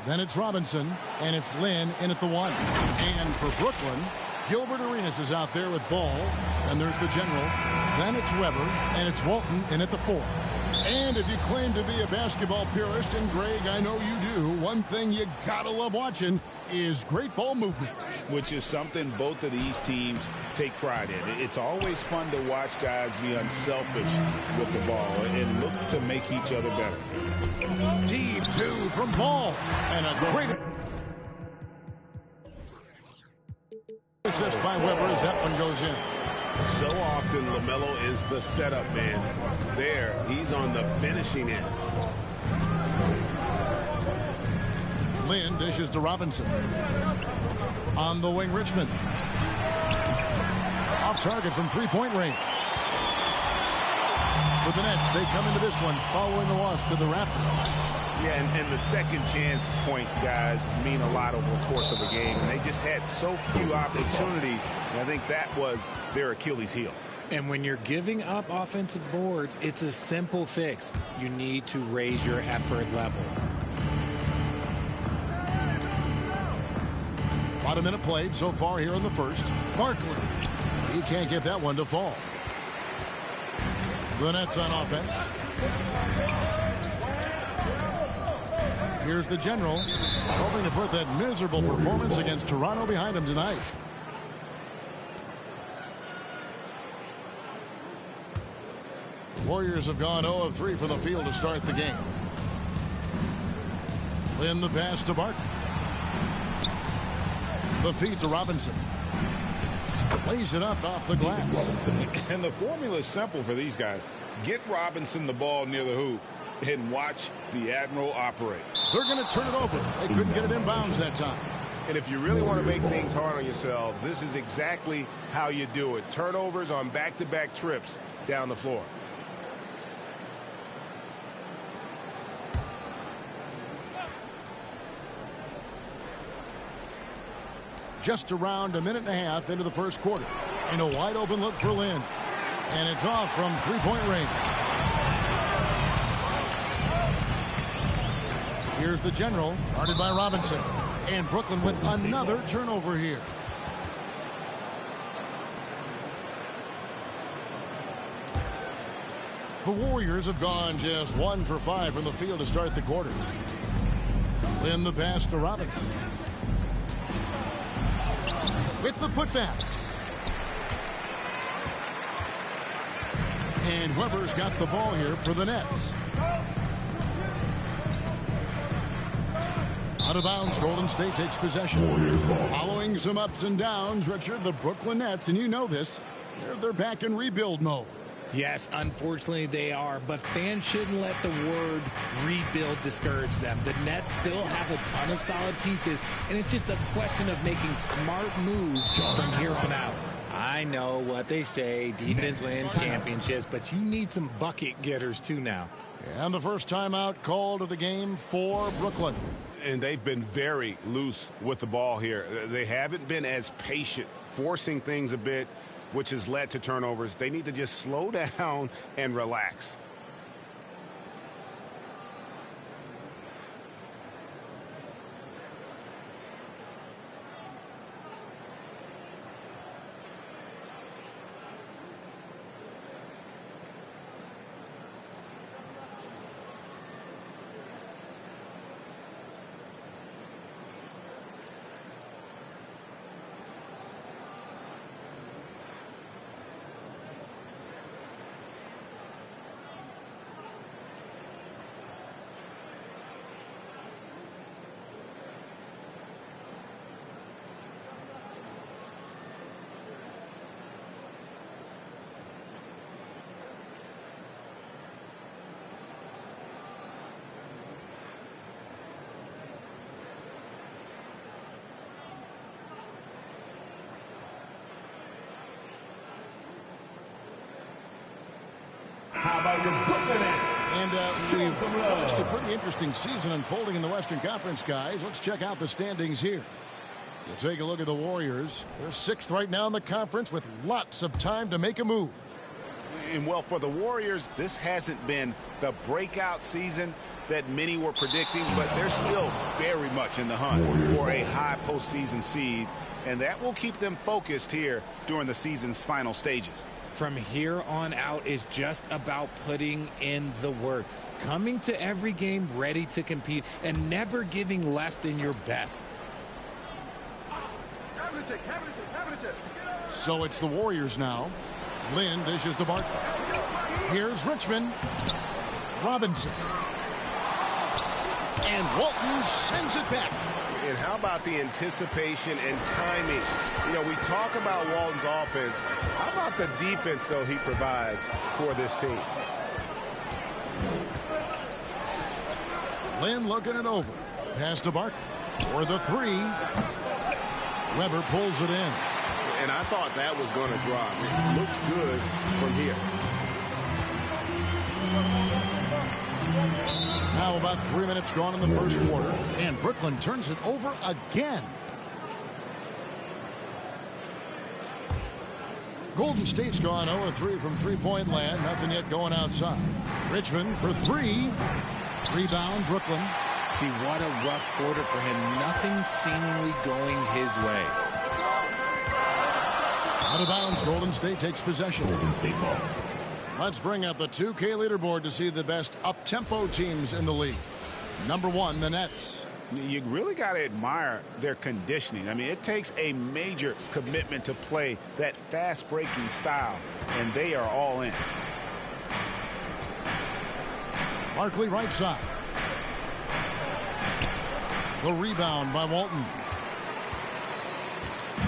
Then it's Robinson, and it's Lynn in at the 1. And for Brooklyn, Gilbert Arenas is out there with Ball. And there's the general. Then it's Weber, and it's Walton in at the 4. And if you claim to be a basketball purist, and Greg, I know you do, one thing you gotta love watching is great ball movement. Which is something both of these teams take pride in. It's always fun to watch guys be unselfish with the ball and look to make each other better. Team 2 from Ball. And a great assist by Weber as that one goes in. So often LaMelo is the setup man. There, he's on the finishing end. Lynn dishes to Robinson. On the wing, Richmond. Off target from three-point range. For the Nets, they come into this one following the loss to the Raptors. Yeah, and the second chance points, guys, mean a lot over the course of a game. And they just had so few opportunities. And I think that was their Achilles heel. And when you're giving up offensive boards, it's a simple fix. You need to raise your effort level. About a minute played so far here in the first. Barkley. He can't get that one to fall. The Nets on offense. Here's the general, hoping to put that miserable performance against Toronto behind him tonight. The Warriors have gone 0 of 3 from the field to start the game. Lynn the pass to Barkley. The feed to Robinson. Lays it up off the glass. And the formula is simple for these guys. Get Robinson the ball near the hoop and watch the Admiral operate. They're going to turn it over. They couldn't get it in bounds that time. And if you really want to make things hard on yourselves, this is exactly how you do it. Turnovers on back-to-back trips down the floor. Just around a minute and a half into the first quarter. And a wide open look for Lynn. And it's off from three-point range. Here's the general, guarded by Robinson. And Brooklyn with another turnover here. The Warriors have gone just 1 for 5 from the field to start the quarter. Lynn the pass to Robinson. With the putback. And Weber's got the ball here for the Nets. Out of bounds, Golden State takes possession. Following some ups and downs, Richard, the Brooklyn Nets, and you know this, they're back in rebuild mode. Yes, unfortunately they are, but fans shouldn't let the word rebuild discourage them. The Nets still have a ton of solid pieces, and it's just a question of making smart moves from here on out. I know what they say, defense wins championships, but you need some bucket getters too now. And the first timeout called of the game for Brooklyn. And they've been very loose with the ball here. They haven't been as patient, forcing things a bit, which has led to turnovers. They need to just slow down and relax. by your Brooklyn Nets. And we've watched a pretty interesting season unfolding in the Western Conference, guys. Let's check out the standings here. We'll take a look at the Warriors. They're 6th right now in the conference with lots of time to make a move. And, well, for the Warriors, this hasn't been the breakout season that many were predicting, but they're still very much in the hunt for a high postseason seed, and that will keep them focused here during the season's final stages. From here on out is just about putting in the work, coming to every game ready to compete, and never giving less than your best. So it's the Warriors now. Lynn dishes to Barton. Here's Richmond. Robinson. And Walton sends it back. And how about the anticipation and timing? You know, we talk about Walton's offense. How about the defense, though, he provides for this team? Lynn looking it over. Pass to Barton for the 3. Weber pulls it in. And I thought that was going to drop. It looked good from here. Now about 3 minutes gone in the first quarter, and Brooklyn turns it over again. Golden State's gone 0-3 from three-point land. Nothing yet going outside. Richmond for 3. Rebound, Brooklyn. See, what a rough quarter for him. Nothing seemingly going his way. Out of bounds, Golden State takes possession. Golden State ball. Let's bring up the 2K leaderboard to see the best up-tempo teams in the league. Number 1, the Nets. You really got to admire their conditioning. I mean, it takes a major commitment to play that fast-breaking style, and they are all in. Barkley right side. The rebound by Walton.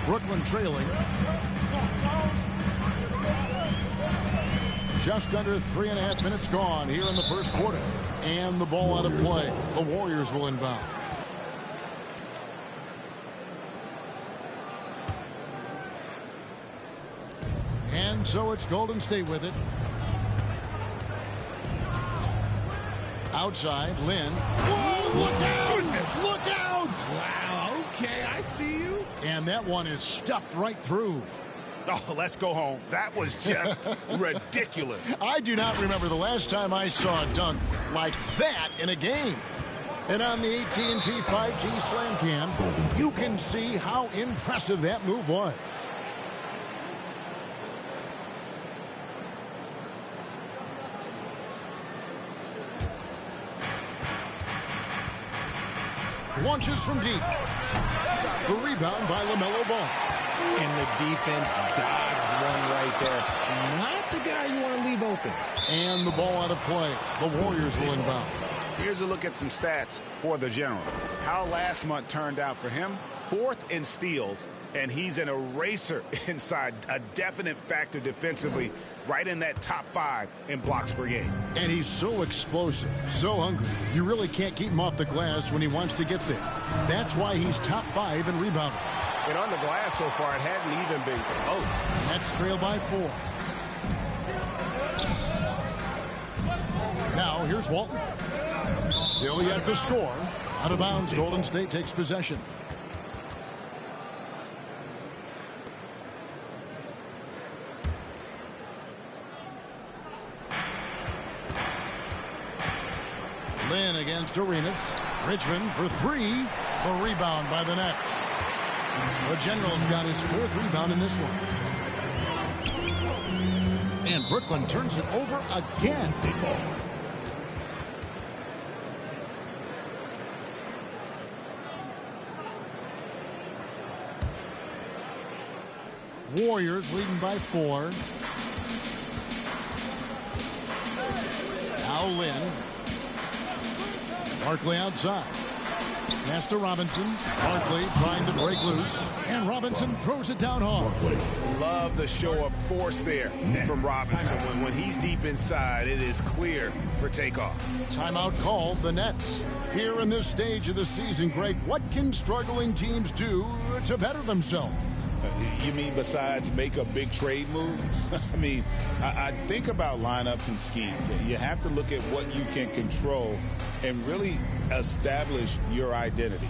Brooklyn trailing. Just under 3.5 minutes gone here in the first quarter. And the ball out of play. The Warriors will inbound. And so it's Golden State with it. Outside, Lynn. Whoa, look out! Goodness. Look out! Wow, okay, I see you. And that one is stuffed right through. Oh, let's go home. That was just ridiculous. I do not remember the last time I saw a dunk like that in a game. And on the AT&T 5G Slam Cam, you can see how impressive that move was. Launches from deep. The rebound by LaMelo Ball. And the defense dodged one right there. Not the guy you want to leave open. And the ball out of play. The Warriors will inbound. Here's a look at some stats for the General. How last month turned out for him. 4th in steals, and he's an eraser inside. A definite factor defensively, right in that top 5 in blocks per game. And he's so explosive, so hungry. You really can't keep him off the glass when he wants to get there. That's why he's top 5 in rebounding. And on the glass so far, it hadn't even been close. That's trailed by 4. Now here's Walton. Still yet to score. Out of bounds, Golden State takes possession. Lynn against Arenas. Richmond for 3. The rebound by the Nets. The General's got his 4th rebound in this one. And Brooklyn turns it over again. Warriors leading by 4. Now Lynn. Barkley outside. Pass to Robinson. Barkley trying to break loose. And Robinson throws it down hard. Love the show of force there from Robinson. When he's deep inside, it is clear for takeoff. Timeout called, the Nets. Here in this stage of the season, Greg, what can struggling teams do to better themselves? You mean besides make a big trade move? I mean, I think about lineups and schemes. You have to look at what you can control and really establish your identity.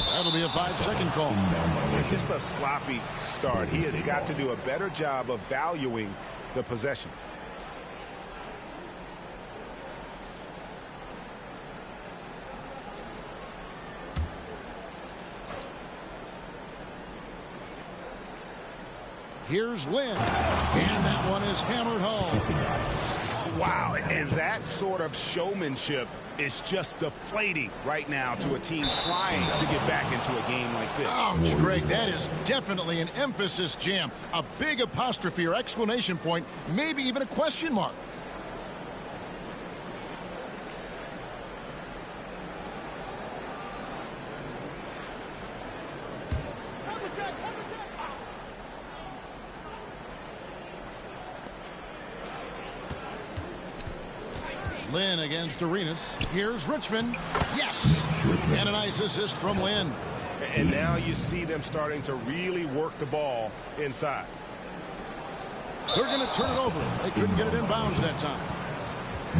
That'll be a 5-second call. Just a sloppy start. He has got to do a better job of valuing the possessions. Here's Lynn. And that one is hammered home. Wow, and that sort of showmanship is just deflating right now to a team trying to get back into a game like this. Ouch, Greg, that is definitely an emphasis jam. A big apostrophe or exclamation point, maybe even a question mark. Lynn against Arenas. Here's Richmond. Yes! And a nice assist from Lynn. And now you see them starting to really work the ball inside. They're going to turn it over. They couldn't get it in bounds that time.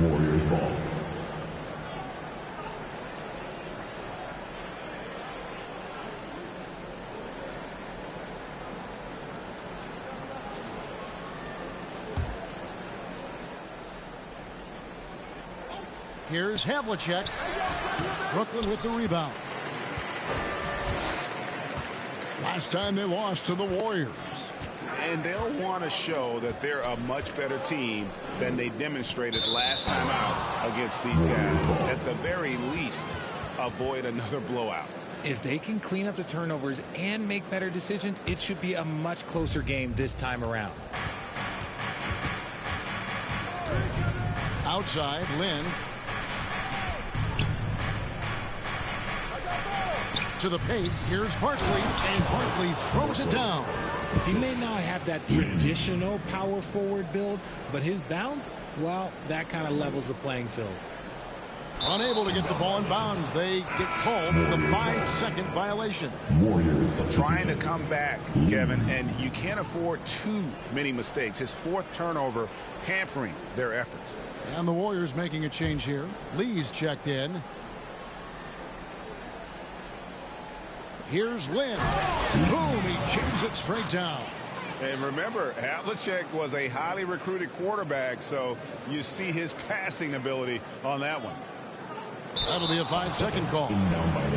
Warriors ball. Here's Havlicek. Brooklyn with the rebound. Last time they lost to the Warriors. And they'll want to show that they're a much better team than they demonstrated last time out against these guys. At the very least, avoid another blowout. If they can clean up the turnovers and make better decisions, it should be a much closer game this time around. Outside, Lynn. To the paint, here's Barkley, and Barkley throws it down. He may not have that traditional power forward build, but his bounce, well, that kind of levels the playing field. Unable to get the ball in bounds, they get called for the 5-second violation. Warriors trying to come back, Kevin, and you can't afford too many mistakes. His fourth turnover hampering their efforts. And the Warriors making a change here. Lee's checked in. Here's Lynn. Boom, he chains it straight down. And remember, Havlicek was a highly recruited quarterback, so you see his passing ability on that one. That'll be a 5-second call.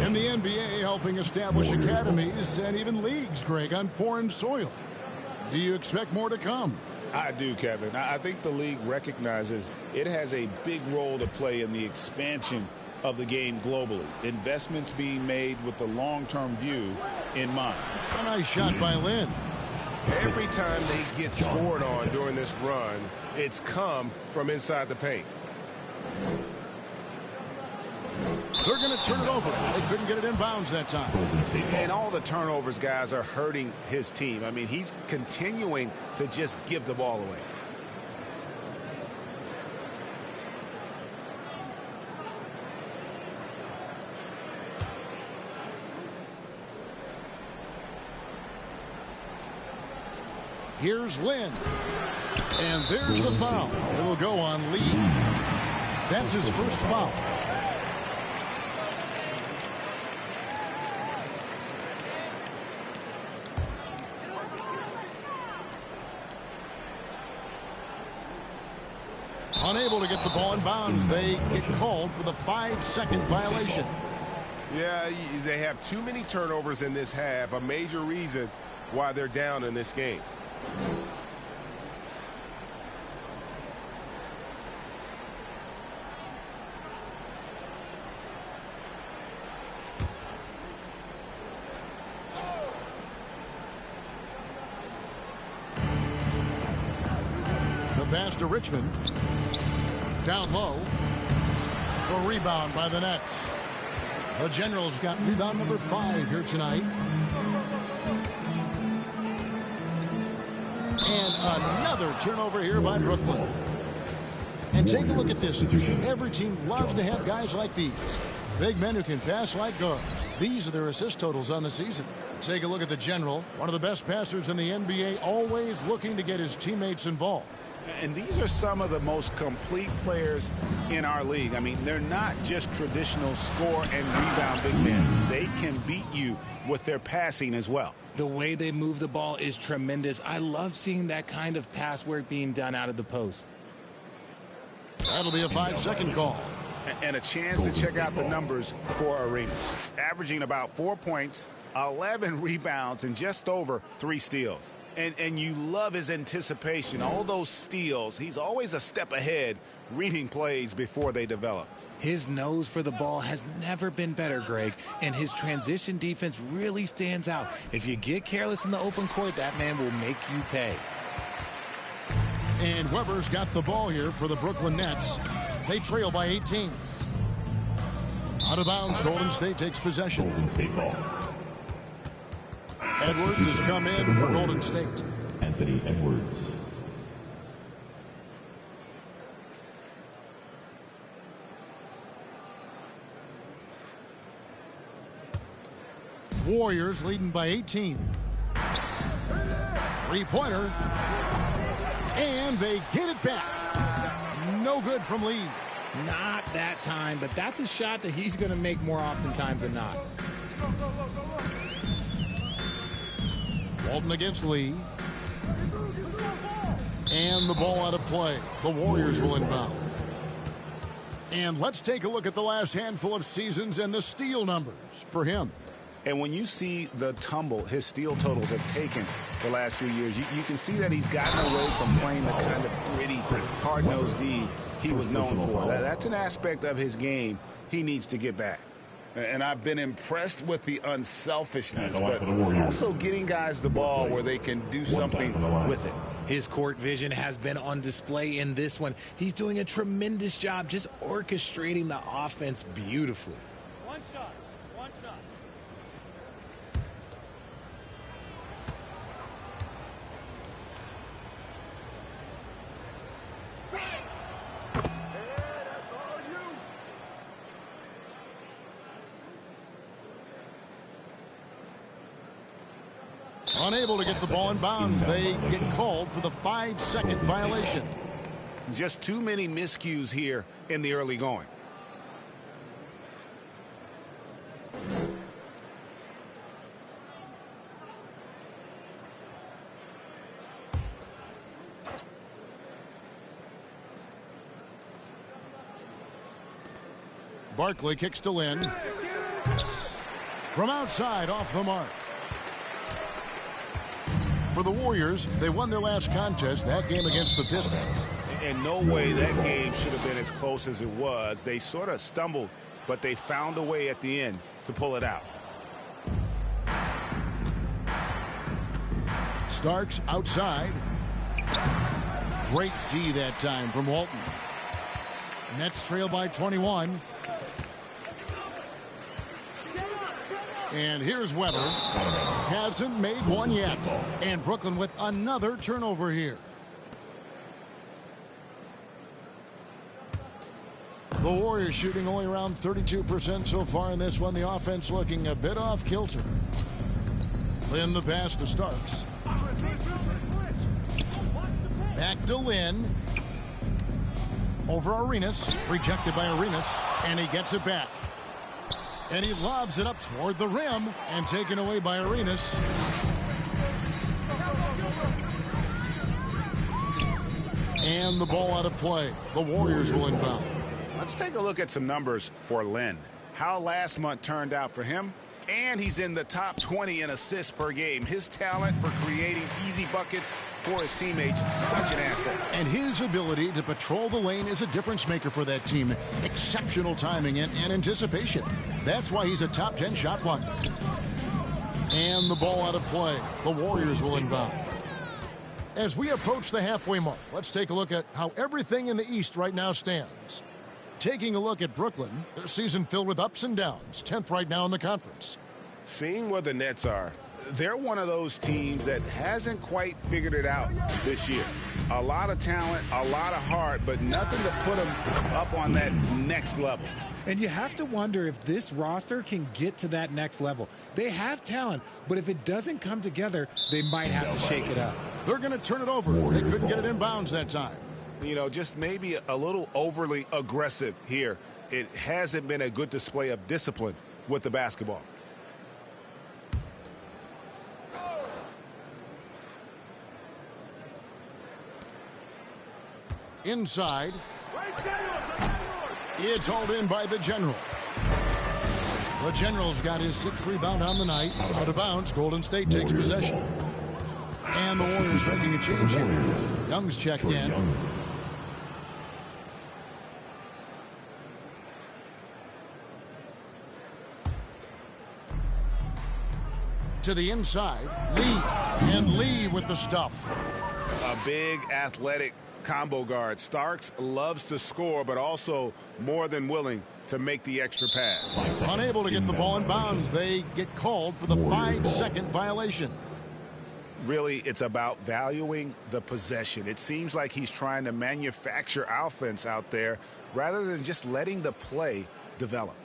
In the NBA, helping establish academies and even leagues, Greg, on foreign soil. Do you expect more to come? I do, Kevin. I think the league recognizes it has a big role to play in the expansion of the game globally. Investments being made with the long-term view in mind. A nice shot by Lynn. Every time they get scored on during this run, it's come from inside the paint. They're going to turn it over. They couldn't get it in bounds that time. And all the turnovers, guys, are hurting his team. I mean, he's continuing to just give the ball away. Here's Lynn. And there's the foul. It'll go on Lee. That's his first foul. Unable to get the ball in bounds. They get called for the 5-second violation. Yeah, they have too many turnovers in this half, a major reason why they're down in this game. Pass to Richmond. Down low. For rebound by the Nets. The Generals got rebound number 5 here tonight. And another turnover here by Brooklyn. And take a look at this. Every team loves to have guys like these. Big men who can pass like guards. These are their assist totals on the season. Take a look at the General. One of the best passers in the NBA, always looking to get his teammates involved. And these are some of the most complete players in our league. I mean, they're not just traditional score and rebound big men. They can beat you with their passing as well. The way they move the ball is tremendous. I love seeing that kind of pass work being done out of the post. That'll be a 5-second call. And a chance to check out the numbers for Arenas. Averaging about 4 points, 11 rebounds, and just over 3 steals. And you love his anticipation. All those steals, he's always a step ahead, reading plays before they develop. His nose for the ball has never been better, Greg, and his transition defense really stands out. If you get careless in the open court, that man will make you pay. And Weber's got the ball here for the Brooklyn Nets. They trail by 18. Out of bounds, Golden State takes possession. Golden State ball. Edwards has come in for Golden State. Anthony Edwards. Warriors leading by 18. Three-pointer. And they get it back. No good from Lee. Not that time, but that's a shot that he's going to make more oftentimes than not. Walton against Lee. And the ball out of play. The Warriors will inbound. And let's take a look at the last handful of seasons and the steal numbers for him. And when you see the tumble his steal totals have taken the last few years, you can see that he's gotten away from playing the kind of gritty, hard-nosed D he was known for. That's an aspect of his game he needs to get back. And I've been impressed with the unselfishness, but also getting guys the ball where they can do something with it. His court vision has been on display in this one. He's doing a tremendous job just orchestrating the offense beautifully. One shot. Unable to get the ball in bounds. They get called for the 5-second violation. Just too many miscues here in the early going. Barkley kicks to Lynn. From outside, off the mark. For the Warriors, they won their last contest, that game against the Pistons. In no way that game should have been as close as it was. They sort of stumbled, but they found a way at the end to pull it out. Starks outside. Great D that time from Walton. Nets trail by 21. And here's Weber. Hasn't made one yet. And Brooklyn with another turnover here. The Warriors shooting only around 32% so far in this one. The offense looking a bit off kilter. Lynn the pass to Starks. Back to Lynn. Over Arenas. Rejected by Arenas. And he gets it back. And he lobs it up toward the rim and taken away by Arenas. And the ball out of play. The Warriors will inbound. Let's take a look at some numbers for Len. How last month turned out for him. And he's in the top 20 in assists per game. His talent for creating easy buckets for his teammates, such an asset. And his ability to patrol the lane is a difference maker for that team. Exceptional timing and anticipation. That's why he's a top 10 shot blocker. And the ball out of play. The Warriors will inbound. As we approach the halfway mark, let's take a look at how everything in the East right now stands. Taking a look at Brooklyn, their season filled with ups and downs, 10th right now in the conference. Seeing where the Nets are, they're one of those teams that hasn't quite figured it out this year. A lot of talent, a lot of heart, but nothing to put them up on that next level. And you have to wonder if this roster can get to that next level. They have talent, but if it doesn't come together, they might have to shake it up. They're going to turn it over. They couldn't get it in bounds that time. You know, just maybe a little overly aggressive here. It hasn't been a good display of discipline with the basketball. Inside. It's hauled in by the General. The General's got his 6th rebound on the night. Out of bounds, Golden State takes possession. And the Warriors making a change here. Young's checked in. To the inside, Lee. And Lee with the stuff. A big athletic combo guard. Starks loves to score, but also more than willing to make the extra pass. Unable to get the ball in bounds, they get called for the 5-second violation. Really, it's about valuing the possession. It seems like he's trying to manufacture offense out there rather than just letting the play develop.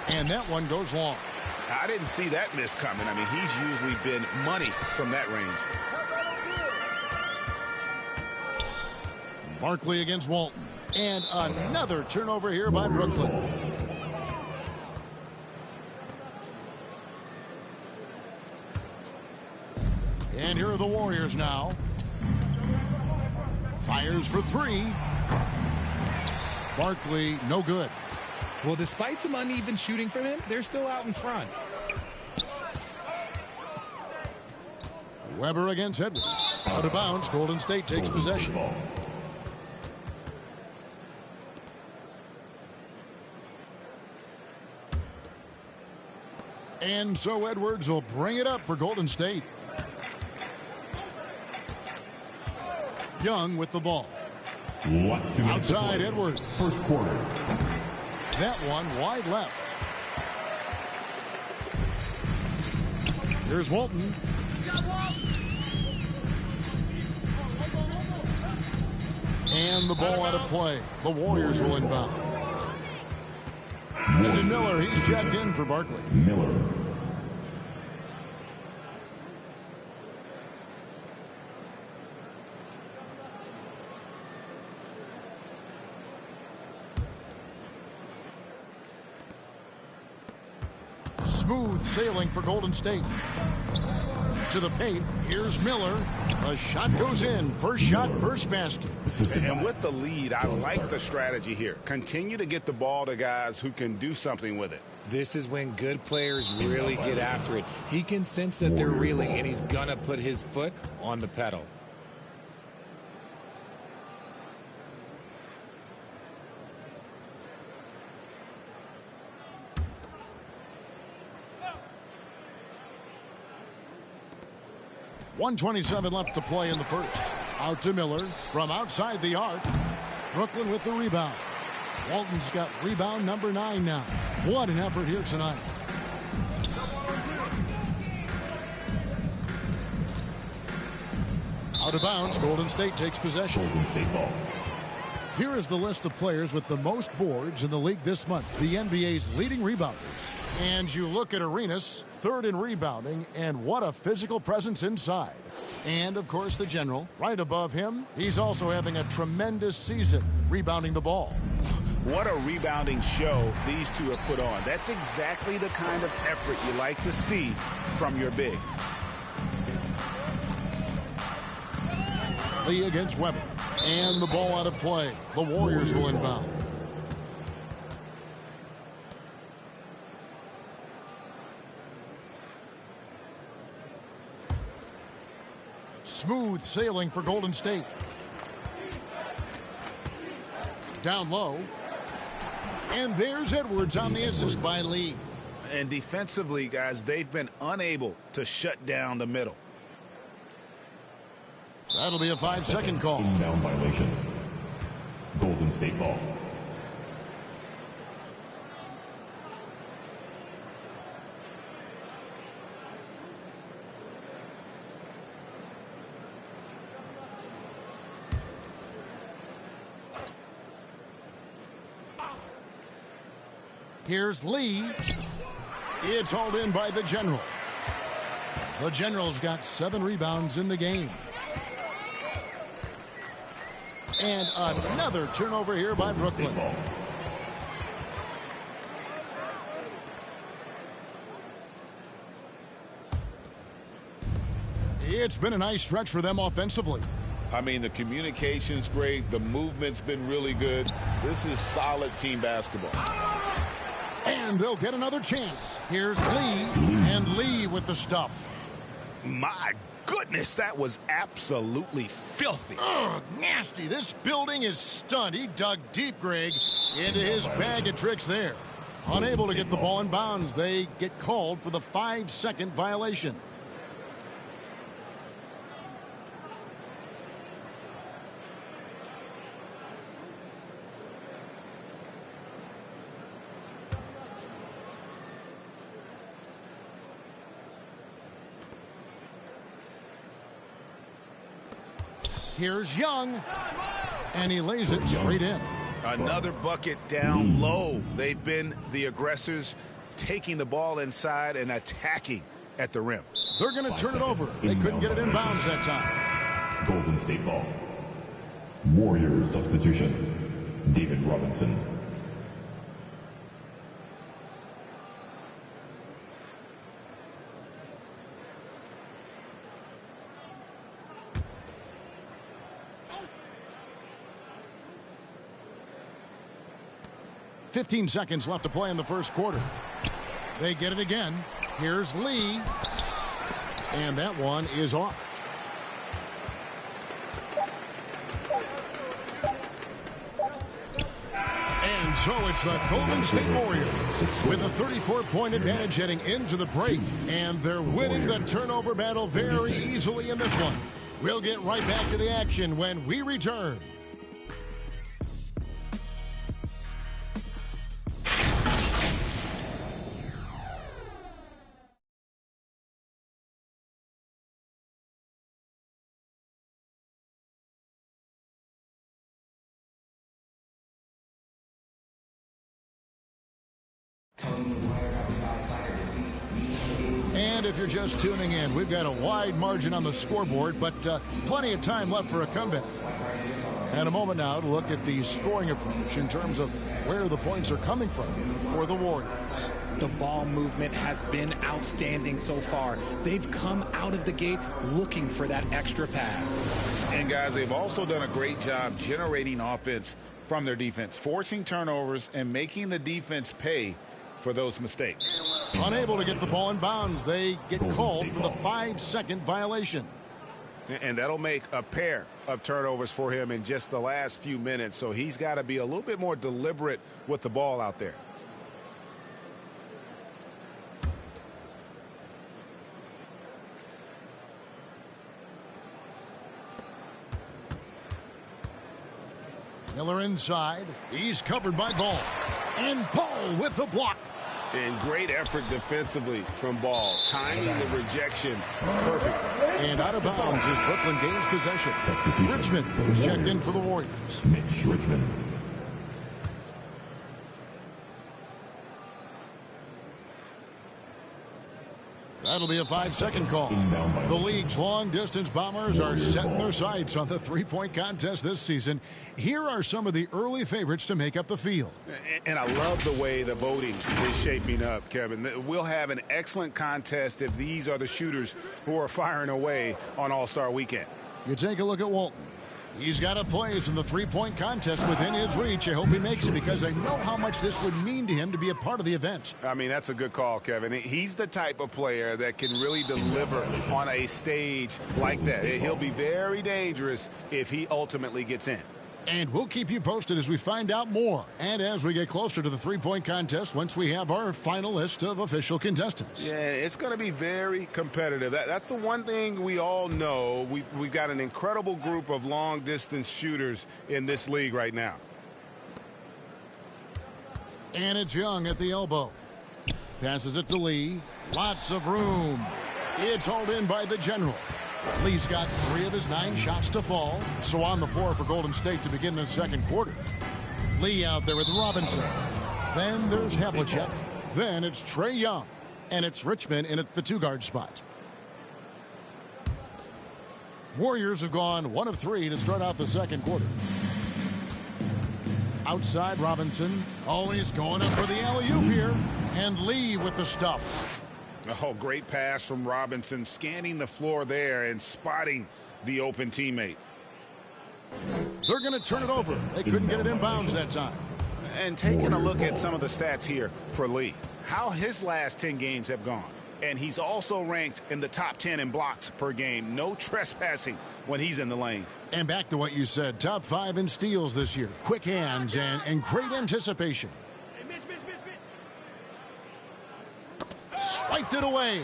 And that one goes long. I didn't see that miss coming. I mean, he's usually been money from that range. Barkley against Walton. And another turnover here by Brooklyn. And here are the Warriors now. Fires for 3. Barkley, no good. Well, despite some uneven shooting from him, they're still out in front. Weber against Edwards. Out of bounds, Golden State takes possession. And so Edwards will bring it up for Golden State. Young with the ball. Outside Edwards. First quarter. That one wide left. Here's Walton. And the ball out of play. The Warriors will inbound. And Miller, he's checked in for Barkley. Miller. Smooth sailing for Golden State. To the paint. Here's Miller. A shot goes in. First shot, first basket. And with the lead, I like the strategy here. Continue to get the ball to guys who can do something with it. This is when good players really get after it. He can sense that they're reeling, and he's going to put his foot on the pedal. .127 left to play in the first. Out to Miller from outside the arc. Brooklyn with the rebound. Walton's got rebound number 9 now. What an effort here tonight. Out of bounds, Golden State takes possession. Golden State ball. Here is the list of players with the most boards in the league this month. The NBA's leading rebounders. And you look at Arenas, 3rd in rebounding, and what a physical presence inside. And, of course, the General. Right above him, he's also having a tremendous season rebounding the ball. what a rebounding show these two have put on. That's exactly the kind of effort you like to see from your bigs. Lee against Weber. And the ball out of play. The Warriors will inbound. Smooth sailing for Golden State. Down low. And there's Edwards on the assist by Lee. And defensively, guys, they've been unable to shut down the middle. That'll be a 5-second call. Inbound violation. Golden State ball. Here's Lee. It's hauled in by the General. The General's got 7 rebounds in the game. And another turnover here by Brooklyn. It's been a nice stretch for them offensively. I mean, the communication's great. The movement's been really good. This is solid team basketball. And they'll get another chance. Here's Lee. And Lee with the stuff. My goodness, that was absolutely filthy. Ugh, nasty. This building is stunned. He dug deep, Greg, into his bag of tricks there. Unable to get the ball in bounds. They get called for the 5-second violation. Here's Young, and he lays it straight in. Another bucket down low. They've been the aggressors, taking the ball inside and attacking at the rim. They're going to turn it over. They couldn't get it in bounds that time. Golden State ball. Warriors substitution. David Robinson. .15 seconds left to play in the first quarter. They get it again. Here's Lee. And that one is off. And so it's the Golden State Warriors with a 34-point advantage heading into the break. And they're winning the turnover battle very easily in this one. We'll get right back to the action when we return. And if you're just tuning in, we've got a wide margin on the scoreboard, but plenty of time left for a comeback. And a moment now to look at the scoring approach in terms of where the points are coming from for the Warriors. The ball movement has been outstanding so far. They've come out of the gate looking for that extra pass. And guys, they've also done a great job generating offense from their defense, forcing turnovers and making the defense pay for those mistakes. Unable to get the ball in bounds, they get called for the 5-second violation. And that'll make a pair of turnovers for him in just the last few minutes, so he's got to be a little bit more deliberate with the ball out there. Miller inside. He's covered by Ball. And Ball with the block. And great effort defensively from Ball, timing the rejection perfectly. And out of bounds as Brooklyn gains possession. Richmond is checked in for the Warriors. Mitch Richmond. That'll be a 5-second call. The league's long-distance bombers are setting their sights on the three-point contest this season. Here are some of the early favorites to make up the field. And I love the way the voting is shaping up, Kevin. We'll have an excellent contest if these are the shooters who are firing away on All-Star Weekend. You take a look at Walton. He's got a place in the three-point contest within his reach. I hope he makes it because I know how much this would mean to him to be a part of the event. I mean, that's a good call, Kevin. He's the type of player that can really deliver on a stage like that. He'll be very dangerous if he ultimately gets in. And we'll keep you posted as we find out more and as we get closer to the three-point contest once we have our final list of official contestants. Yeah, it's going to be very competitive. That's the one thing we all know. We've got an incredible group of long-distance shooters in this league right now. And it's Young at the elbow. Passes it to Lee. Lots of room. It's hauled in by the general. Lee's got 3 of his 9 shots to fall, so on the floor for Golden State to begin the second quarter. Lee out there with Robinson. Then there's Havlicek. Then it's Trae Young. And it's Richmond in at the 2-guard spot. Warriors have gone 1 of 3 to start out the second quarter. Outside Robinson. Always going up for the alley-oop here. And Lee with the stuff. Oh, great pass from Robinson, scanning the floor there and spotting the open teammate. They're going to turn it over. They couldn't get it inbounds that time. And taking a look at some of the stats here for Lee, how his last 10 games have gone. And he's also ranked in the top 10 in blocks per game. No trespassing when he's in the lane. And back to what you said, top 5 in steals this year. Quick hands and great anticipation. Swiped it away.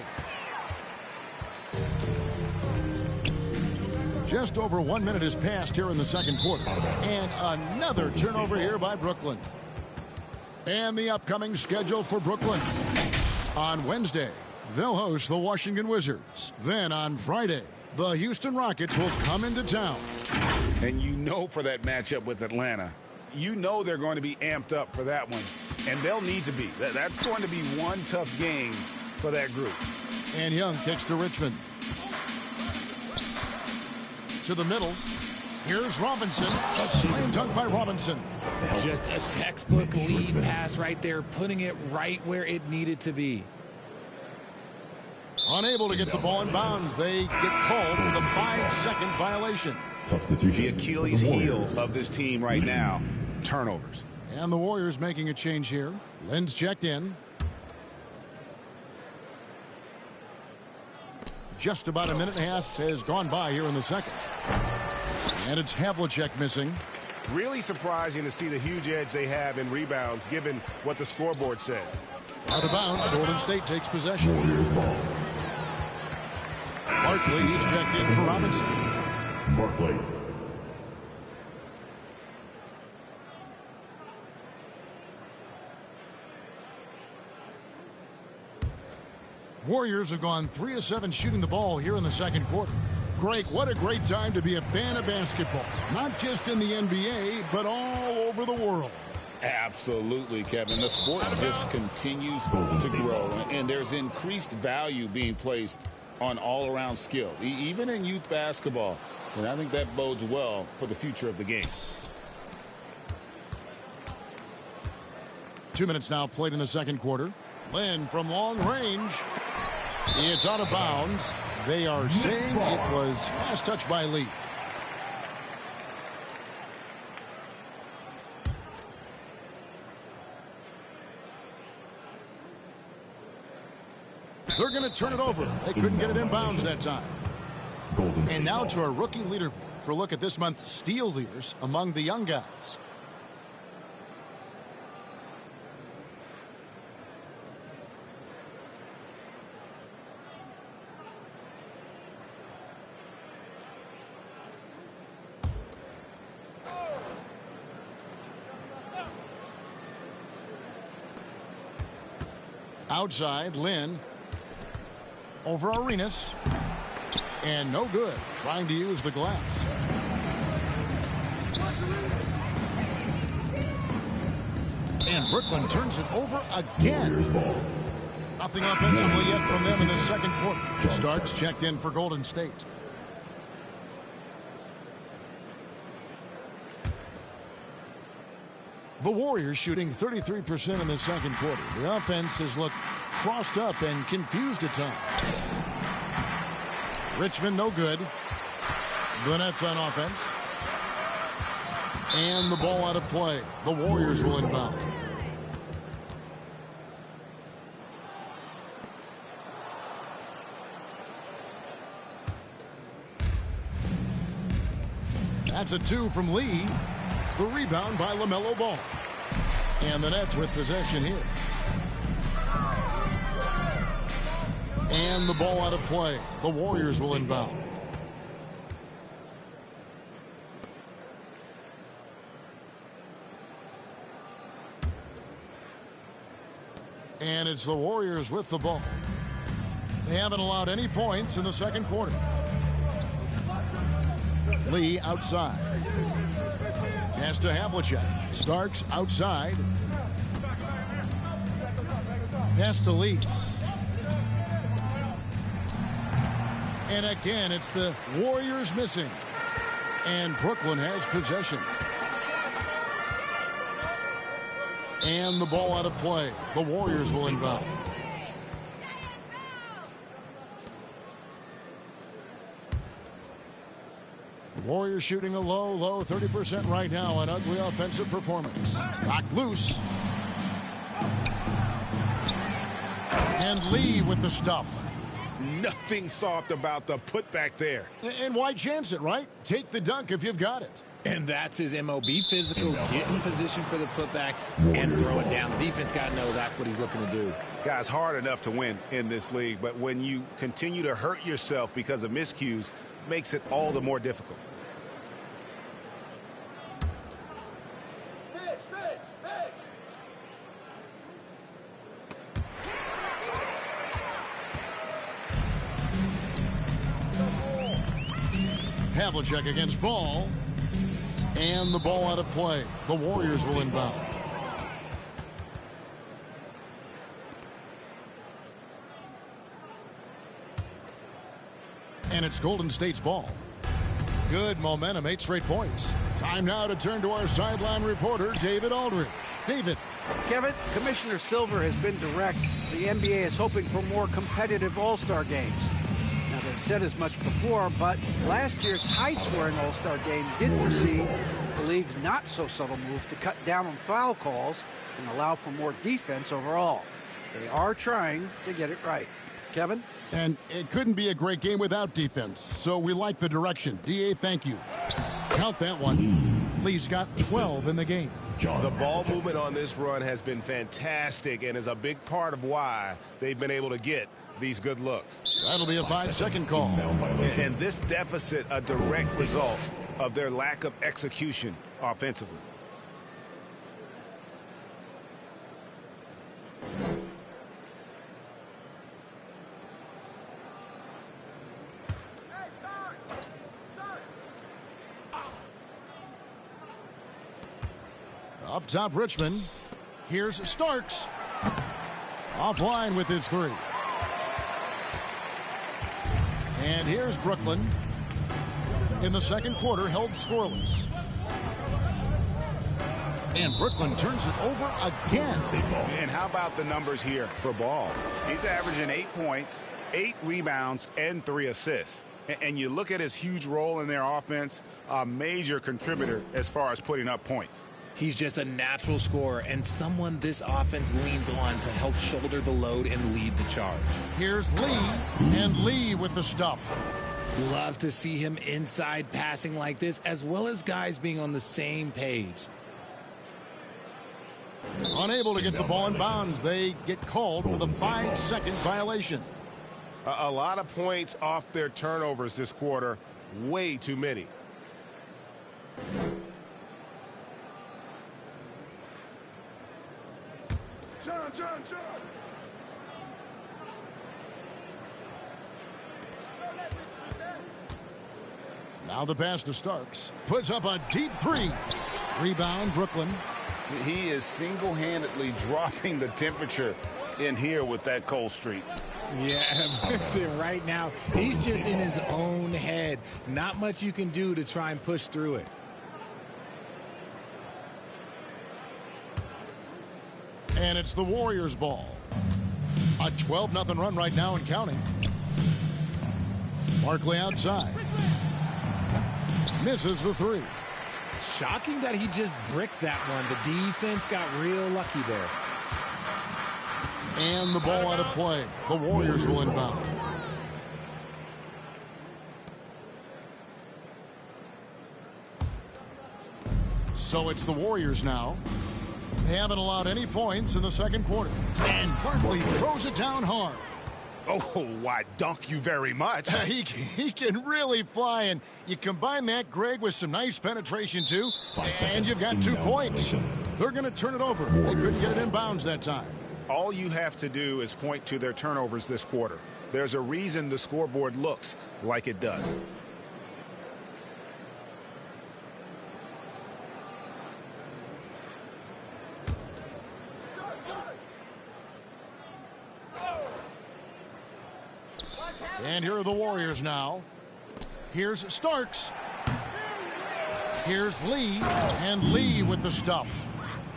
Just over 1 minute has passed here in the second quarter. And another turnover here by Brooklyn. And the upcoming schedule for Brooklyn. On Wednesday, they'll host the Washington Wizards. Then on Friday, the Houston Rockets will come into town. And you know for that matchup with Atlanta, you know they're going to be amped up for that one. And they'll need to be. That's going to be one tough game for that group. And Young kicks to Richmond. To the middle. Here's Robinson. A slam dunk by Robinson. Just a textbook lead pass right there, putting it right where it needed to be. Unable to get the ball in bounds. They get called for the 5-second violation. The Achilles heel of this team right now, turnovers. And the Warriors making a change here. Lynn's checked in. Just about a minute and a half has gone by here in the second. And it's Havlicek missing. Really surprising to see the huge edge they have in rebounds, given what the scoreboard says. Out of bounds, Golden State takes possession. Barkley, he's checked in for Robinson. Barkley. Warriors have gone 3 of 7 shooting the ball here in the second quarter. Greg, what a great time to be a fan of basketball. Not just in the NBA, but all over the world. Absolutely, Kevin. The sport just continues to grow, and there's increased value being placed on all-around skill, even in youth basketball. And I think that bodes well for the future of the game. 2 minutes now played in the second quarter. Lynn from long range. It's out of bounds. They are saying it was last touch by Lee. They're going to turn it over. They couldn't get it inbounds that time. And now to our rookie leaderboard for a look at this month's steal leaders among the young guys. Outside, Lynn. Over Arenas. And no good. Trying to use the glass. And Brooklyn turns it over again. Nothing offensively yet from them in the second quarter. Starks checked in for Golden State. The Warriors shooting 33% in the second quarter. The offense has looked crossed up and confused at times. Richmond no good. The Nets on offense. And the ball out of play. The Warriors will inbound. That's a 2 from Lee. The rebound by LaMelo Ball. And the Nets with possession here. And the ball out of play. The Warriors will inbound. And it's the Warriors with the ball. They haven't allowed any points in the second quarter. Lee outside. Pass to Havlicek. Starks outside. Pass to Lee. And again, it's the Warriors missing. And Brooklyn has possession. And the ball out of play. The Warriors will inbound. Warriors shooting a low 30% right now. An ugly offensive performance. Knocked loose. And Lee with the stuff. Nothing soft about the putback there. And why chance it, right? Take the dunk if you've got it. And that's his MO. Be physical, get in position for the putback, and throw it down. The defense got to know that's what he's looking to do. Guys, hard enough to win in this league, but when you continue to hurt yourself because of miscues, makes it all the more difficult. Havlicek against Ball. And the ball out of play. The Warriors will inbound. And it's Golden State's ball. Good momentum, 8 straight points. Time now to turn to our sideline reporter, David Aldridge. David. Kevin, Commissioner Silver has been direct. The NBA is hoping for more competitive All-Star games. Now, they've said as much before, but last year's high-scoring All-Star game did foresee the league's not-so-subtle move to cut down on foul calls and allow for more defense overall. They are trying to get it right. Kevin? And it couldn't be a great game without defense, so we like the direction. DA, thank you. Count that one. Lee's got 12 in the game. The ball movement on this run has been fantastic and is a big part of why they've been able to get these good looks. That'll be a 5-second call. And this deficit, a direct result of their lack of execution offensively. Up top, Richmond. Here's Starks. Offline with his 3. And here's Brooklyn. In the second quarter, held scoreless. And Brooklyn turns it over again. And how about the numbers here for Ball? He's averaging 8 points, 8 rebounds, and 3 assists. And you look at his huge role in their offense, a major contributor as far as putting up points. He's just a natural scorer and someone this offense leans on to help shoulder the load and lead the charge. Here's Lee, and Lee with the stuff. Love to see him inside passing like this, as well as guys being on the same page. Unable to get the ball in bounds. They get called for the 5-second violation. A lot of points off their turnovers this quarter. Way too many. John. Now the pass to Starks. Puts up a deep 3. Rebound, Brooklyn. He is single-handedly dropping the temperature in here with that cold streak. Yeah, right now, he's just in his own head. Not much you can do to try and push through it. And it's the Warriors' ball. A 12-0 run right now and counting. Barkley outside. Misses the three. Shocking that he just bricked that one. The defense got real lucky there. And the ball out of play. The Warriors will inbound. So it's the Warriors now. They haven't allowed any points in the second quarter. And Barkley throws it down hard. Oh, why, dunk you very much. He can really fly, and you combine that, Greg, with some nice penetration, too, and you've got 2 points. They're going to turn it over. They couldn't get it inbounds that time. All you have to do is point to their turnovers this quarter. There's a reason the scoreboard looks like it does. And here are the Warriors now. Here's Starks. Here's Lee. And Lee with the stuff.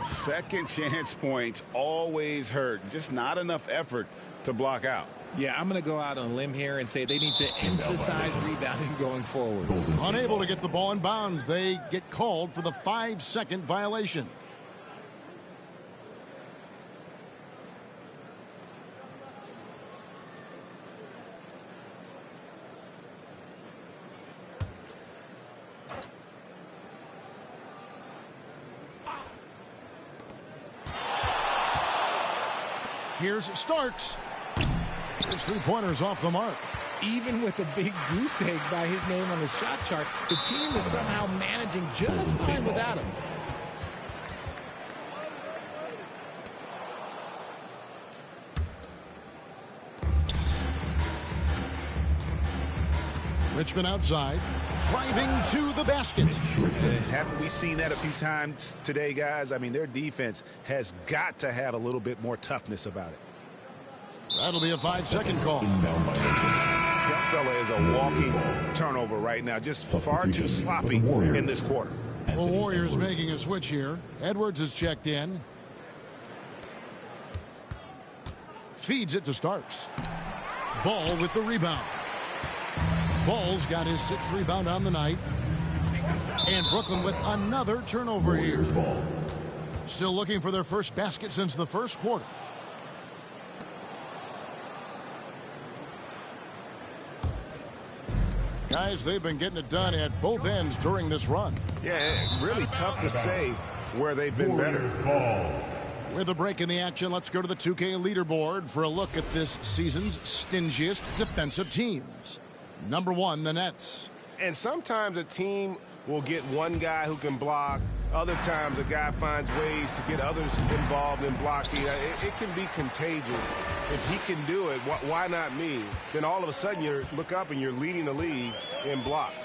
Second chance points always hurt. Just not enough effort to block out. Yeah, I'm going to go out on a limb here and say they need to emphasize rebounding going forward. Unable to get the ball in bounds. They get called for the 5-second violation. Here's Starks. His 3-pointers off the mark. Even with a big goose egg by his name on the shot chart, the team is somehow managing just fine without him. Richmond outside, driving to the basket. Haven't we seen that a few times today, guys? I mean, their defense has got to have a little bit more toughness about it. That'll be a 5-second call. That fella is a walking turnover right now. Just far too sloppy in this quarter. The Warriors making a switch here. Edwards is checked in. Feeds it to Starks. Ball with the rebound. Ball's got his 6th rebound on the night. And Brooklyn with another turnover here. Still looking for their first basket since the first quarter. Guys, they've been getting it done at both ends during this run. Yeah, really tough to say where they've been better. With a break in the action, let's go to the 2K leaderboard for a look at this season's stingiest defensive teams. Number 1, the Nets. And sometimes a team will get one guy who can block. Other times a guy finds ways to get others involved in blocking. It can be contagious. If he can do it, why not me? Then all of a sudden you look up and you're leading the league in blocks.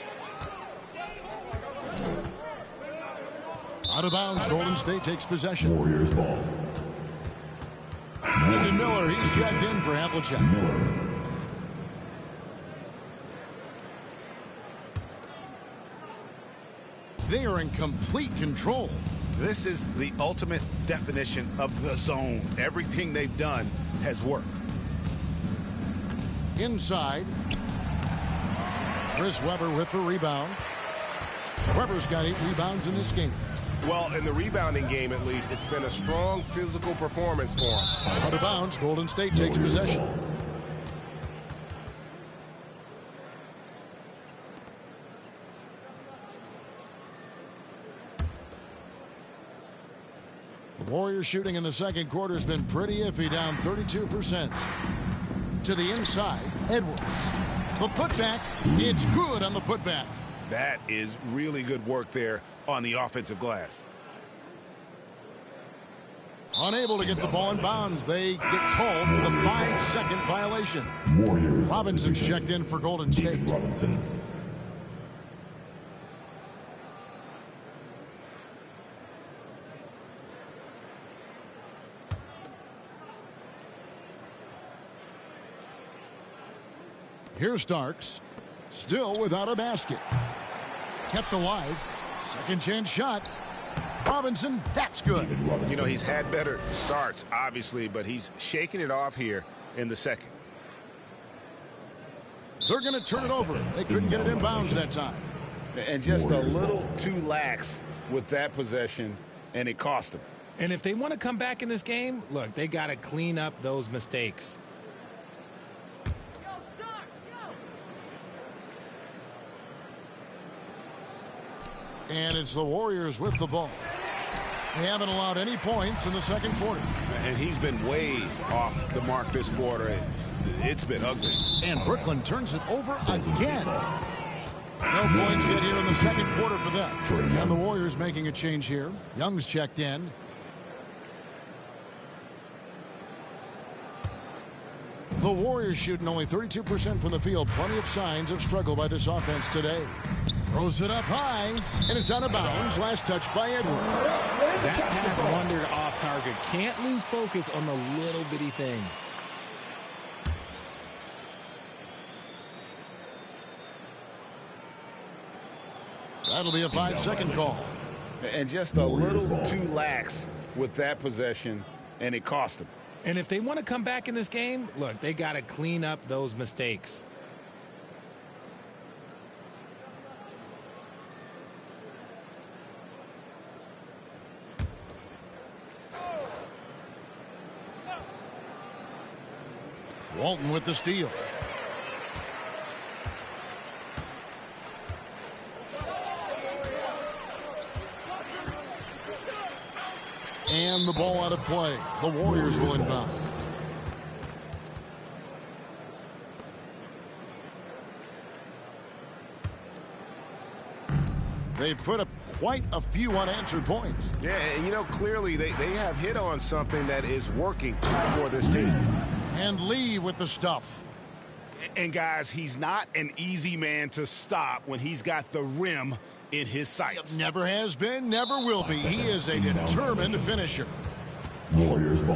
Out of bounds, Golden State takes possession. Warriors ball. Brandon Miller, he's checked in for Havlicek. They are in complete control. This is the ultimate definition of the zone. Everything they've done has worked. Inside. Chris Webber with the rebound. Webber's got 8 rebounds in this game. Well, in the rebounding game, at least, it's been a strong physical performance for him. Out of bounds, Golden State takes possession. The Warriors shooting in the second quarter has been pretty iffy, down 32%. To the inside, Edwards. The putback, it's good on the putback. That is really good work there on the offensive glass. Unable to get the ball in bounds. They get called for the 5-second violation. Warriors. Robinson's checked in for Golden State. Robinson. Here's Starks. Still without a basket. Kept alive. Second chance shot. Robinson, that's good. You know, he's had better starts, obviously, but he's shaking it off here in the second. They're going to turn it over. They couldn't get it in bounds that time. And just a little too lax with that possession, and it cost them. And if they want to come back in this game, look, they got to clean up those mistakes. And it's the Warriors with the ball. They haven't allowed any points in the second quarter. And he's been way off the mark this quarter. It's been ugly. And Brooklyn turns it over again. No points yet here in the second quarter for them. And the Warriors making a change here. Young's checked in. The Warriors shooting only 32% from the field. Plenty of signs of struggle by this offense today. Throws it up high, and it's out of bounds. Last touch by Edwards. That pass wandered off target. Can't lose focus on the little bitty things. That'll be a 5-second call. And just a little too lax with that possession, and it cost them. And if they want to come back in this game, look, they got to clean up those mistakes. Walton with the steal. And the ball out of play. The Warriors will inbound. They put up quite a few unanswered points. Yeah, and you know, clearly they have hit on something that is working for this team. And Lee with the stuff. And guys, he's not an easy man to stop when he's got the rim in his sights. Never has been, never will be. He is a determined finisher.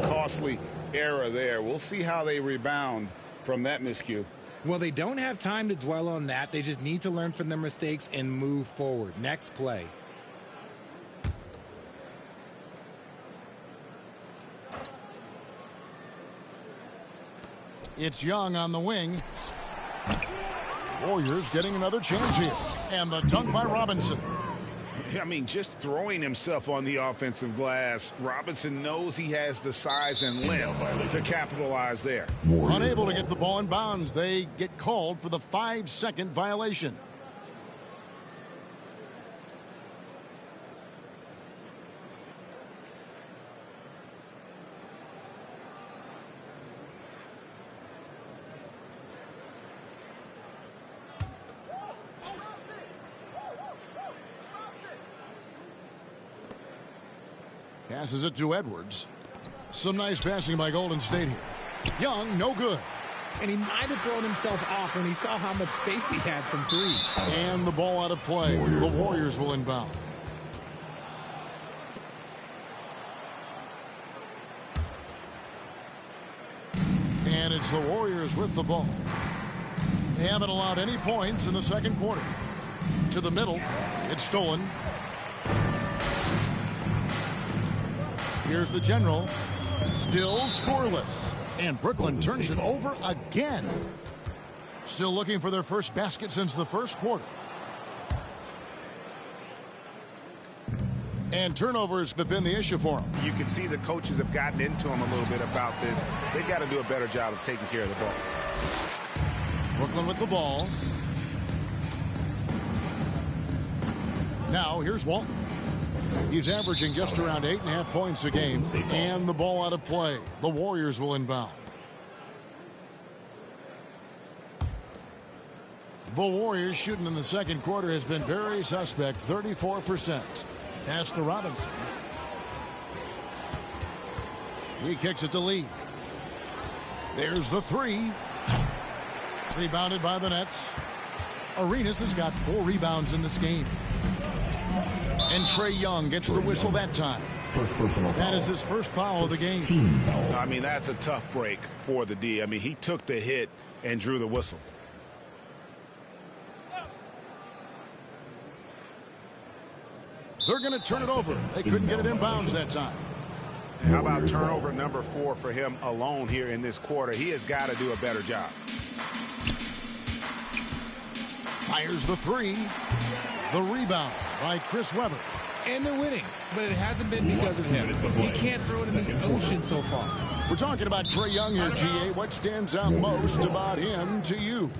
Costly error there. We'll see how they rebound from that miscue. Well, they don't have time to dwell on that. They just need to learn from their mistakes and move forward. Next play. It's Young on the wing. Warriors getting another chance here. And the dunk by Robinson. I mean, just throwing himself on the offensive glass. Robinson knows he has the size and length to capitalize there. Unable to get the ball in bounds. They get called for the 5-second violation. Passes it to Edwards. Some nice passing by Golden State here. Young, no good. And he might have thrown himself off when he saw how much space he had from three. And the ball out of play. The Warriors will inbound. And it's the Warriors with the ball. They haven't allowed any points in the second quarter. To the middle. It's stolen. Here's the general. Still scoreless. And Brooklyn turns it over again. Still looking for their first basket since the first quarter. And turnovers have been the issue for them. You can see the coaches have gotten into them a little bit about this. They've got to do a better job of taking care of the ball. Brooklyn with the ball. Now here's Walton. He's averaging just around 8.5 points a game. And the ball out of play. The Warriors will inbound. The Warriors shooting in the second quarter has been very suspect. 34%. Pass to Robinson. He kicks it to Lee. There's the three. Rebounded by the Nets. Arenas has got 4 rebounds in this game. And Trae Young gets the whistle that time. That is his first foul of the game. I mean, that's a tough break for the D. I mean, he took the hit and drew the whistle. They're going to turn it over. They couldn't get it inbounds that time. How about turnover number 4 for him alone here in this quarter? He has got to do a better job. Fires the 3. The rebound by Chris Webber. And they're winning, but it hasn't been because of him. He can't throw it in the ocean so far. We're talking about Trae Young here, GA. What stands out most about him to you?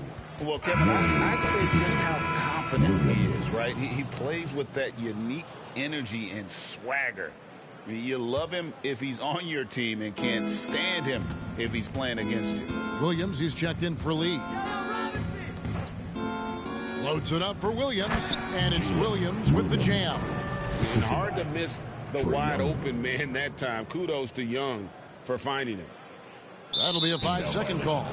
Well, Kevin, I'd say just how confident he is, right? He plays with that unique energy and swagger. I mean, you love him if he's on your team and can't stand him if he's playing against you. Williams, he's checked in for Lee. Floats it up for Williams, and it's Williams with the jam. And hard to miss the wide open man that time. Kudos to Young for finding him. That'll be a 5-second call.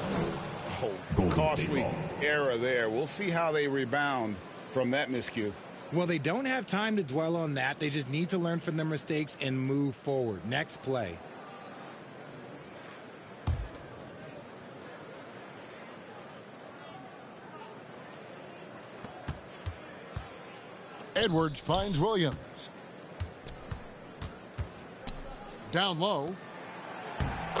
Oh, costly error there. We'll see how they rebound from that miscue. Well, they don't have time to dwell on that. They just need to learn from their mistakes and move forward. Next play. Edwards finds Williams. Down low.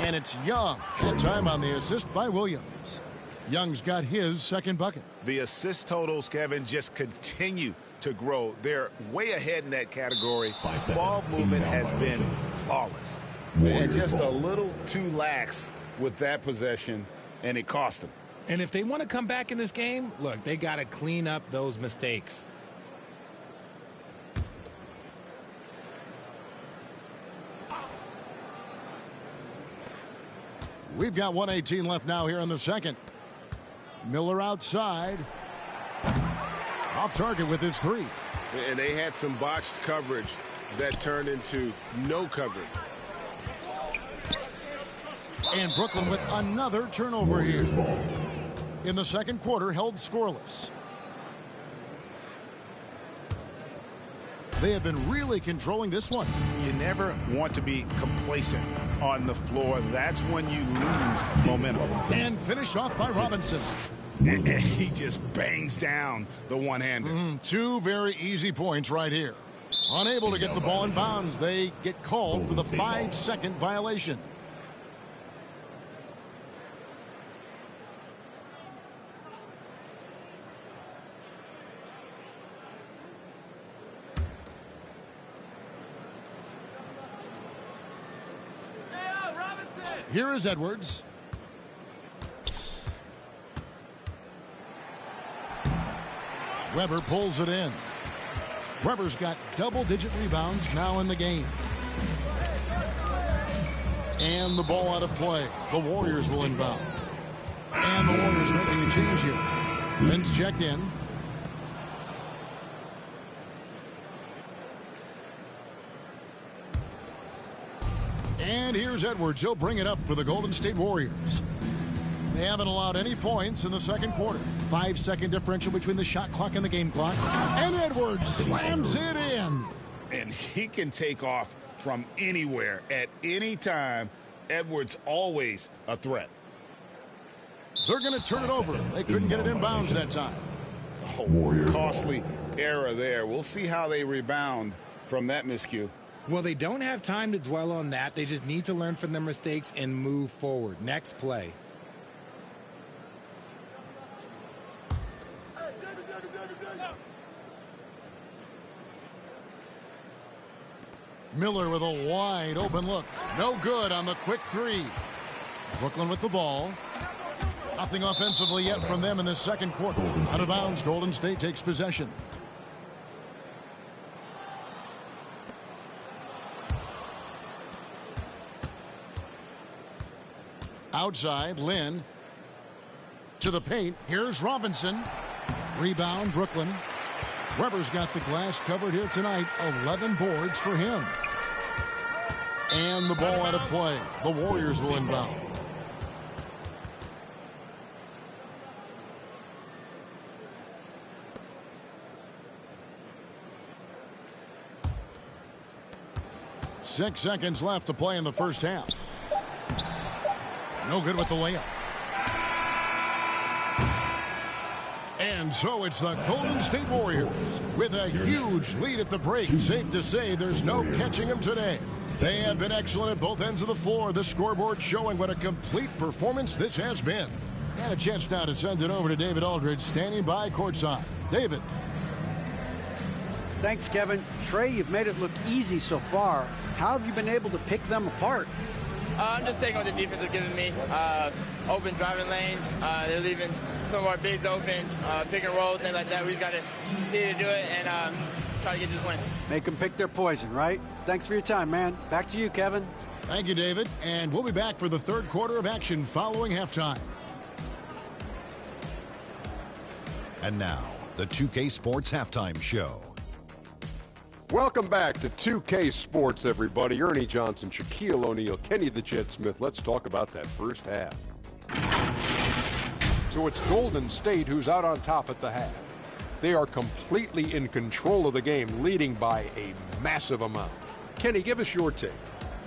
And it's Young. That time on the assist by Williams. Young's got his second bucket. The assist totals, Kevin, just continue to grow. They're way ahead in that category. Ball movement has been flawless. And just a little too lax with that possession, and it cost them. And if they want to come back in this game, look, they got to clean up those mistakes. We've got 1:18 left now here in the second. Miller outside. Off target with his 3. And they had some botched coverage that turned into no coverage. And Brooklyn with another turnover here. In the second quarter, held scoreless. They have been really controlling this one. You never want to be complacent on the floor. That's when you lose momentum. And finished off by Robinson. And he just bangs down the one-hander. 2 very easy points right here. Unable to get the ball in bounds. They get called for the 5-second violation. Here is Edwards. Webber pulls it in. Webber's got double-digit rebounds now in the game. And the ball out of play. The Warriors will inbound. And the Warriors making a change here. Lynn's checked in. And here's Edwards. He'll bring it up for the Golden State Warriors. They haven't allowed any points in the second quarter. 5-second differential between the shot clock and the game clock. And Edwards slams it in. And he can take off from anywhere at any time. Edwards always a threat. They're going to turn it over. They couldn't get it in bounds that time. Oh, costly error there. We'll see how they rebound from that miscue. Well, they don't have time to dwell on that. They just need to learn from their mistakes and move forward. Next play. Miller with a wide open look. No good on the quick 3. Brooklyn with the ball. Nothing offensively yet from them in the second quarter. Out of bounds, Golden State takes possession. Outside, Lynn to the paint. Here's Robinson. Rebound, Brooklyn. Webber's got the glass covered here tonight. 11 boards for him. And the ball out of play. The Warriors will inbound. Six seconds left to play in the first half. No good with the layup. And And so it's the Golden State Warriors with a huge lead at the break. Safe to say there's no catching them today. They have been excellent at both ends of the floor. The scoreboard showing what a complete performance this has been. And a chance now to send it over to David Aldridge, standing by courtside. David. Thanks, Kevin. Trey, you've made it look easy so far. How have you been able to pick them apart? I'm just taking what the defense is giving me. Open driving lanes. They're leaving some of our bigs open, pick and rolls, things like that. We just got to see to do it and try to get this win. Make them pick their poison, right? Thanks for your time, man. Back to you, Kevin. Thank you, David. And we'll be back for the third quarter of action following halftime. And now, the 2K Sports Halftime Show. Welcome back to 2K Sports, everybody. Ernie Johnson, Shaquille O'Neal, Kenny the Jet Smith. Let's talk about that first half. So it's Golden State who's out on top at the half. They are completely in control of the game, leading by a massive amount. Kenny, give us your take.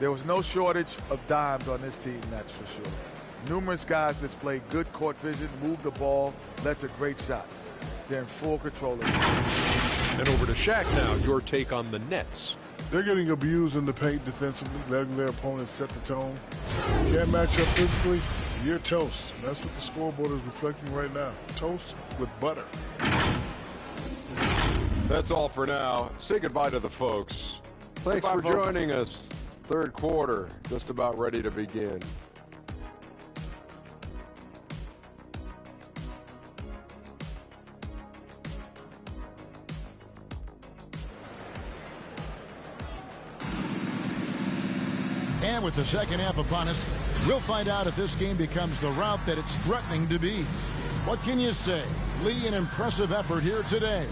There was no shortage of dimes on this team, that's for sure. Numerous guys displayed good court vision, moved the ball, led to great shots. They're in full control of the game. And over to Shaq now, your take on the Nets. They're getting abused in the paint defensively, letting their opponents set the tone. You can't match up physically, you're toast. And that's what the scoreboard is reflecting right now. Toast with butter. That's all for now. Say goodbye to the folks. Thanks for joining us. Third quarter, just about ready to begin. And with the second half upon us, we'll find out if this game becomes the route that it's threatening to be. What can you say? Lee, an impressive effort here today.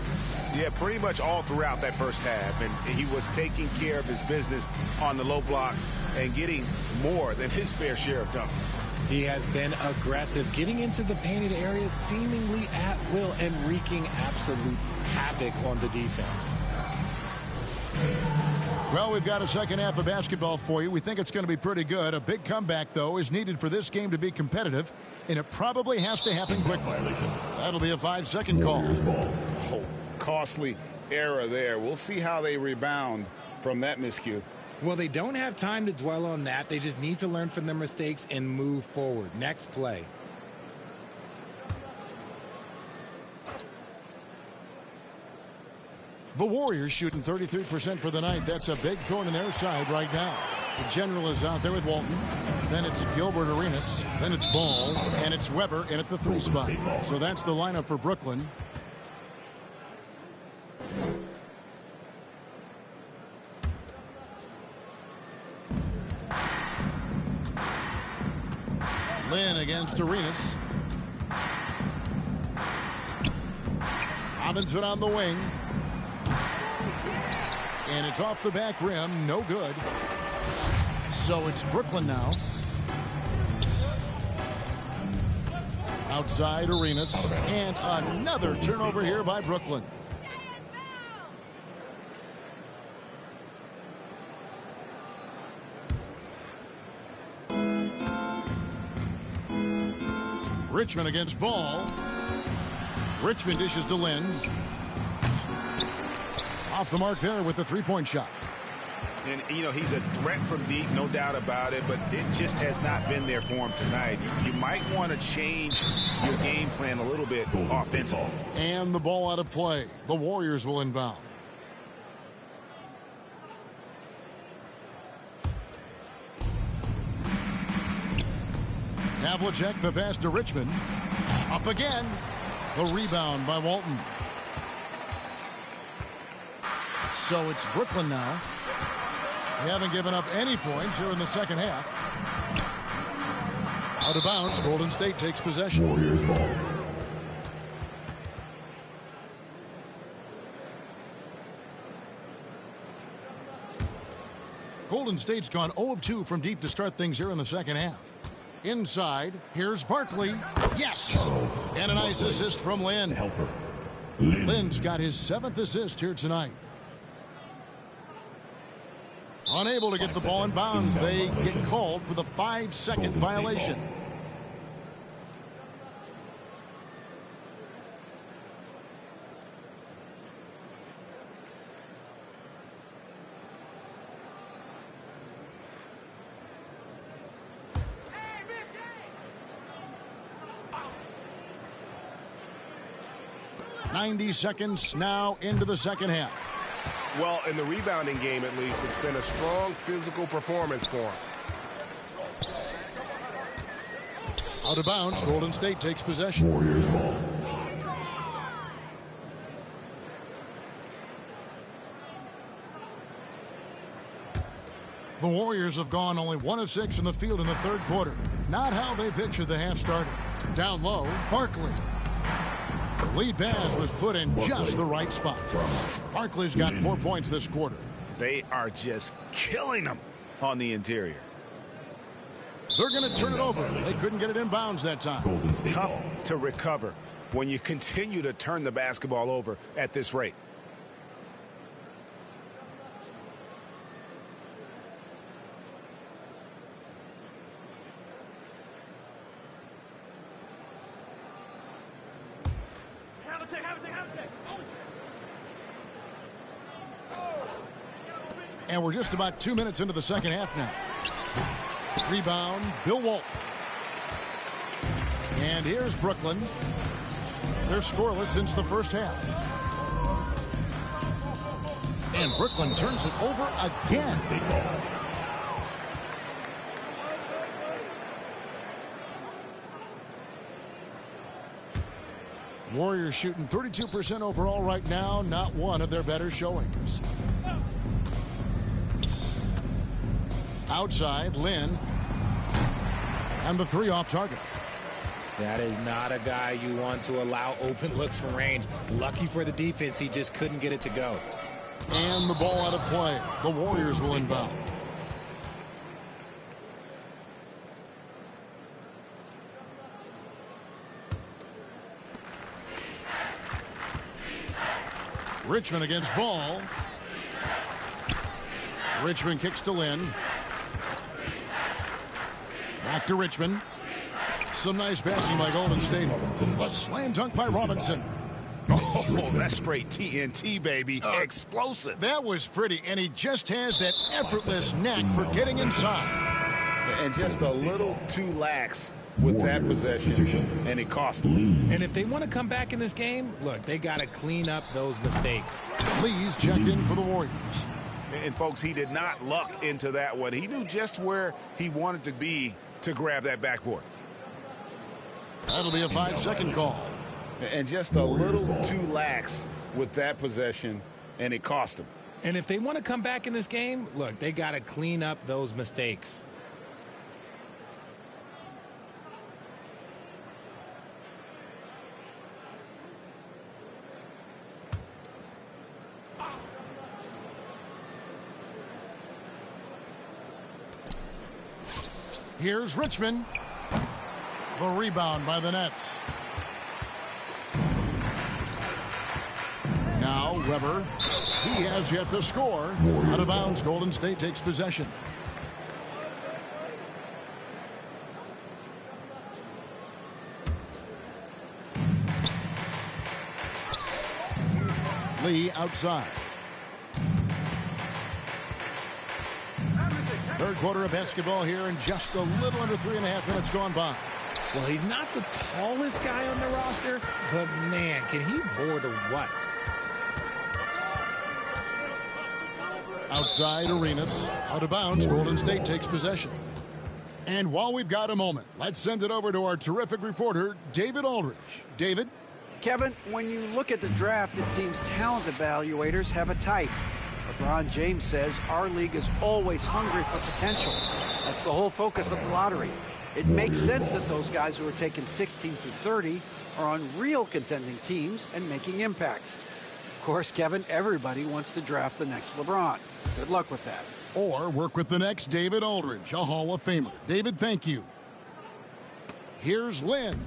Yeah, pretty much all throughout that first half. And he was taking care of his business on the low blocks and getting more than his fair share of dunks. He has been aggressive, getting into the painted areas seemingly at will and wreaking absolute havoc on the defense. Well, we've got a second half of basketball for you. We think it's going to be pretty good. A big comeback, though, is needed for this game to be competitive, and it probably has to happen quickly. That'll be a 5-second call. Oh, costly error there. We'll see how they rebound from that miscue. Well, they don't have time to dwell on that. They just need to learn from their mistakes and move forward. Next play. The Warriors shooting 33% for the night. That's a big thorn in their side right now. The general is out there with Walton. Then it's Gilbert Arenas. Then it's Ball. And it's Weber in at the 3 spot. So that's the lineup for Brooklyn. Lynn against Arenas. Robinson on the wing. And it's off the back rim. No good. So it's Brooklyn now. Outside Arenas. And another turnover here by Brooklyn. Richmond against Ball. Richmond dishes to Lynn. Off the mark there with the 3-point shot. And, you know, he's a threat from deep, no doubt about it, but it just has not been there for him tonight. You might want to change your game plan a little bit offensively. And the ball out of play. The Warriors will inbound. Havlicek, the pass to Richmond. Up again. The rebound by Walton. So it's Brooklyn now. They haven't given up any points here in the second half. Out of bounds, Golden State takes possession. Warriors ball. Golden State's gone 0 of 2 from deep to start things here in the second half. Inside, here's Barkley. Yes! And a nice assist from Lynn. Lynn's got his 7th assist here tonight. Unable to get the ball in bounds. They get called for the 5-second violation. 90 seconds now into the second half. Well, in the rebounding game, at least, it's been a strong physical performance for him. Out of bounds, Golden State takes possession. Warriors ball. The Warriors have gone only 1 of 6 in the field in the third quarter. Not how they pictured the half started. Down low, Barkley. The lead pass was put in just the right spot. Barkley's got 4 points this quarter. They are just killing them on the interior. They're going to turn it over. They couldn't get it in bounds that time. Tough to recover when you continue to turn the basketball over at this rate. And we're just about 2 minutes into the second half now. Rebound, Bill Walton. And here's Brooklyn. They're scoreless since the first half. And Brooklyn turns it over again. Warriors shooting 32% overall right now. Not one of their better showings. Outside, Lynn. And the three off target. That is not a guy you want to allow open looks from range. Lucky for the defense, he just couldn't get it to go. And the ball out of play. The Warriors will inbound. Richmond against Ball. Richmond kicks to Lynn. Back to Richmond. Some nice passing by Golden State. A slam dunk by Robinson. Oh, that's straight TNT, baby. Explosive. That was pretty, and he just has that effortless knack for getting inside. And just a little too lax with that possession, and it cost them. And if they want to come back in this game, look, they got to clean up those mistakes. Lee's checked in for the Warriors. And, folks, he did not luck into that one. He knew just where he wanted to be to grab that backboard. That'll be a 5-second call. And just a little too lax with that possession, and it cost him. And if they want to come back in this game, look, they got to clean up those mistakes. Here's Richmond. The rebound by the Nets. Now Weber. He has yet to score. Out of bounds, Golden State takes possession. Lee outside. Third quarter of basketball here, and just a little under 3.5 minutes gone by. Well, he's not the tallest guy on the roster, but man, can he board or what? Outside Arenas. Out of bounds, Golden State takes possession. And while we've got a moment, let's send it over to our terrific reporter, David Aldridge. David? Kevin, when you look at the draft, it seems talent evaluators have a type. LeBron James says our league is always hungry for potential. That's the whole focus of the lottery. It makes sense that those guys who are taken 16 through 30 are on real contending teams and making impacts. Of course, Kevin, everybody wants to draft the next LeBron. Good luck with that. Or work with the next David Aldridge, a Hall of Famer. David, thank you. Here's Lynn.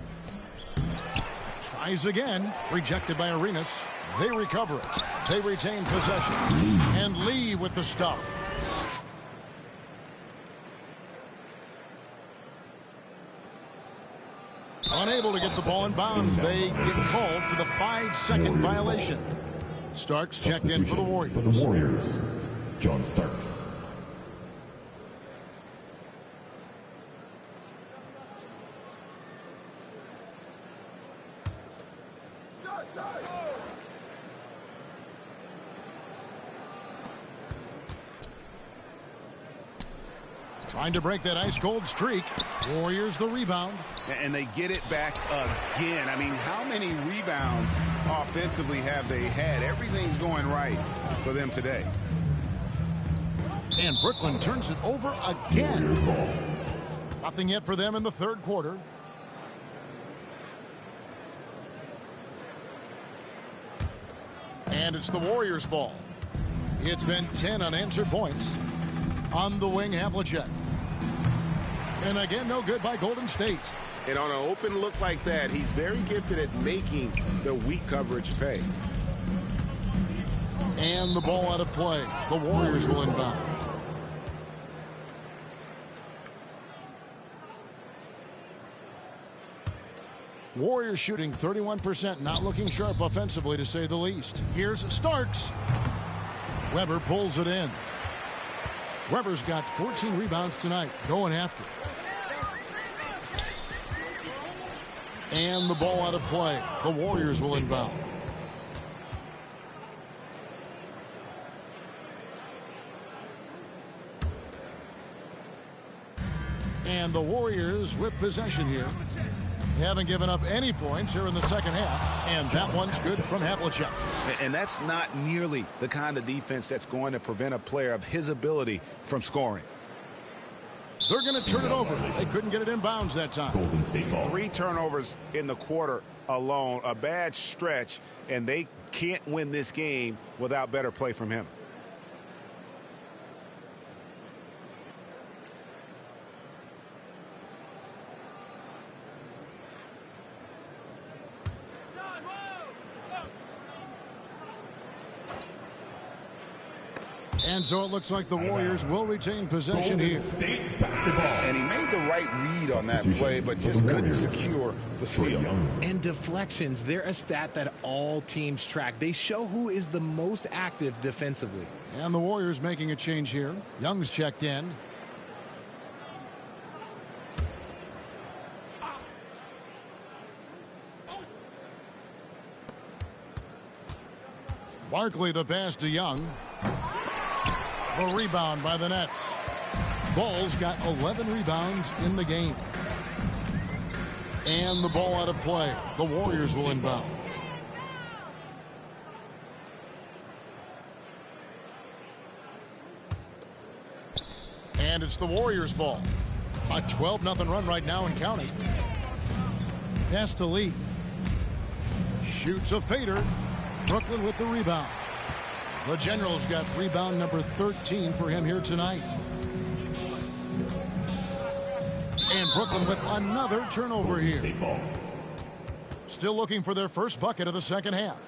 Tries again. Rejected by Arenas. They recover it. They retain possession. And Lee with the stuff. Unable to get the ball in bounds. They get called for the 5-second violation. Starks checked in for the Warriors. For the Warriors, John Starks. Trying to break that ice-cold streak. Warriors the rebound. And they get it back again. I mean, how many rebounds offensively have they had? Everything's going right for them today. And Brooklyn turns it over again. Nothing yet for them in the third quarter. And it's the Warriors' ball. It's been 10 unanswered points. On the wing, Havlicek. And again, no good by Golden State. And on an open look like that, he's very gifted at making the weak coverage pay. And the ball out of play. The Warriors will inbound. Warriors shooting 31%, not looking sharp offensively, to say the least. Here's Starks. Weber pulls it in. Weber's got 14 rebounds tonight, going after it. And the ball out of play. The Warriors will inbound. And the Warriors with possession here. They haven't given up any points here in the second half. And that one's good from Havlicek. And that's not nearly the kind of defense that's going to prevent a player of his ability from scoring. They're going to turn it over. They couldn't get it in bounds that time. 3 turnovers in the quarter alone. A bad stretch. And they can't win this game without better play from him. And so it looks like the Warriors will retain possession here. And he made the right read on that play, but just couldn't secure the steal. And deflections, they're a stat that all teams track. They show who is the most active defensively. And the Warriors making a change here. Young's checked in. Barkley the pass to Young. A rebound by the Nets. Ball's got 11 rebounds in the game. And the ball out of play. The Warriors will inbound. And it's the Warriors' ball. A 12-0 run right now and counting. Pass to Lee. Shoots a fader. Brooklyn with the rebound. The Generals got rebound number 13 for him here tonight. And Brooklyn with another turnover here. Still looking for their first bucket of the second half.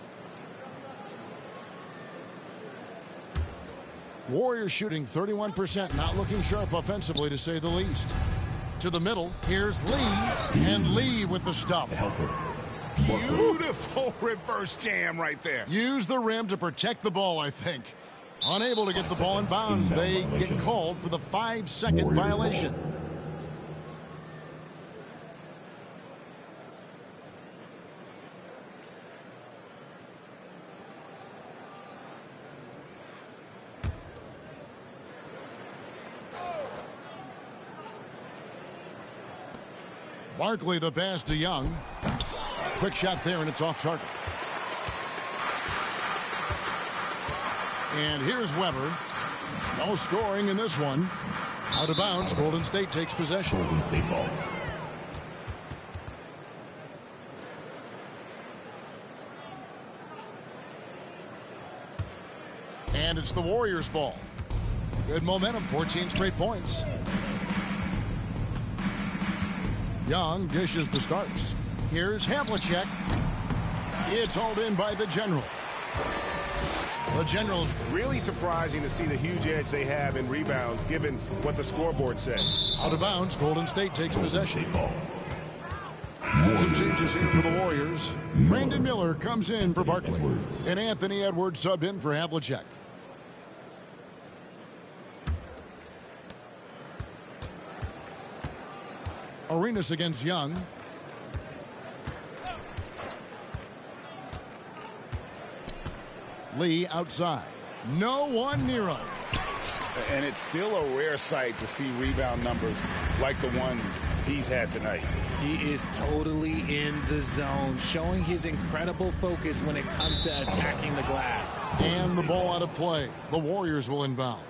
Warriors shooting 31%, not looking sharp offensively, to say the least. To the middle, here's Lee, and Lee with the stuff. Beautiful reverse jam right there. Use the rim to protect the ball, I think. Unable to get the ball in bounds, they get called for the 5-second violation. Barkley the pass to Young. Quick shot there, and it's off target. And here's Weber. No scoring in this one. Out of bounds. Golden State takes possession. Golden State ball. And it's the Warriors' ball. Good momentum, 14 straight points. Young dishes to Starks. Here's Havlicek. It's hauled in by the General. The Generals. Really surprising to see the huge edge they have in rebounds, given what the scoreboard says. Out of bounds, Golden State takes possession. Some changes here for the Warriors. Brandon Miller comes in for Barkley. And Anthony Edwards subbed in for Havlicek. Arenas against Young. Lee outside. No one near him. And it's still a rare sight to see rebound numbers like the ones he's had tonight. He is totally in the zone, showing his incredible focus when it comes to attacking the glass. And the ball out of play. The Warriors will inbound.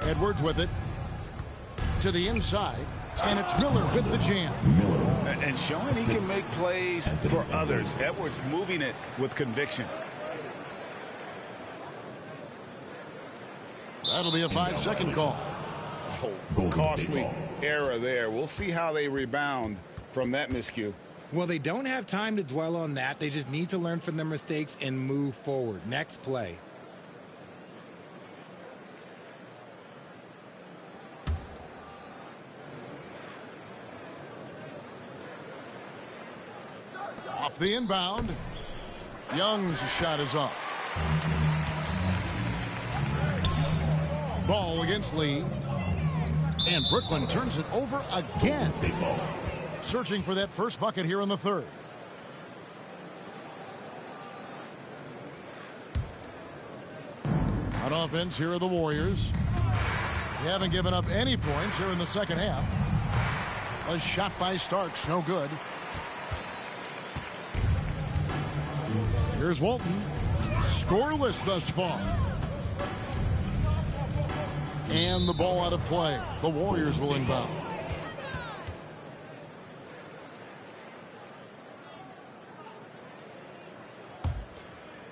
Edwards with it to the inside, and it's Miller with the jam. And showing he can make plays for others. Edwards moving it with conviction. That'll be a 5-second call. Oh, costly error there. We'll see how they rebound from that miscue. Well, they don't have time to dwell on that. They just need to learn from their mistakes and move forward. Next play. Off the inbound. Young's shot is off. Ball against Lee. And Brooklyn turns it over again. Searching for that first bucket here in the third. On offense, here are the Warriors. They haven't given up any points here in the second half. A shot by Starks, no good. Here's Walton. Scoreless thus far. And the ball out of play. The Warriors will inbound.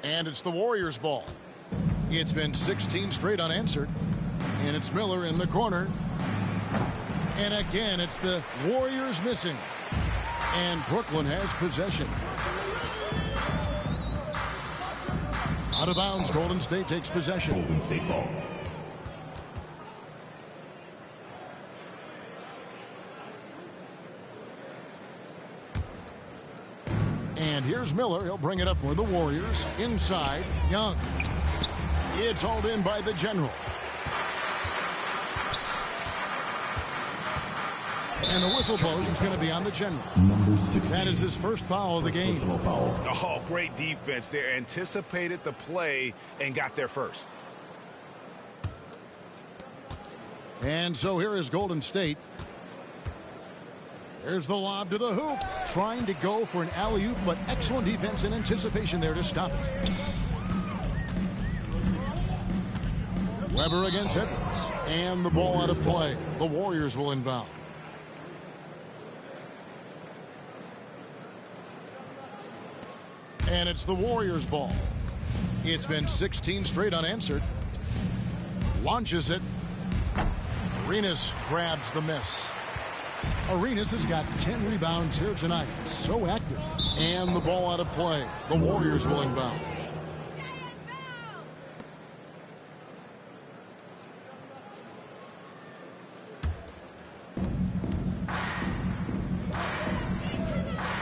And it's the Warriors' ball. It's been 16 straight unanswered. And it's Miller in the corner. And again, it's the Warriors missing. And Brooklyn has possession. Out of bounds, Golden State takes possession. Golden State ball. And here's Miller. He'll bring it up for the Warriors. Inside, Young. It's hauled in by the General. And the whistle blows. It's going to be on the General. Number 16. That is his first foul of the game. Oh, great defense there. Anticipated the play and got there first. And so here is Golden State. There's the lob to the hoop. Trying to go for an alley-oop, but excellent defense and anticipation there to stop it. Weber against Edwards. And the ball out of play. The Warriors will inbound. And it's the Warriors' ball. It's been 16 straight unanswered. Launches it. Arenas grabs the miss. Arenas has got 10 rebounds here tonight. So active. And the ball out of play. The Warriors will inbound.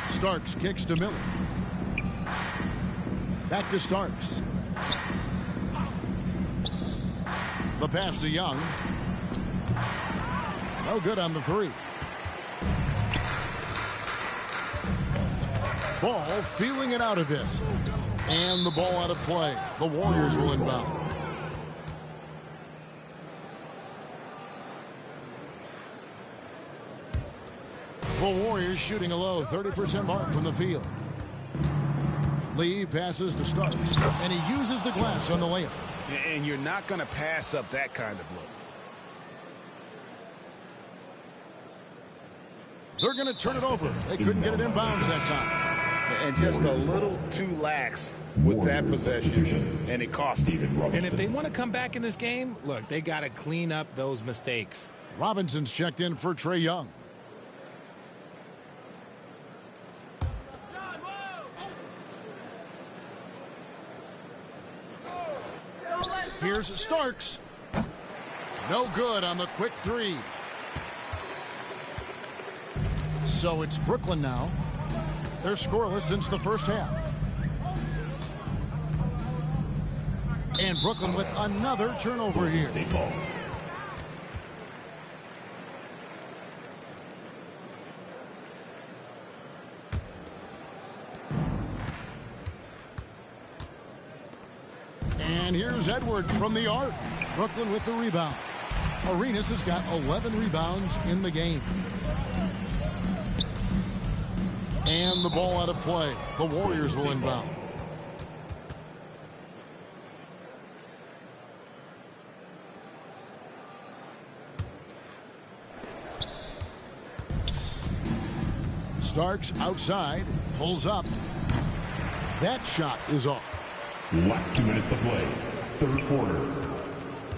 Starks kicks to Miller. Back to Starks. The pass to Young. No good on the three. Ball feeling it out a bit. And the ball out of play. The Warriors will inbound. The Warriors shooting a low 30% mark from the field. Lee passes to Starks, and he uses the glass on the layup. And you're not going to pass up that kind of look. They're going to turn it over. They couldn't get it in bounds that time. And just a little too lax with that possession, and it cost him. And if they want to come back in this game, look, they got to clean up those mistakes. Robinson's checked in for Trae Young. Here's Starks. No good on the quick three. So it's Brooklyn now. They're scoreless since the first half. And Brooklyn with another turnover here. And here's Edwards from the arc. Brooklyn with the rebound. Arenas has got 11 rebounds in the game. And the ball out of play. The Warriors will inbound. Starks outside, pulls up. That shot is off. Last 2 minutes to play. Third quarter.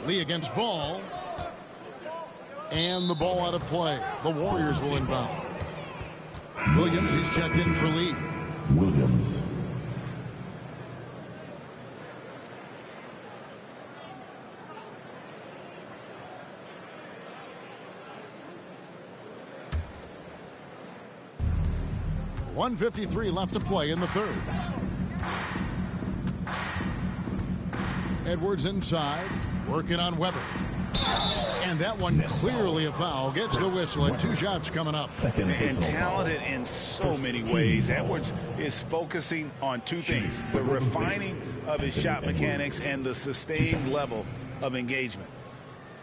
Lee against Ball. And the ball out of play. The Warriors will inbound. Williams, he's checked in for Lee. Williams. .153 left to play in the third. Edwards inside, working on Weber. And that one clearly a foul. Gets the whistle, and 2 shots coming up. And talented in so many ways. Edwards is focusing on 2 things: the refining of his shot mechanics and the sustained level of engagement.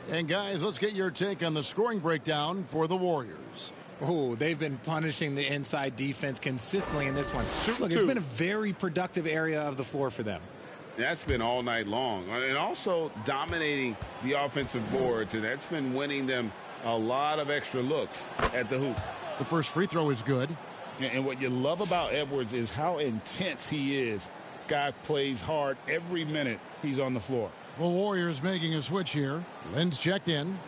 And guys, let's get your take on the scoring breakdown for the Warriors. Oh, they've been punishing the inside defense consistently in this one. Look, it's been a very productive area of the floor for them. That's been all night long. And also dominating the offensive boards, and that's been winning them a lot of extra looks at the hoop. The first free throw is good. And what you love about Edwards is how intense he is. Guy plays hard every minute he's on the floor. The Warriors making a switch here. Lynn's checked in.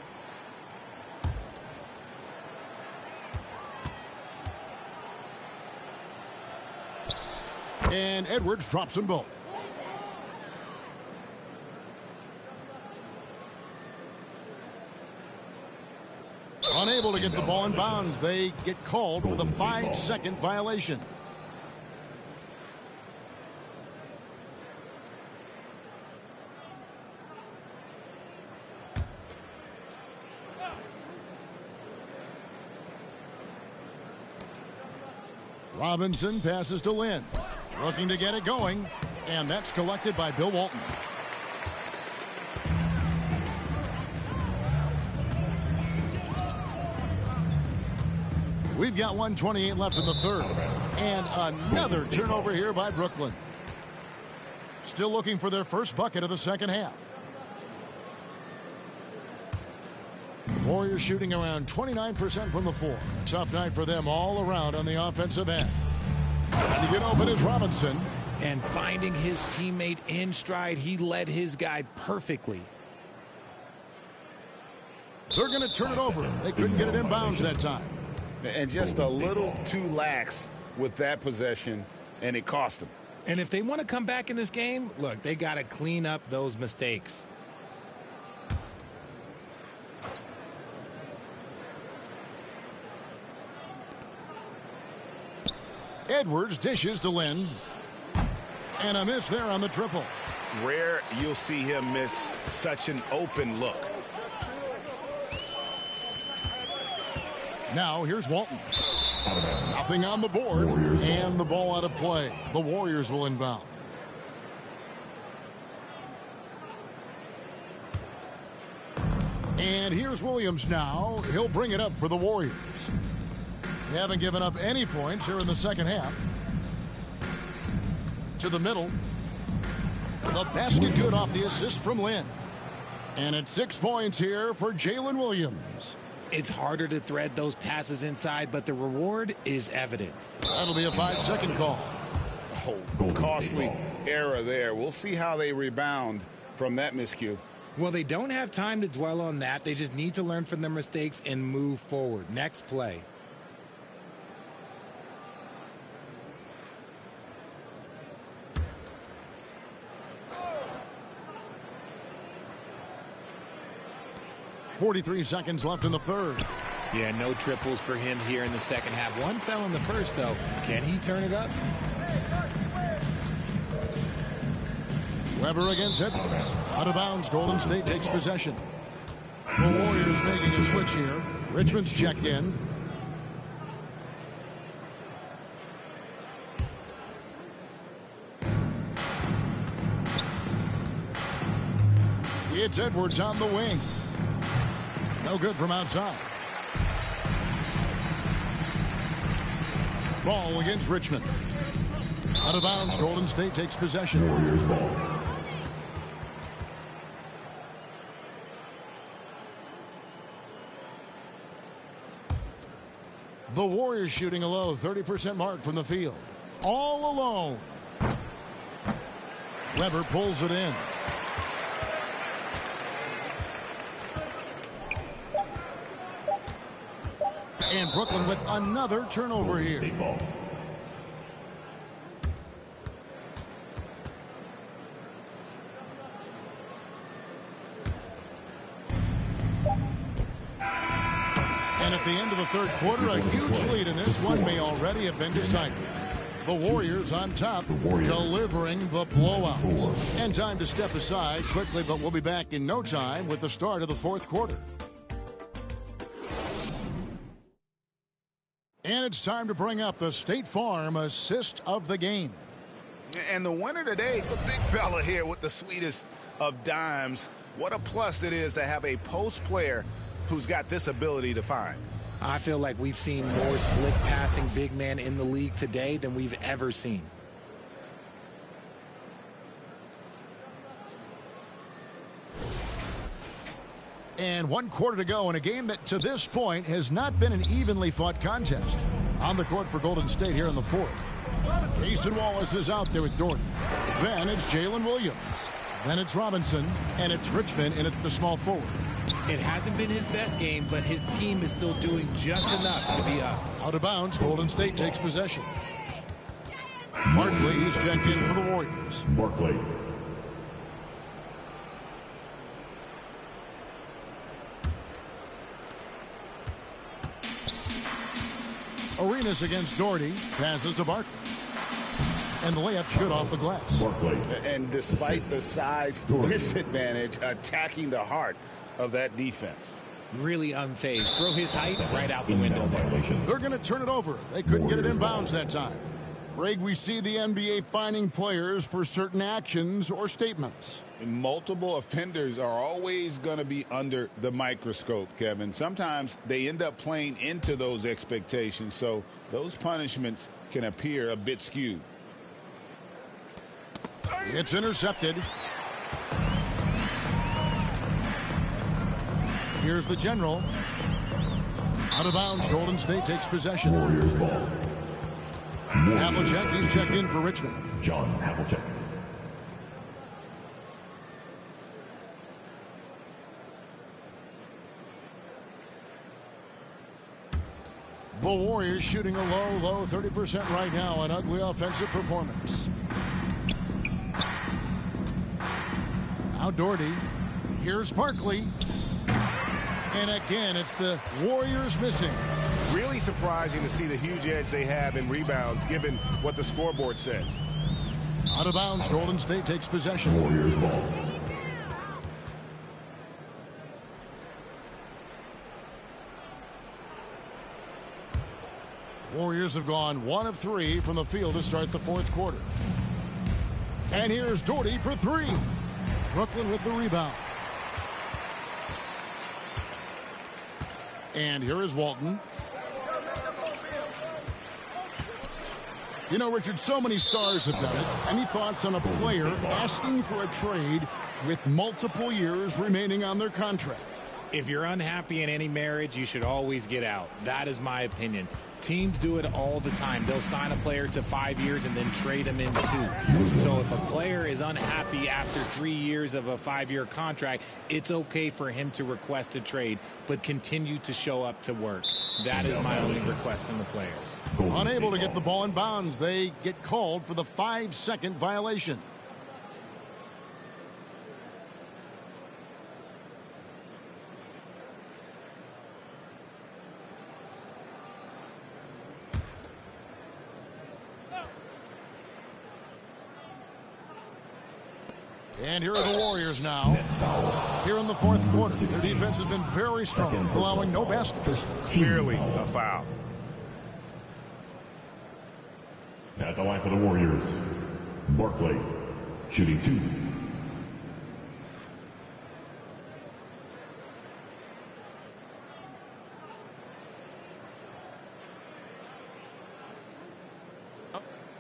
And Edwards drops them both. Unable to get the ball in bounds. They get called for the 5-second violation. Robinson passes to Lynn. Looking to get it going. And that's collected by Bill Walton. We've got 1:28 left in the third. And another turnover here by Brooklyn. Still looking for their first bucket of the second half. The Warriors shooting around 29% from the floor. Tough night for them all around on the offensive end. And to get open is Robinson. And finding his teammate in stride, he led his guy perfectly. They're going to turn it over. They couldn't get it in bounds that time. And just a little too lax with that possession, and it cost them. And if they want to come back in this game, look, they got to clean up those mistakes. Edwards dishes to Lynn. And a miss there on the triple. Rare you'll see him miss such an open look. Now here's Walton. Nothing on the board. And the ball out of play. The Warriors will inbound. And here's Williams now. He'll bring it up for the Warriors. They haven't given up any points here in the second half. To the middle. The basket good off the assist from Lynn. And it's 6 points here for Jalen Williams. It's harder to thread those passes inside, but the reward is evident. That'll be a 5-second call. Oh, costly error there. We'll see how they rebound from that miscue. Well, they don't have time to dwell on that. They just need to learn from their mistakes and move forward. Next play. .43 seconds left in the third. Yeah, no triples for him here in the second half. One fell in the first, though. Can he turn it up? Weber against Edwards. Out of bounds. Golden State takes possession. The Warriors making a switch here. Richmond's checked in. It's Edwards on the wing. No good from outside. Ball against Richmond. Out of bounds. Golden State takes possession. Warriors ball. The Warriors shooting a low 30% mark from the field. All alone. Weber pulls it in. And Brooklyn with another turnover here. And at the end of the third quarter, a huge lead in this one may already have been decided. The Warriors on top, delivering the blowout. And time to step aside quickly, but we'll be back in no time with the start of the fourth quarter. And it's time to bring up the State Farm assist of the game. And the winner today, the big fella here with the sweetest of dimes. What a plus it is to have a post player who's got this ability to find. I feel like we've seen more slick passing big man in the league today than we've ever seen. And 1 quarter to go in a game that to this point has not been an evenly fought contest. On the court for Golden State here in the fourth. Jason Wallace is out there with Doherty. Then it's Jalen Williams. Then it's Robinson. And it's Richmond in at the small forward. It hasn't been his best game, but his team is still doing just enough to be up. Out of bounds, Golden State takes possession. Barkley is checked in for the Warriors. Barkley. Arenas against Doherty. Passes to Barkley. And the layup's good off the glass. Barkley. And despite the size disadvantage, attacking the heart of that defense. Really unfazed. Throw his height right out the window there. They're going to turn it over. They couldn't get it in bounds that time. Greg, we see the NBA fining players for certain actions or statements. Multiple offenders are always going to be under the microscope, Kevin. Sometimes they end up playing into those expectations, so those punishments can appear a bit skewed. It's intercepted. Here's the general. Out of bounds, Golden State takes possession. Warriors ball. Havlicek, he's checked in for Richmond. John Havlicek. The Warriors shooting a low 30% right now. An ugly offensive performance. Now Doherty. Here's Barkley. And again, it's the Warriors missing. Really surprising to see the huge edge they have in rebounds, given what the scoreboard says. Out of bounds, Golden State takes possession. Warriors ball. Warriors have gone 1 of 3 from the field to start the fourth quarter. And here's Doherty for 3. Brooklyn with the rebound. And here is Walton. You know, Richard, so many stars have done it. Any thoughts on a player asking for a trade with multiple years remaining on their contract? If you're unhappy in any marriage, you should always get out. That is my opinion. Teams do it all the time. They'll sign a player to 5 years and then trade him in 2. So if a player is unhappy after 3 years of a 5-year contract, it's okay for him to request a trade, but continue to show up to work. That is my only request from the players. Unable to get the ball in bounds, they get called for the 5-second violation. And here are the Warriors now. Here in the fourth quarter. Their defense has been very strong, allowing no baskets. Clearly a foul. At the line for the Warriors, Barkley, shooting 2.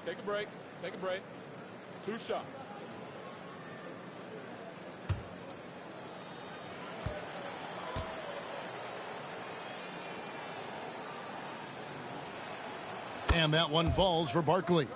Take a break. Take a break. 2 shots. And that one falls for Barkley.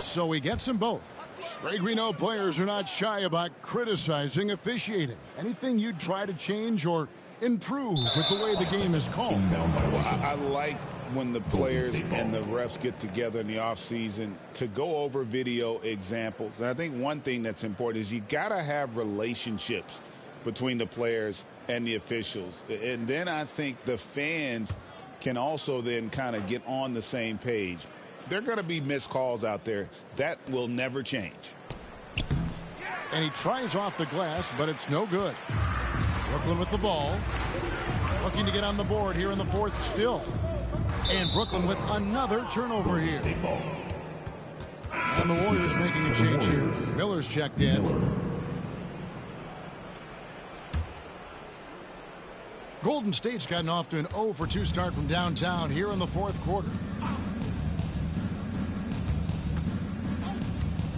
So he gets them both. Greg, we know players are not shy about criticizing officiating. Anything you'd try to change or improve with the way the game is called? Well, I like when the players and the refs get together in the offseason to go over video examples. And I think one thing that's important is you got to have relationships between the players and the officials. And then I think the fans can also then kind of get on the same page. There are going to be missed calls out there. That will never change. And he tries off the glass, but it's no good. Brooklyn with the ball. Looking to get on the board here in the fourth still. And Brooklyn with another turnover here. And the Warriors making a change here. Miller's checked in. Golden State's gotten off to an 0-for-2 start from downtown here in the fourth quarter.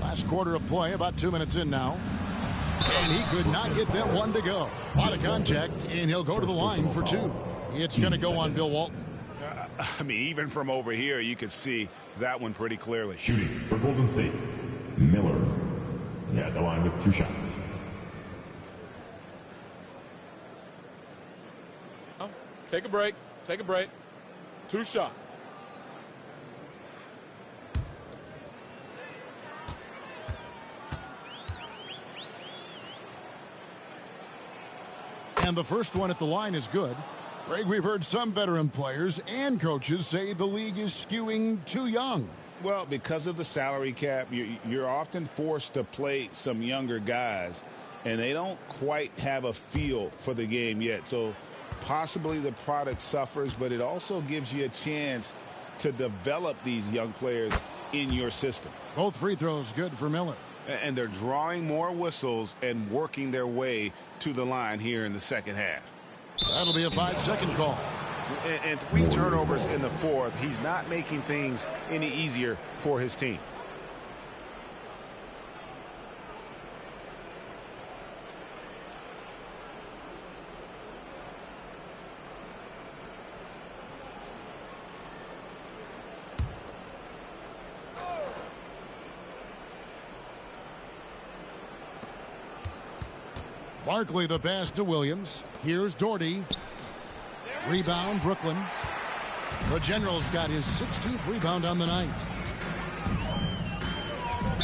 Last quarter of play, about 2 minutes in now. And he could not get that one to go. A lot of contact, and he'll go to the line for 2. It's going to go on Bill Walton. I mean, even from over here, you could see that one pretty clearly. Shooting for Golden State, Miller. Yeah, the line with 2 shots. Take a break. Take a break. 2 shots. And the first one at the line is good. Greg, we've heard some veteran players and coaches say the league is skewing too young. Well, because of the salary cap, you're often forced to play some younger guys, and they don't quite have a feel for the game yet. So possibly the product suffers, but it also gives you a chance to develop these young players in your system. Both free throws good for Miller. And they're drawing more whistles and working their way to the line here in the second half. That'll be a 5-second call. And 3 turnovers in the fourth. He's not making things any easier for his team. Barkley the pass to Williams. Here's Doherty. Rebound Brooklyn. The General's got his 16th rebound on the night.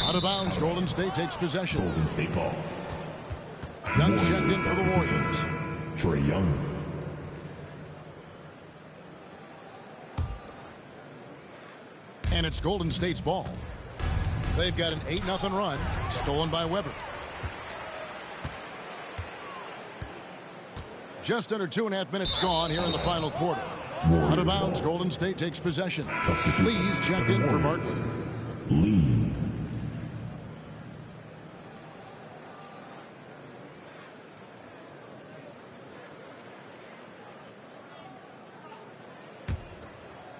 Out of bounds. Golden State takes possession. Golden State ball. Young's checked in for the Warriors. Trae Young. And it's Golden State's ball. They've got an 8-0 run. Stolen by Weber. Just under 2.5 minutes gone here in the final quarter. Out of bounds, Golden State takes possession. Lee's checked in for Barkley. Lee.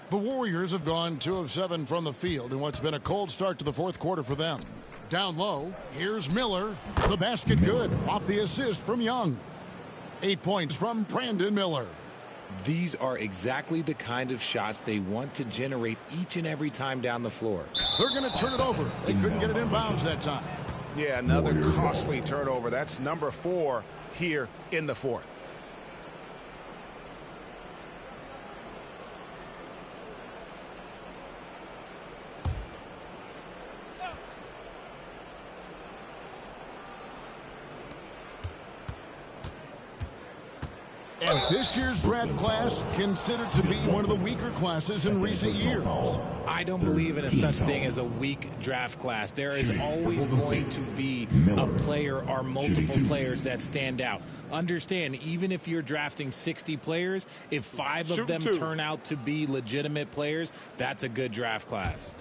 The Warriors have gone 2 of 7 from the field in what's been a cold start to the fourth quarter for them. Down low, here's Miller. The basket good off the assist from Young. 8 points from Brandon Miller. These are exactly the kind of shots they want to generate each and every time down the floor. They're going to turn it over. They couldn't get it in bounds that time. Yeah, another costly turnover. That's number 4 here in the fourth. And this year's draft class considered to be one of the weaker classes in recent years. I don't believe in a such thing as a weak draft class. There is always going to be a player or multiple players that stand out. Understand, even if you're drafting 60 players, if 5 of them turn out to be legitimate players, that's a good draft class.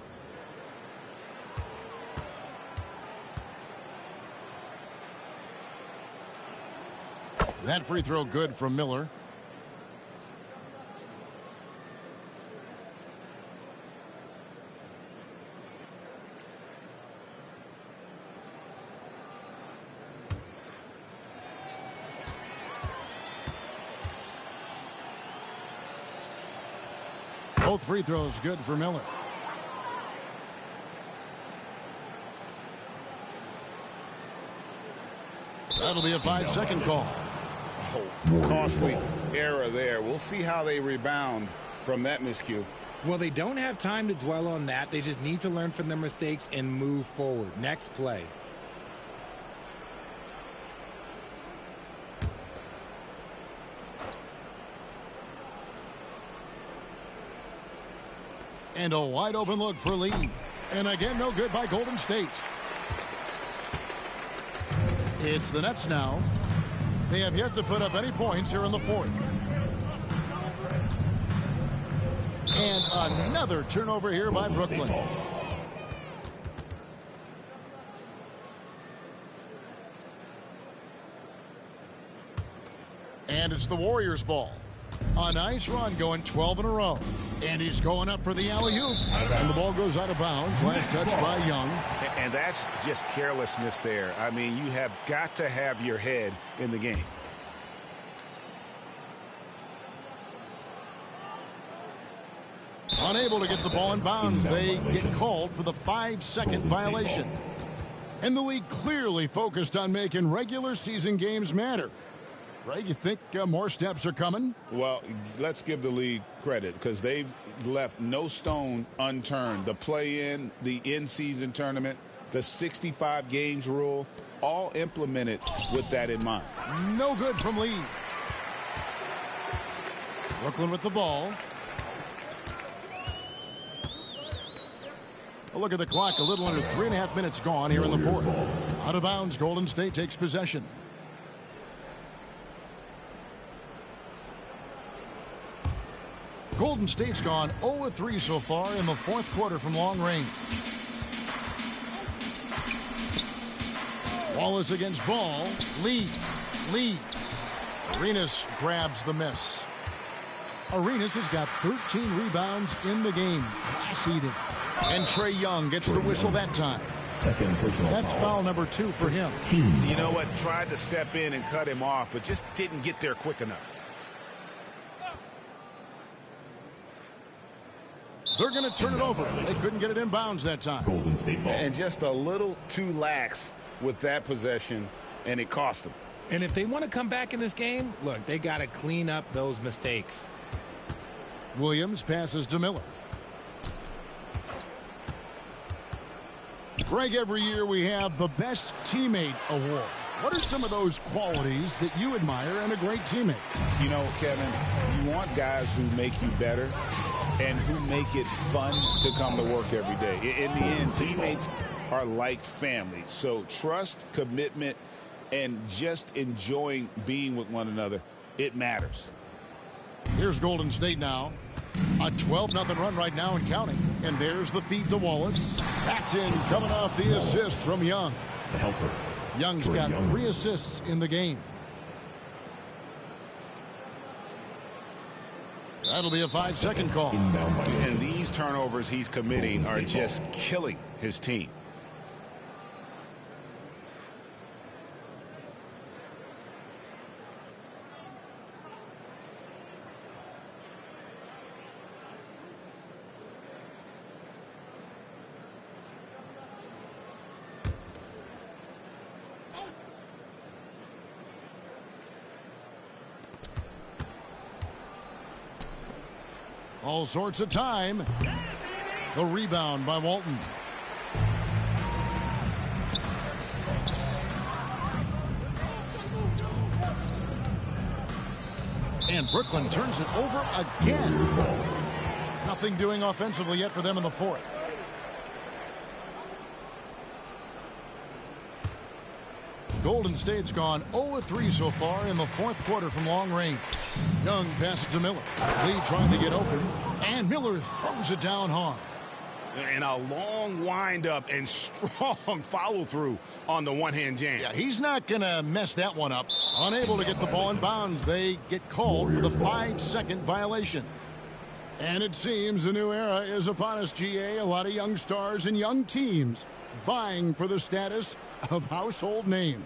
That free throw good from Miller. Both free throws good for Miller. That'll be a 5-second call. Oh, costly error there. We'll see how they rebound from that miscue. Well, they don't have time to dwell on that. They just need to learn from their mistakes and move forward. Next play. And a wide open look for Lee. And again, no good by Golden State. It's the Nets now. They have yet to put up any points here in the fourth. And another turnover here by Brooklyn. And it's the Warriors' ball. A nice run going 12 in a row. And he's going up for the alley-oop. And the ball goes out of bounds. Last touch by Young. And that's just carelessness there. I mean, you have got to have your head in the game. Unable to get the ball in bounds. They get called for the 5-second violation. And the league clearly focused on making regular season games matter. Greg, you think more steps are coming? Well, let's give the league credit because they've left no stone unturned. The play-in, the in-season tournament, the 65 games rule, all implemented with that in mind. No good from Lee. Brooklyn with the ball. A look at the clock. A little under 3.5 minutes gone here in the fourth. Out of bounds. Golden State takes possession. Golden State's gone 0-3 so far in the fourth quarter from long range. Wallace against Ball. Lee. Arenas grabs the miss. Arenas has got 13 rebounds in the game. Class eating. And Trae Young gets the whistle that time. That's foul number 2 for him. You know what? Tried to step in and cut him off, but just didn't get there quick enough. They're going to turn it over. They couldn't get it in bounds that time. Golden State ball. And just a little too lax with that possession, and it cost them. And if they want to come back in this game, look, they got to clean up those mistakes. Williams passes to Miller. Greg, every year we have the Best Teammate Award. What are some of those qualities that you admire in a great teammate? You know, Kevin, you want guys who make you better and who make it fun to come to work every day. In the end, teammates are like family. So trust, commitment, and just enjoying being with one another, it matters. Here's Golden State now. A 12-0 run right now and counting. And there's the feed to Wallace. That's in, coming off the assist from Young. The helper. Young's got 3 assists in the game. That'll be a 5-second call. And these turnovers he's committing are just killing his team. All sorts of time. The rebound by Walton. And Brooklyn turns it over again. Nothing doing offensively yet for them in the fourth. Golden State's gone 0-3 so far in the fourth quarter from long range. Young passes to Miller. Lee trying to get open, and Miller throws it down hard. And a long windup and strong follow-through on the one-hand jam. Yeah, he's not going to mess that one up. Unable to get the ball in bounds. They get called for the 5-second violation. And it seems a new era is upon us, GA. A lot of young stars and young teams vying for the status of household names.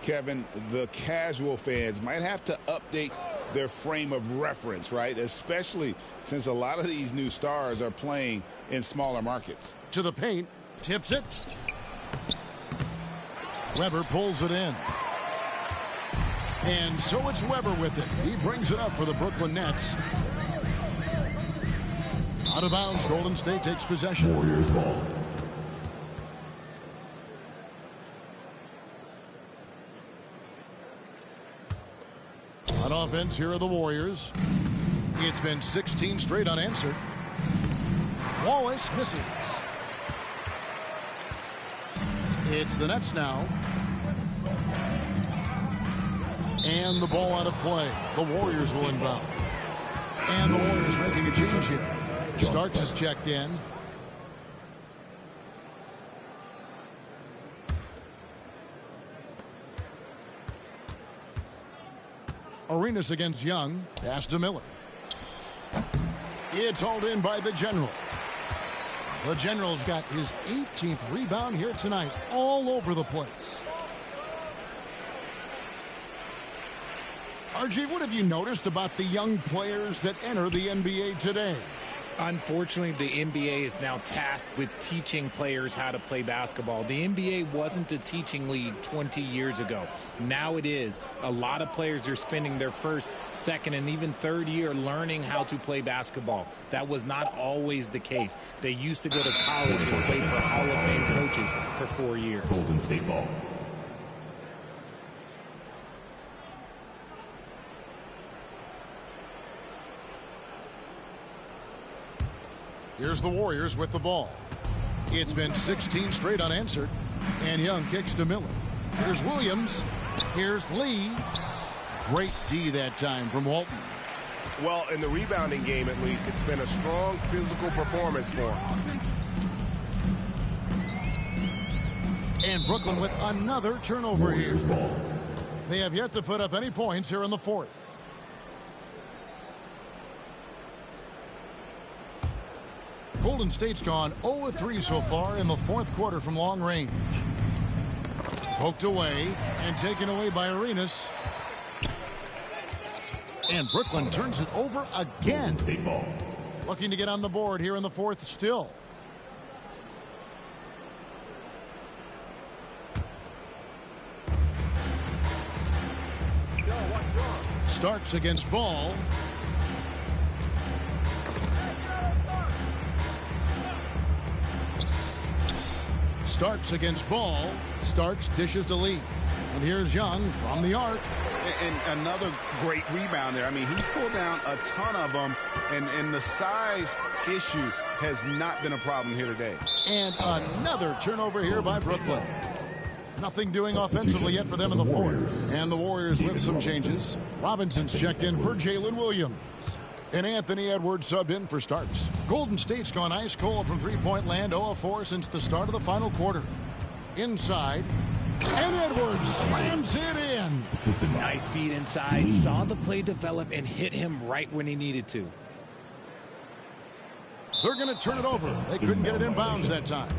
Kevin, the casual fans might have to update their frame of reference, right? Especially since a lot of these new stars are playing in smaller markets. To the paint, tips it. Weber pulls it in. And so it's Weber with it. He brings it up for the Brooklyn Nets. Out of bounds, Golden State takes possession. Warriors ball. On offense, here are the Warriors. It's been 16 straight unanswered. Wallace misses. It's the Nets now. And the ball out of play. The Warriors will inbound. And the Warriors making a change here. Starks is checked in. Arenas against Young. Pass to Miller. It's hauled in by the General. The General's got his 18th rebound here tonight, all over the place. RG, what have you noticed about the young players that enter the NBA today? Unfortunately, the NBA is now tasked with teaching players how to play basketball. The NBA wasn't a teaching league 20 years ago. Now it is. A lot of players are spending their first, second, and even third year learning how to play basketball. That was not always the case. They used to go to college and play for Hall of Fame coaches for 4 years. Golden State ball. Here's the Warriors with the ball. It's been 16 straight unanswered. And Young kicks to Miller. Here's Williams. Here's Lee. Great D that time from Walton. Well, in the rebounding game, at least, it's been a strong physical performance for him. And Brooklyn with another turnover here. They have yet to put up any points here in the fourth. Golden State's gone 0-3 so far in the fourth quarter from long range. Poked away and taken away by Arenas. And Brooklyn turns it over again. Looking to get on the board here in the fourth still. Starks against Ball. Starks against Ball. Starks dishes to Lee. And here's Young from the arc. And another great rebound there. I mean, he's pulled down a ton of them, and the size issue has not been a problem here today. And another turnover here by Brooklyn. Nothing doing offensively yet for them in the fourth. And the Warriors with some changes. Robinson's checked in for Jalen Williams. And Anthony Edwards subbed in for Starks. Golden State's gone ice cold from three-point land, 0-4 since the start of the final quarter. Inside, and Edwards slams it in. Nice feed inside, saw the play develop, and hit him right when he needed to. They're going to turn it over. They couldn't get it in bounds that time.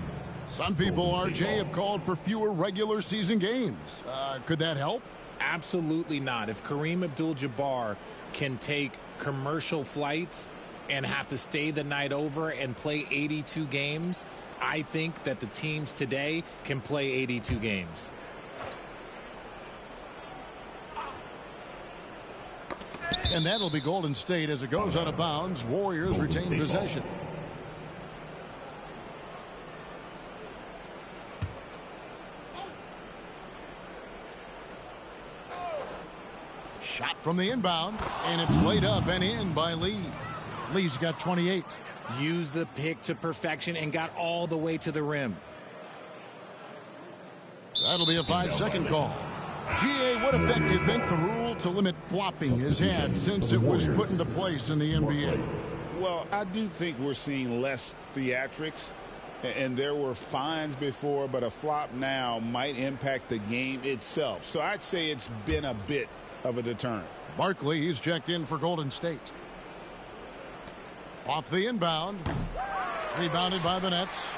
Some people, RJ, have called for fewer regular season games. Could that help? Absolutely not. If Kareem Abdul-Jabbar can take commercial flights and have to stay the night over and play 82 games, I think that the teams today can play 82 games. And that'll be Golden State as it goes out of bounds. Warriors retain possession. Shot from the inbound, and it's laid up and in by Lee. Lee's got 28. Used the pick to perfection and got all the way to the rim. That'll be a 5-second call. GA, what effect do you think the rule to limit flopping has had since it was put into place in the NBA? Well, I do think we're seeing less theatrics, and there were fines before, but a flop now might impact the game itself. So I'd say it's been a bit of a deterrent. Barkley, he's checked in for Golden State. Off the inbound. Rebounded by the Nets.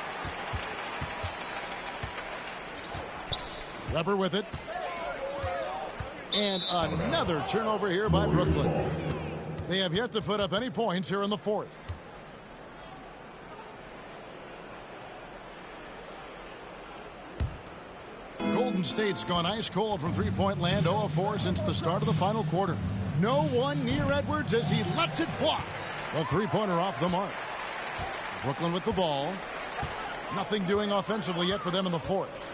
Weber with it. And another turnover here by Brooklyn. They have yet to put up any points here in the fourth. Golden State's gone ice cold from three-point land, 0 of 4 since the start of the final quarter. No one near Edwards as he lets it fly. The three-pointer off the mark. Brooklyn with the ball. Nothing doing offensively yet for them in the fourth.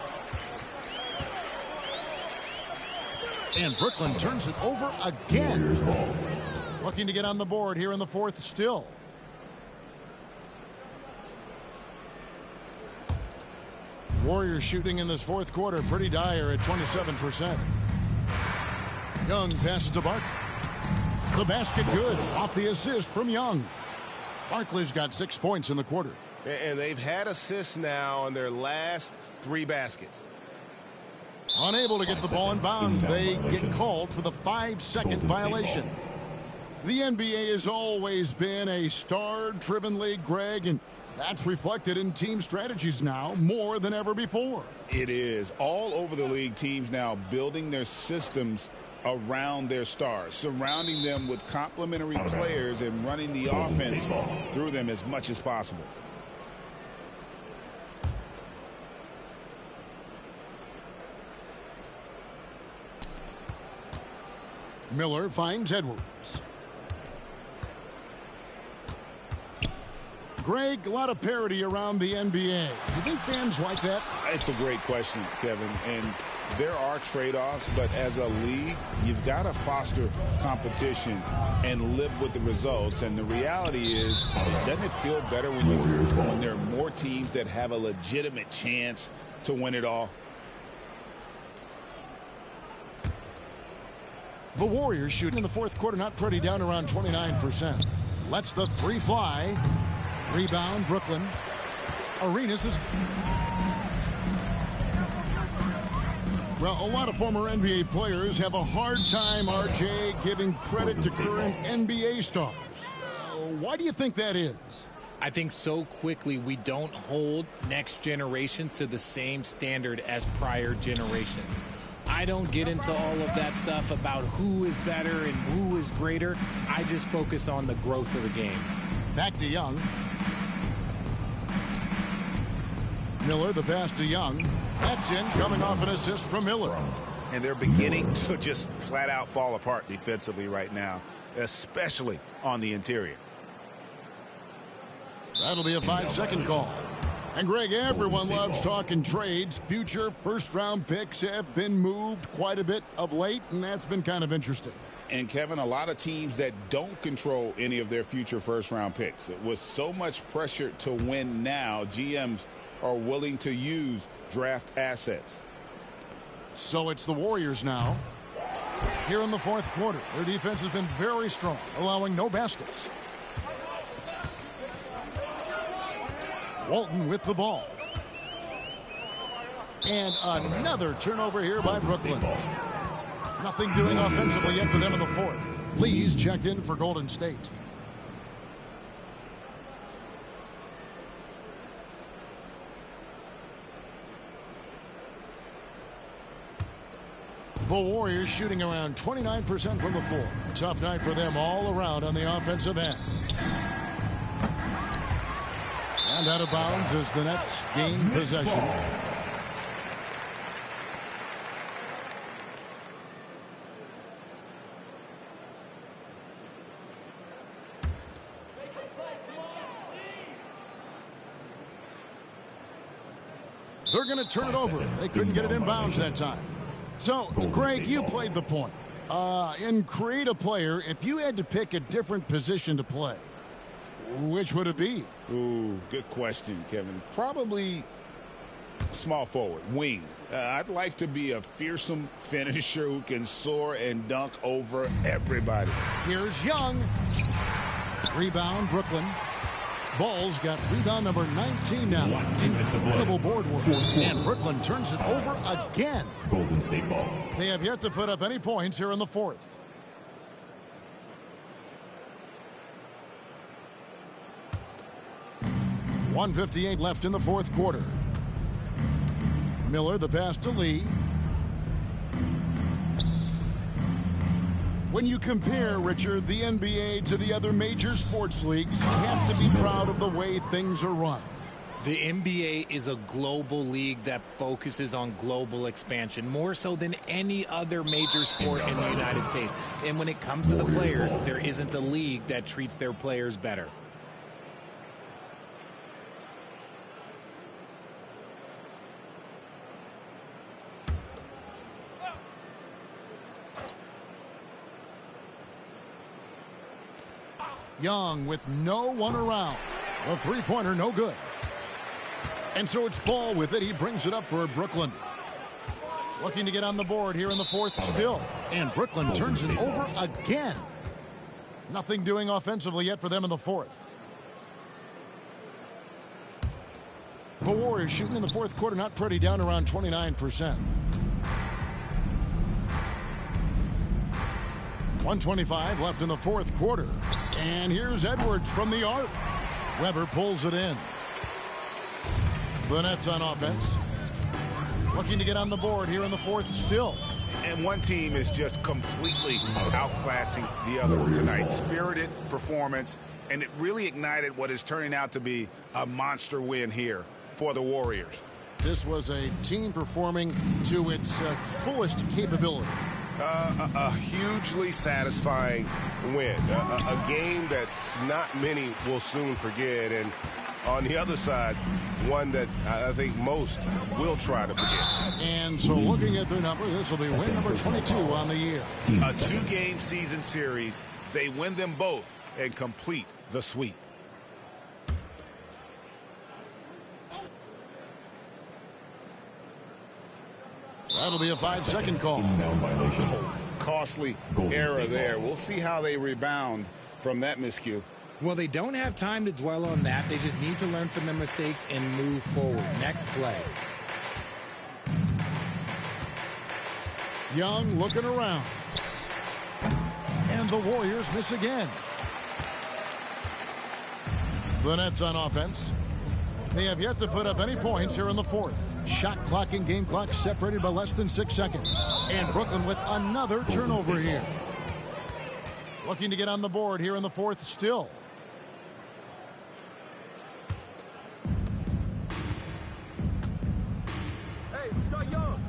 And Brooklyn turns it over again. Looking to get on the board here in the fourth still. Warriors shooting in this fourth quarter pretty dire at 27%. Young passes to Barkley. The basket good off the assist from Young. Barkley's got 6 points in the quarter. And they've had assists now on their last 3 baskets. Unable to get the ball in bounds. They get called for the 5-second violation. The NBA has always been a star-driven league, Greg, and that's reflected in team strategies now more than ever before. It is. All over the league, teams now building their systems around their stars, surrounding them with complementary players and running the offense through them as much as possible. Miller finds Edwards. Greg, a lot of parity around the NBA. You think fans like that? It's a great question, Kevin. And there are trade-offs, but as a league, you've got to foster competition and live with the results. And the reality is, doesn't it feel better when there are more teams that have a legitimate chance to win it all? The Warriors shooting in the fourth quarter, not pretty, down around 29%. Lets the three fly. Rebound, Brooklyn. Arenas is... Well, a lot of former NBA players have a hard time, RJ, giving credit to current NBA stars. Why do you think that is? I think so quickly we don't hold next generations to the same standard as prior generations. I don't get into all of that stuff about who is better and who is greater. I just focus on the growth of the game. Back to Young. Miller, the pass to Young. That's in, coming off an assist from Miller. And they're beginning to just flat out fall apart defensively right now, especially on the interior. That'll be a 5-second call. And Greg, everyone loves talking trades. Future first-round picks have been moved quite a bit of late, and that's been kind of interesting. And, Kevin, a lot of teams that don't control any of their future first-round picks. With so much pressure to win now, GMs are willing to use draft assets. So it's the Warriors now. Here in the fourth quarter, their defense has been very strong, allowing no baskets. Walton with the ball. And another turnover here by Brooklyn. Nothing doing offensively yet for them in the fourth. Lee's checked in for Golden State. The Warriors shooting around 29% from the floor. A tough night for them all around on the offensive end. And out of bounds as the Nets gain possession. They're going to turn it over. They couldn't get it in bounds that time. So, Greg, you played the point. In create a player, if you had to pick a different position to play, which would it be? Ooh, good question, Kevin. Probably small forward, wing. I'd like to be a fearsome finisher who can soar and dunk over everybody. Here's Young. Rebound, Brooklyn. Bulls got rebound number 19 now. Incredible board work. And Brooklyn turns it over again. Golden State ball. They have yet to put up any points here in the fourth. .158 left in the fourth quarter. Miller, the pass to Lee. When you compare, Richard, the NBA to the other major sports leagues, you have to be proud of the way things are run. The NBA is a global league that focuses on global expansion, more so than any other major sport in the United States. And when it comes to the players, there isn't a league that treats their players better. Young with no one around. The three-pointer, no good. And so it's Ball with it. He brings it up for Brooklyn. Looking to get on the board here in the fourth still. And Brooklyn turns it over again. Nothing doing offensively yet for them in the fourth. The Warriors shooting in the fourth quarter, not pretty, down around 29%. 1:25 left in the fourth quarter. And here's Edwards from the arc. Weber pulls it in. The Nets on offense. Looking to get on the board here in the fourth still. And one team is just completely outclassing the other tonight. Spirited performance, and it really ignited what is turning out to be a monster win here for the Warriors. This was a team performing to its fullest capability. A hugely satisfying win. A game that not many will soon forget. And on the other side, one that I think most will try to forget. And so looking at their number, this will be win number 22 on the year. A two-game season series. They win them both and complete the sweep. That'll be a 5-second call. Costly error there. We'll see how they rebound from that miscue. Well, they don't have time to dwell on that. They just need to learn from their mistakes and move forward. Next play. Young looking around. And the Warriors miss again. The Nets on offense. They have yet to put up any points here in the fourth. Shot clock and game clock separated by less than 6 seconds. And Brooklyn with another turnover here. Looking to get on the board here in the fourth still. Hey, we got Young.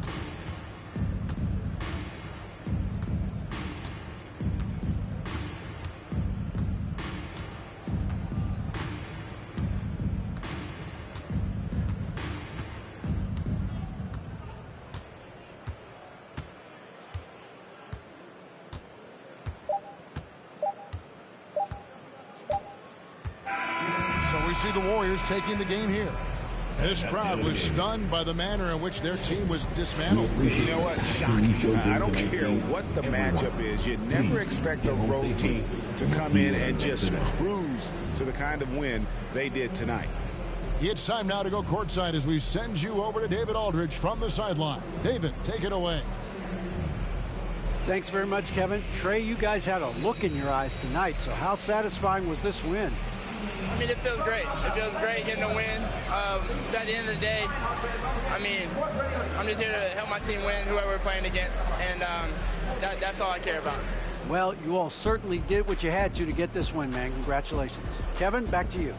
So we see the Warriors taking the game here. This crowd was stunned by the manner in which their team was dismantled. You know what? Shocking. I don't care what the matchup is. You never expect a road team to come in and just cruise to the kind of win they did tonight. It's time now to go courtside as we send you over to David Aldridge from the sideline. David, take it away. Thanks very much, Kevin. Trey, you guys had a look in your eyes tonight, so how satisfying was this win? I mean, it feels great. It feels great getting a win. At the end of the day, I mean, I'm just here to help my team win, whoever we're playing against, and that's all I care about. Well, you all certainly did what you had to get this win, man. Congratulations. Kevin, back to you.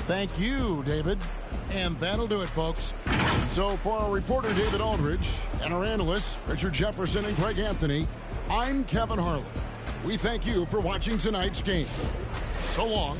Thank you, David. And that'll do it, folks. So for our reporter, David Aldridge, and our analysts, Richard Jefferson and Craig Anthony, I'm Kevin Harlan. We thank you for watching tonight's game. So long.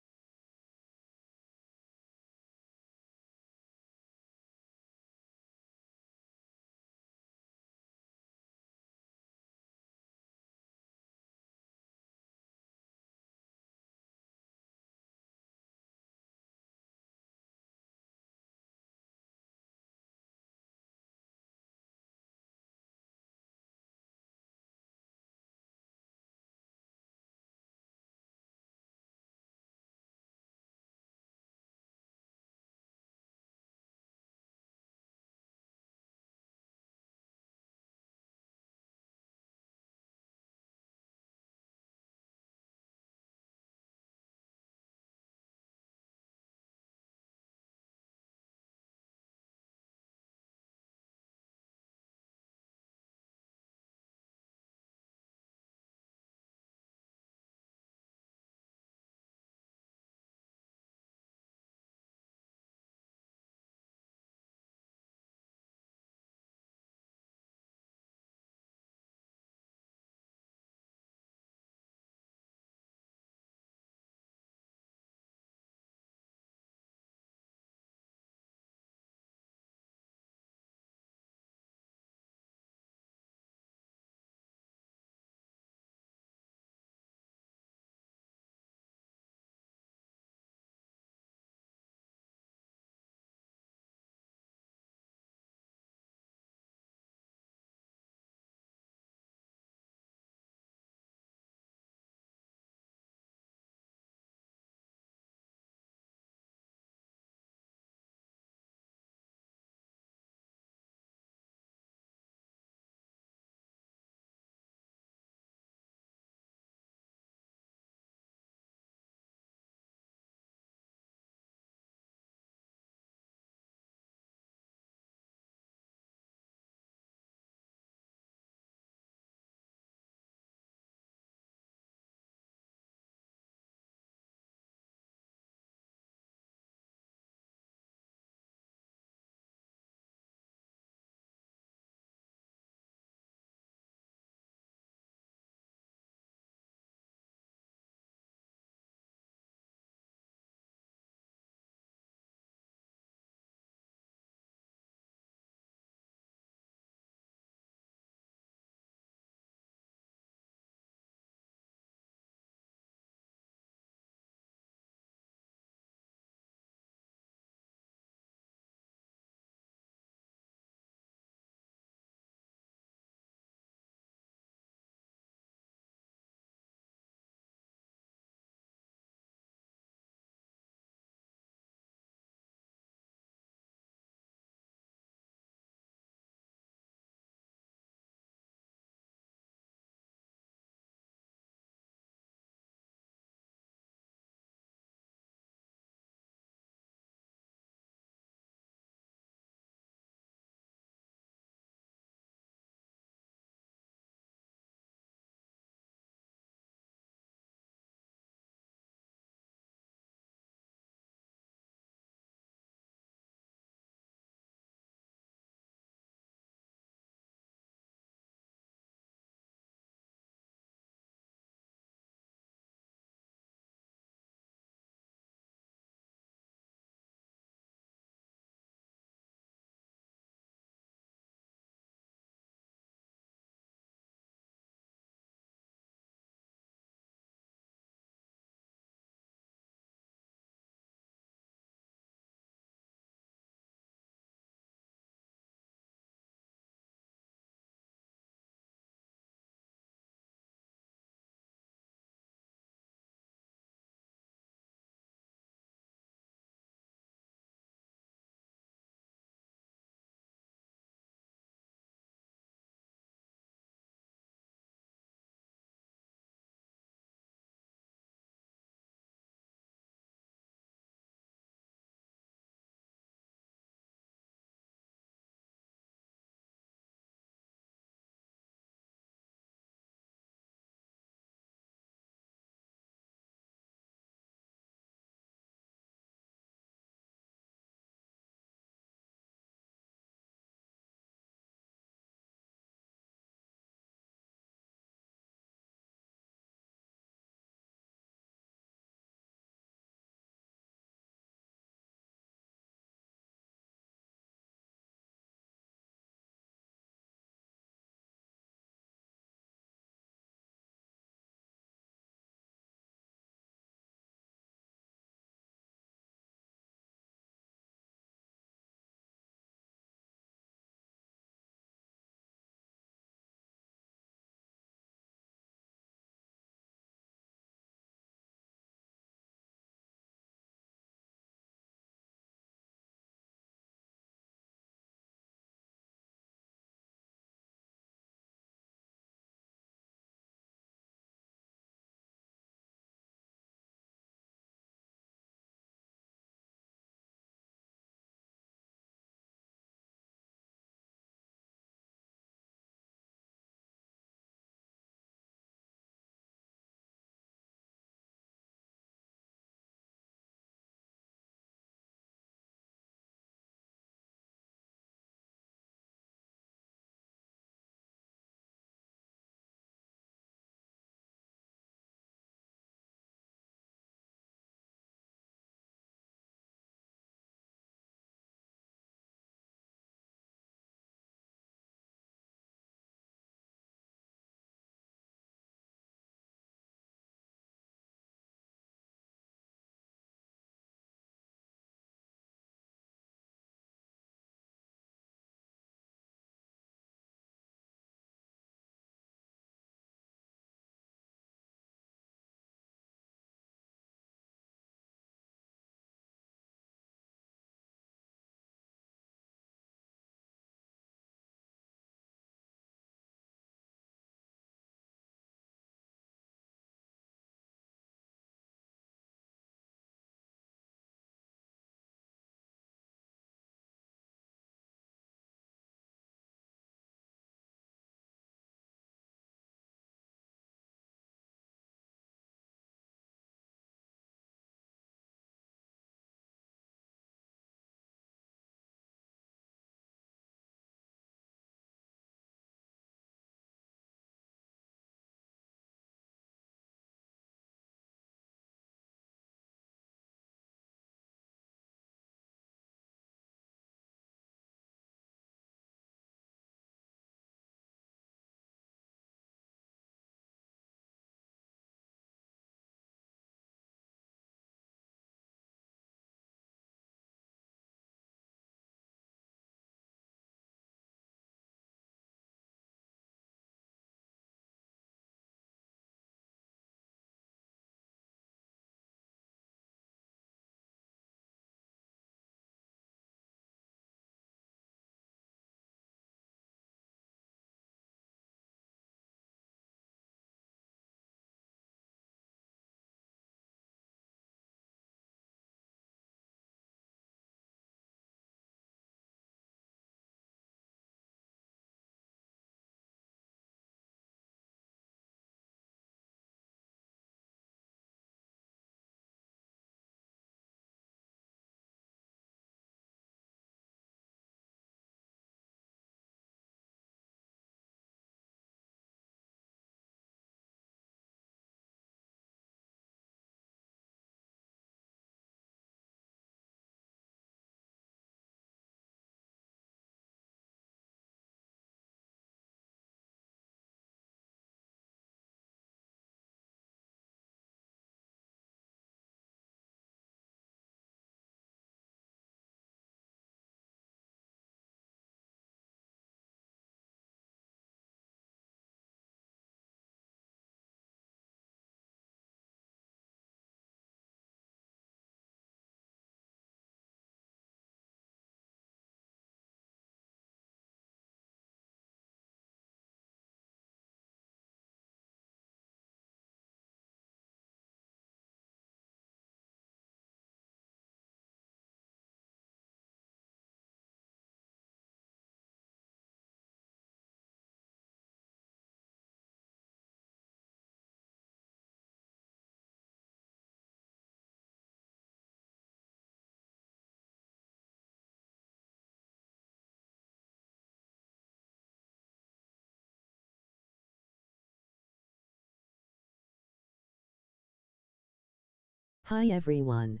Hi everyone.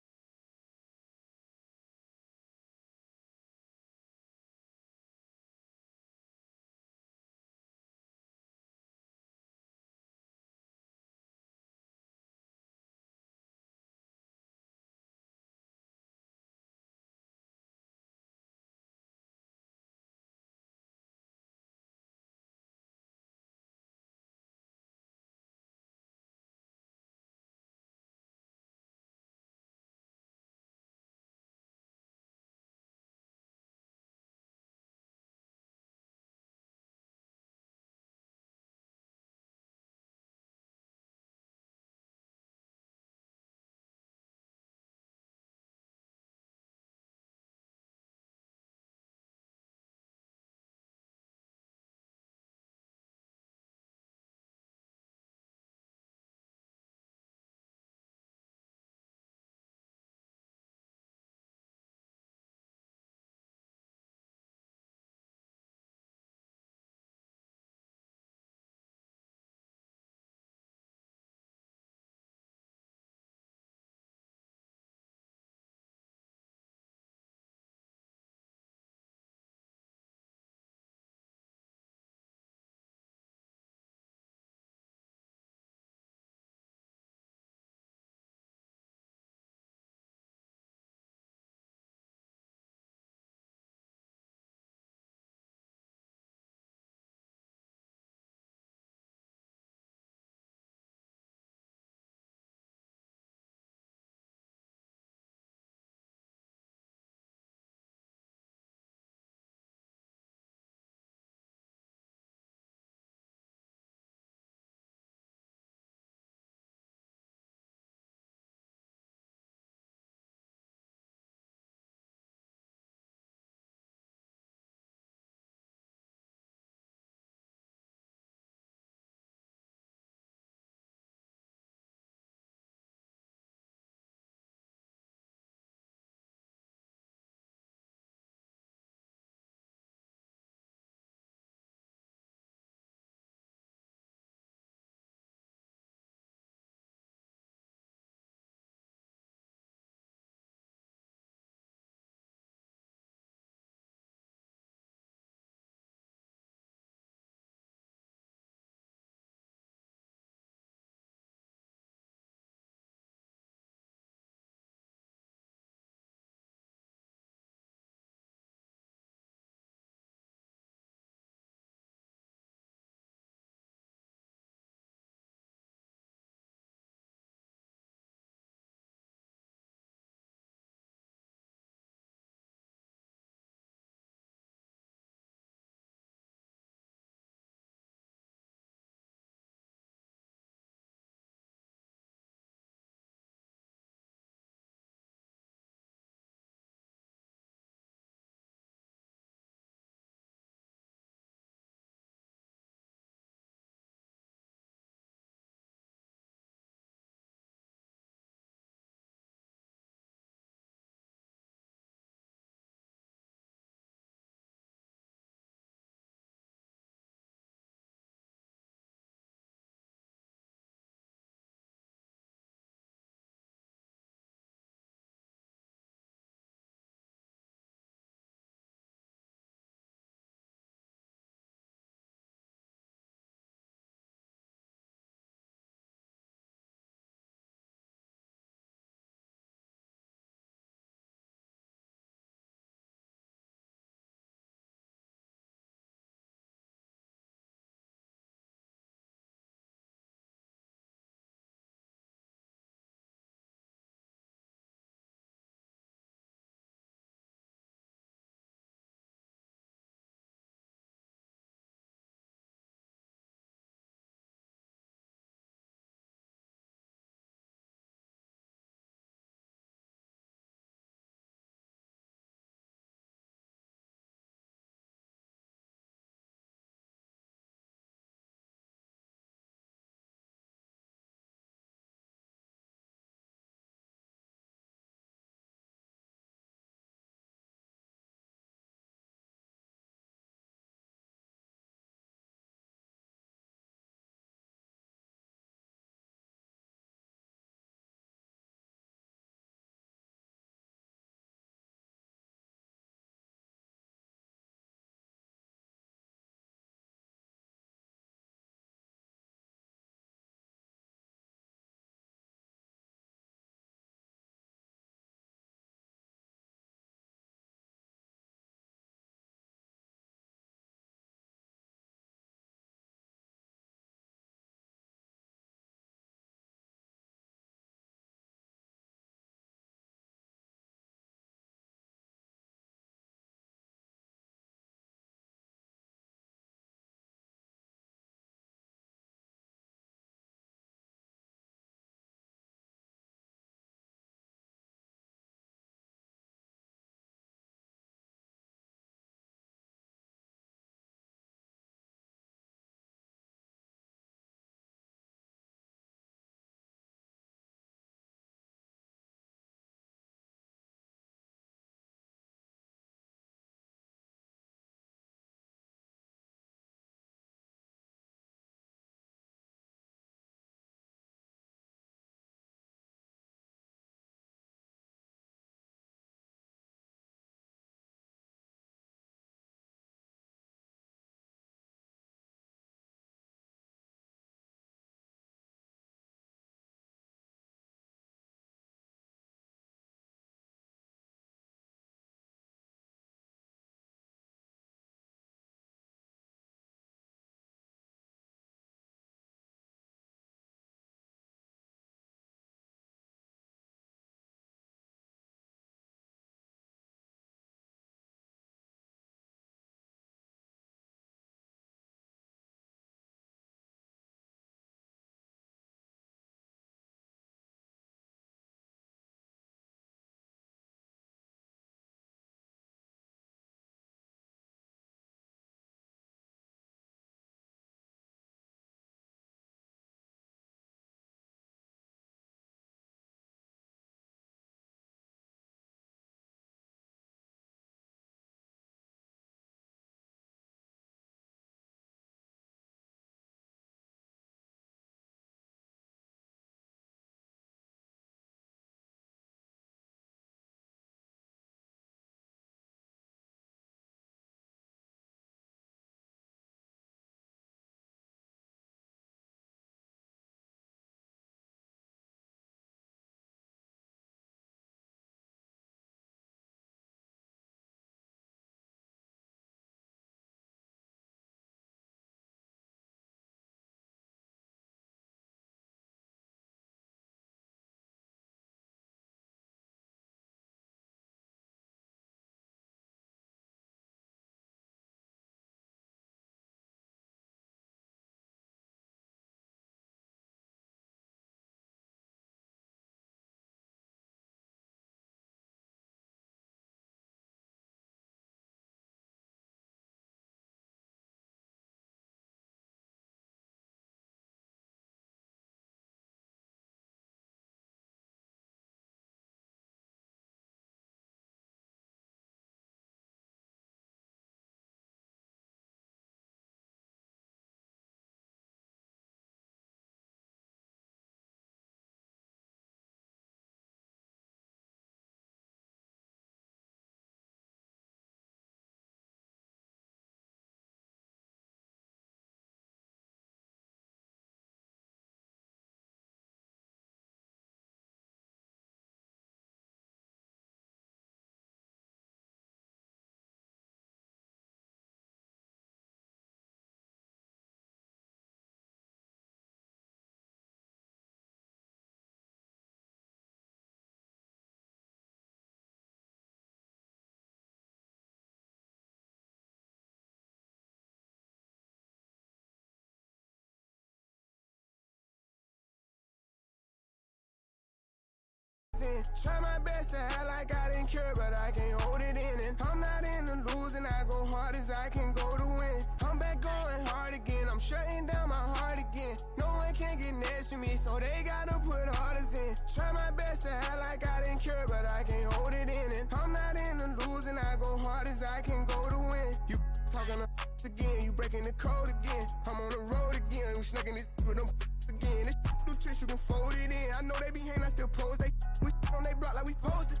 again. Try my best to act like I didn't care, but I can't hold it in. And I'm not into losing, I go hard as I can go to win. I'm back going hard again, I'm shutting down my heart again. No one can get next to me, so they gotta put orders in. Try my best to act like I didn't care, but I can't hold it in. And I'm not into losing, I go hard as I can go to win. You talking to again, you breaking the code again. I'm on the road again, we snucking this with them again. This new tricks, you can fold it in. I know they be hating, I still pose. They we on they block like we posed it.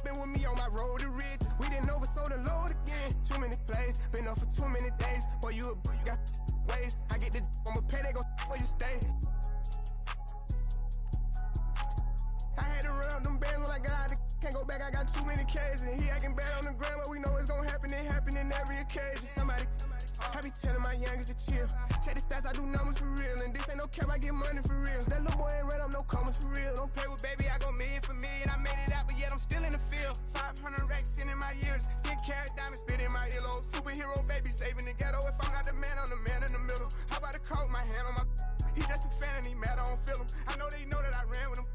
Been with me on my road to rich. We didn't oversold the load again. Too many plays, been up for too many days. Boy, you a got ways. I get the I'ma pay, they gon' where you stay. I had to run up them bands when I got out the can't go back, I got too many K's. And he acting bad on the ground, but we know it's gonna happen. It happen in every occasion. Somebody, I be telling my youngest to chill. Check the stats, I do numbers for real. And this ain't no cap, I get money for real. That little boy ain't ran up no commas for real. Don't play with baby, I go million for million. I made it out, but yet I'm still in the field. 500 racks in my years. 10 carat diamonds spit in my earlobe. Superhero baby saving the ghetto. If I'm not the man, I'm the man in the middle. How about a coat, my hand on my... He just a fan and he mad, I don't feel him. I know they know that I ran with him.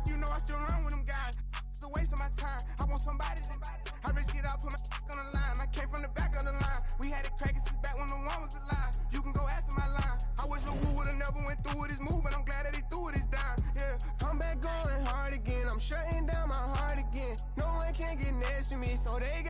You know I still run with them guys. It's a waste of my time. I want somebody to... I risk it out, put my on the line. I came from the back of the line. We had it cracking since back when the one was alive. You can go ask my line. I wish Lil Wu would've never went through with his move, but I'm glad that he threw it his dime. Yeah, I'm back going hard again. I'm shutting down my heart again. No one can get next to me, so they got...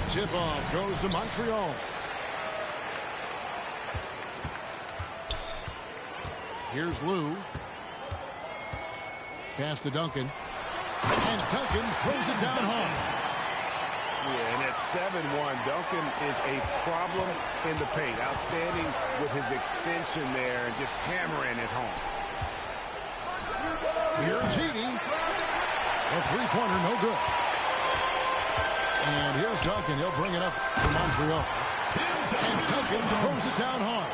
Tip-off goes to Montreal. Here's Lou. Pass to Duncan. And Duncan throws it down hard. Yeah, and at 7-1, Duncan is a problem in the paint. Outstanding with his extension there and just hammering it home. Here's Edie. A three-pointer, no good. And here's Duncan. He'll bring it up for Montreal. And Duncan throws it down hard.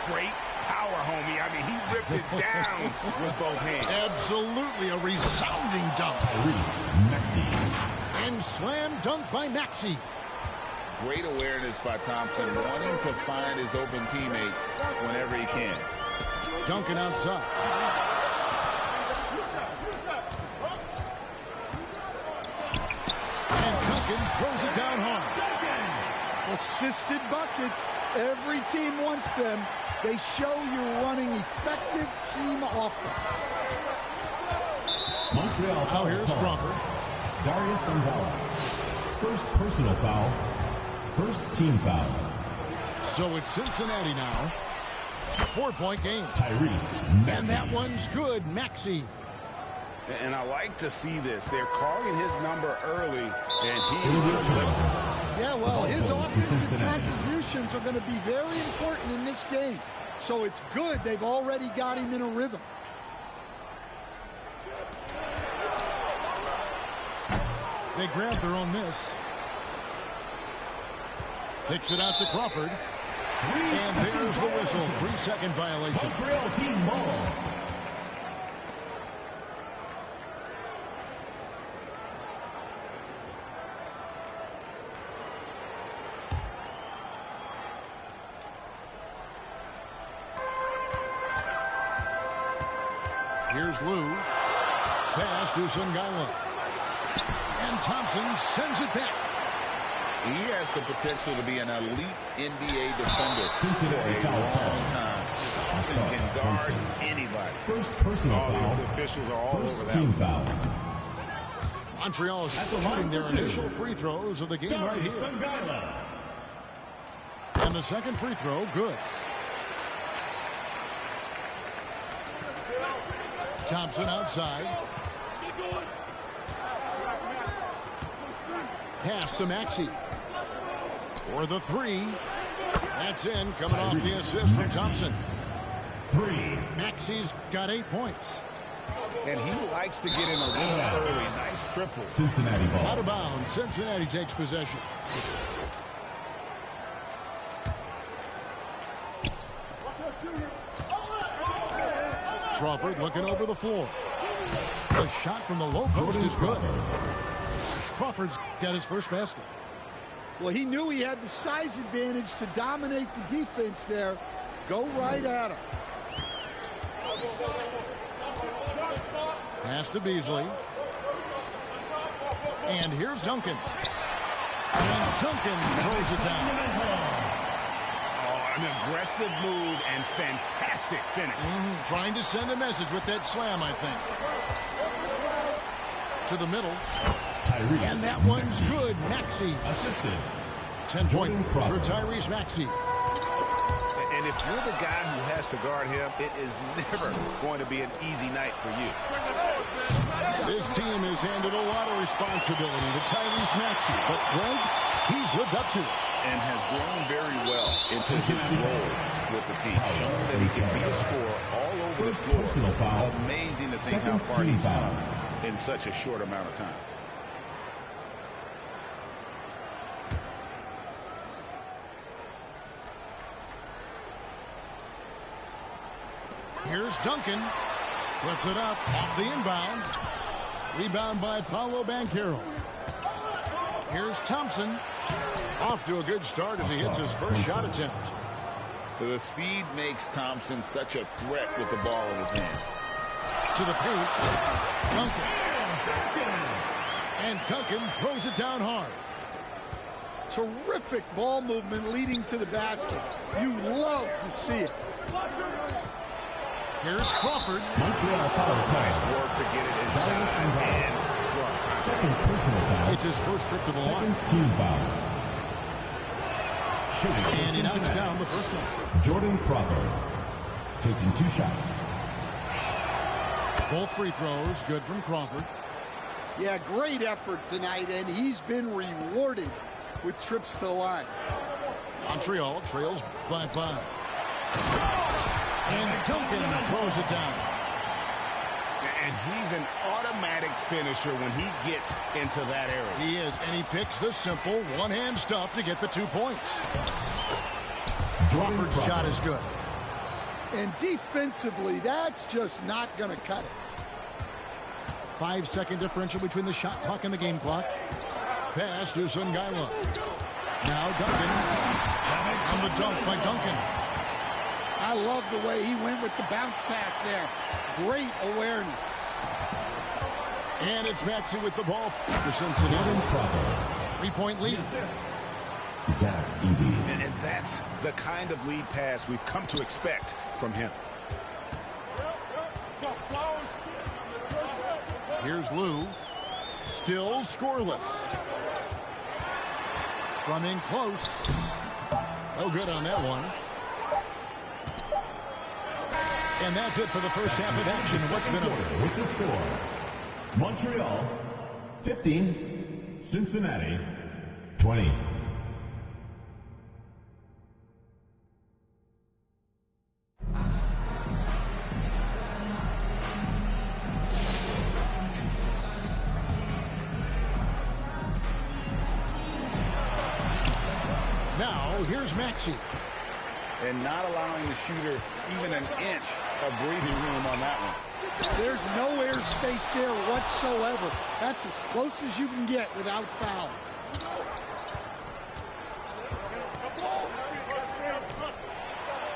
Straight power, homie. I mean, he ripped it down with both hands. Absolutely a resounding dunk. And slam dunk by Maxey. Great awareness by Thompson, wanting to find his open teammates whenever he can. Duncan outside. And Duncan throws it down hard. Assisted buckets. Every team wants them. They show you're running effective team offense. Montreal foul. Now here's Crawford. Darius Sangala. First personal foul. First team foul. So it's Cincinnati now. 4-point game. Tyrese Maxey. And that one's good. Maxey. And I like to see this. They're calling his number early, and he is Yeah, well, his offensive contributions are going to be very important in this game. So it's good they've already got him in a rhythm. They grabbed their own miss. Kicks it out to Crawford. And there's the whistle. 3-second violation. Montreal team ball. Here's Lou. Pass to Sungala. And Thompson sends it back. He has the potential to be an elite NBA defender Cincinnati for a long time. Thompson can guard anybody. First personal foul. The officials are all First over team that. foul. Montreal is shooting their initial free throws of the game right here. And the second free throw, good. Thompson outside. Pass to Maxey. For the three. That's in, coming off the assist from Thompson. Maxey's got 8 points. And he likes to get in a rhythm early. Nice triple. Cincinnati ball. Out of bounds. Cincinnati takes possession. Crawford looking over the floor. The shot from the low post is good. Crawford's got his first basket. Well, he knew he had the size advantage to dominate the defense there. Go right at him. Pass to Beasley. And here's Duncan. And Duncan throws it down. An aggressive move and fantastic finish. Trying to send a message with that slam, I think. To the middle. Tyrese and that one's good. Maxey. Assisted. 10-point for Tyrese Maxey. And if you're the guy who has to guard him, it is never going to be an easy night for you. This team has handed a lot of responsibility to Tyrese Maxey, but Greg, he's lived up to it. And has grown very well into his role with the team. Shown that he can be a scorer all over the floor. Amazing to think how far he's come in such a short amount of time. Here's Duncan. Puts it up off the inbound. Rebound by Paolo Banchero. Here's Thompson. Off to a good start as he hits his first shot attempt. The speed makes Thompson such a threat with the ball in his hand. To the paint. Duncan. And Duncan throws it down hard. Terrific ball movement leading to the basket. You love to see it. Here's Crawford. Montreal foul. Nice work to get it inside and drop. Second personal foul. It's his first trip to the line. Second team foul. And he knocks down the first one. Jordan Crawford taking 2 shots. Both free throws good from Crawford. Yeah, great effort tonight, and he's been rewarded with trips to the line. Montreal trails by 5. And Duncan throws it down. And he's an automatic finisher when he gets into that area. He is, and he picks the simple one-hand stuff to get the 2 points. Crawford's shot is good. And defensively, that's just not going to cut it. 5-second differential between the shot clock and the game clock. Pass to Sungaila. Now Duncan. On the dunk by Duncan. I love the way he went with the bounce pass there. Great awareness. And it's Maxey with the ball for Cincinnati. 3-point lead. Zach Edey. And that's the kind of lead pass we've come to expect from him. Here's Lou. Still scoreless. From in close. No good on that one. And that's it for the first half of action. What's been over? With the score, Montreal 15, Cincinnati 20. Now, here's Maxey. And not allowing the shooter even an inch of breathing room on that one. There's no air space there whatsoever. That's as close as you can get without foul.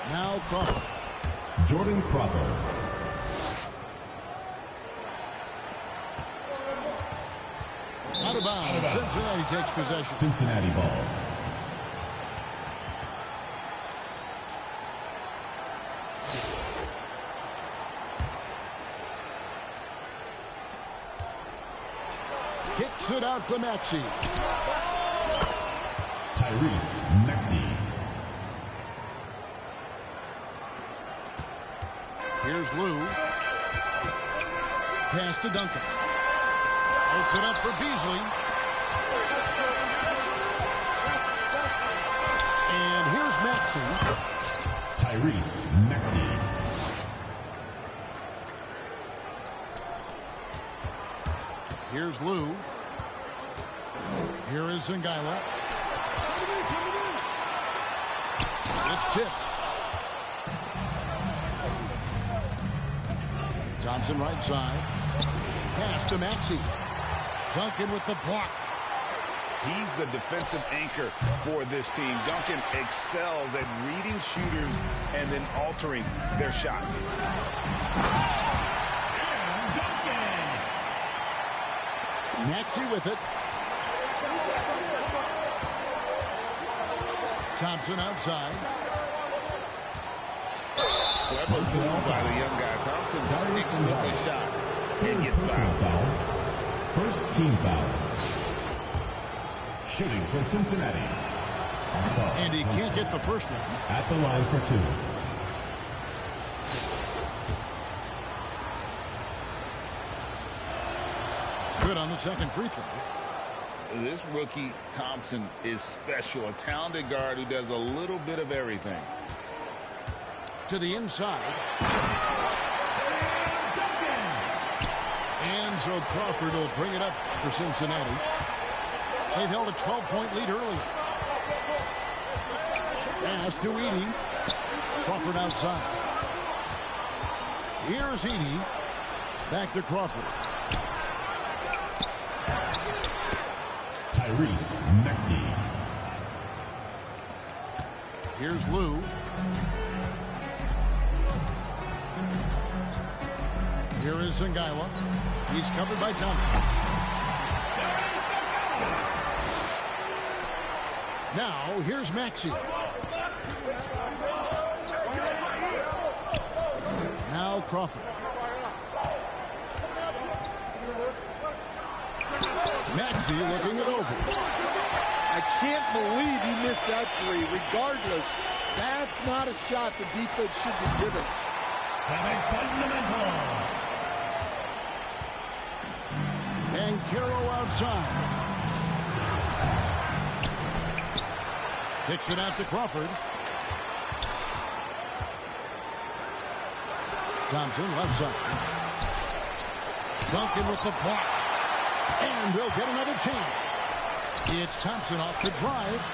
Now Crawford. Jordan Crawford. Out of bounds. Cincinnati takes possession. Cincinnati ball. Kicks it out to Maxey. Tyrese Maxey. Here's Lou. Pass to Duncan. Holds it up for Beasley. And here's Maxey. Tyrese Maxey. Here's Lou. Here is Sungaila. It's tipped. Thompson right side. Pass to Maxey. Duncan with the block. He's the defensive anchor for this team. Duncan excels at reading shooters and then altering their shots. Maxey with it. Thompson outside. Clever move by the young guy. Thompson sticks with the shot and gets fouled. First team foul. Shooting for Cincinnati. And he can't get the first one. At the line for two. Good on the second free throw. This rookie Thompson is special. A talented guard who does a little bit of everything. To the inside. And so Crawford will bring it up for Cincinnati. They've held a 12-point lead earlier. Pass to Edey. Crawford outside. Here's Edey. Back to Crawford. Tyrese Maxey. Here's Lou. Here is Sungaila. He's covered by Thompson. Now, here's Maxey. Now Crawford. Maxey looking it over. I can't believe he missed that three. Regardless, that's not a shot the defense should be given. And Caro outside. Kicks it out to Crawford. Thompson left side. Duncan with the block. And they'll get another chance. It's Thompson off the drive.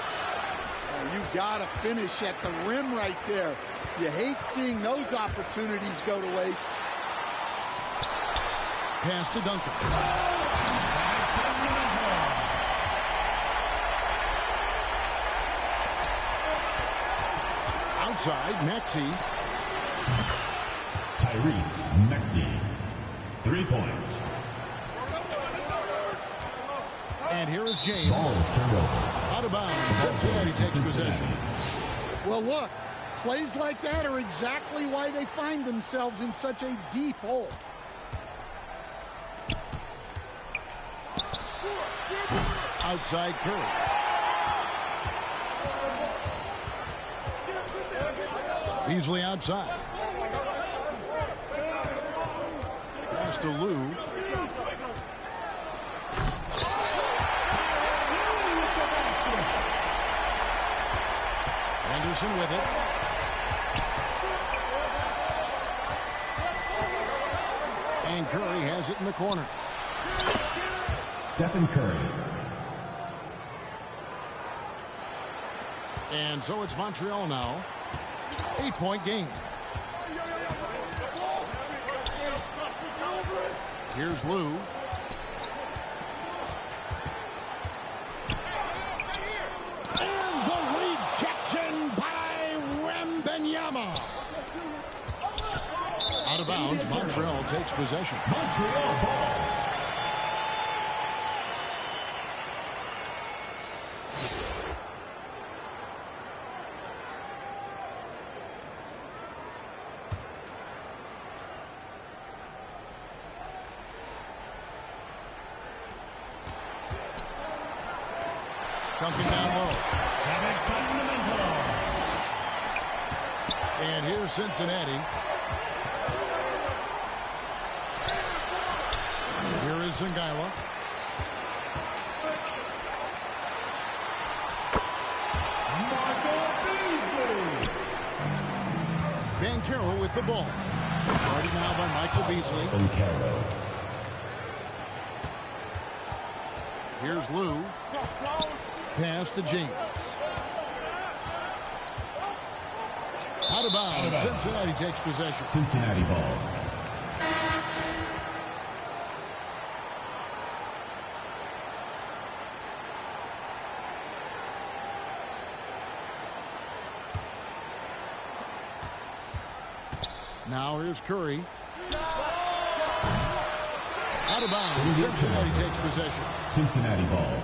You got to finish at the rim right there. You hate seeing those opportunities go to waste. Pass to Duncan. Outside, Maxey. Tyrese Maxey. 3 points. And here is James. Ball is turned over. Out of bounds. Cincinnati takes possession. Well, look, plays like that are exactly why they find themselves in such a deep hole. Outside Curry. Beasley outside. Pass to Lou. Anderson with it. And Curry has it in the corner. Stephen Curry. And so it's Montreal now. 8-point game. Here's Lou. And the rejection by Wembanyama. Out of bounds, Montreal takes possession. Montreal ball. Duncan down low. And here's Cincinnati. Here is Zingala. Banchero with the ball. Guarded now by Michael Beasley. Banchero. Here's Lou. Pass to James. Out of bounds. Cincinnati takes possession. Cincinnati ball. Now here's Curry. Out of bounds. Cincinnati takes possession. Cincinnati ball.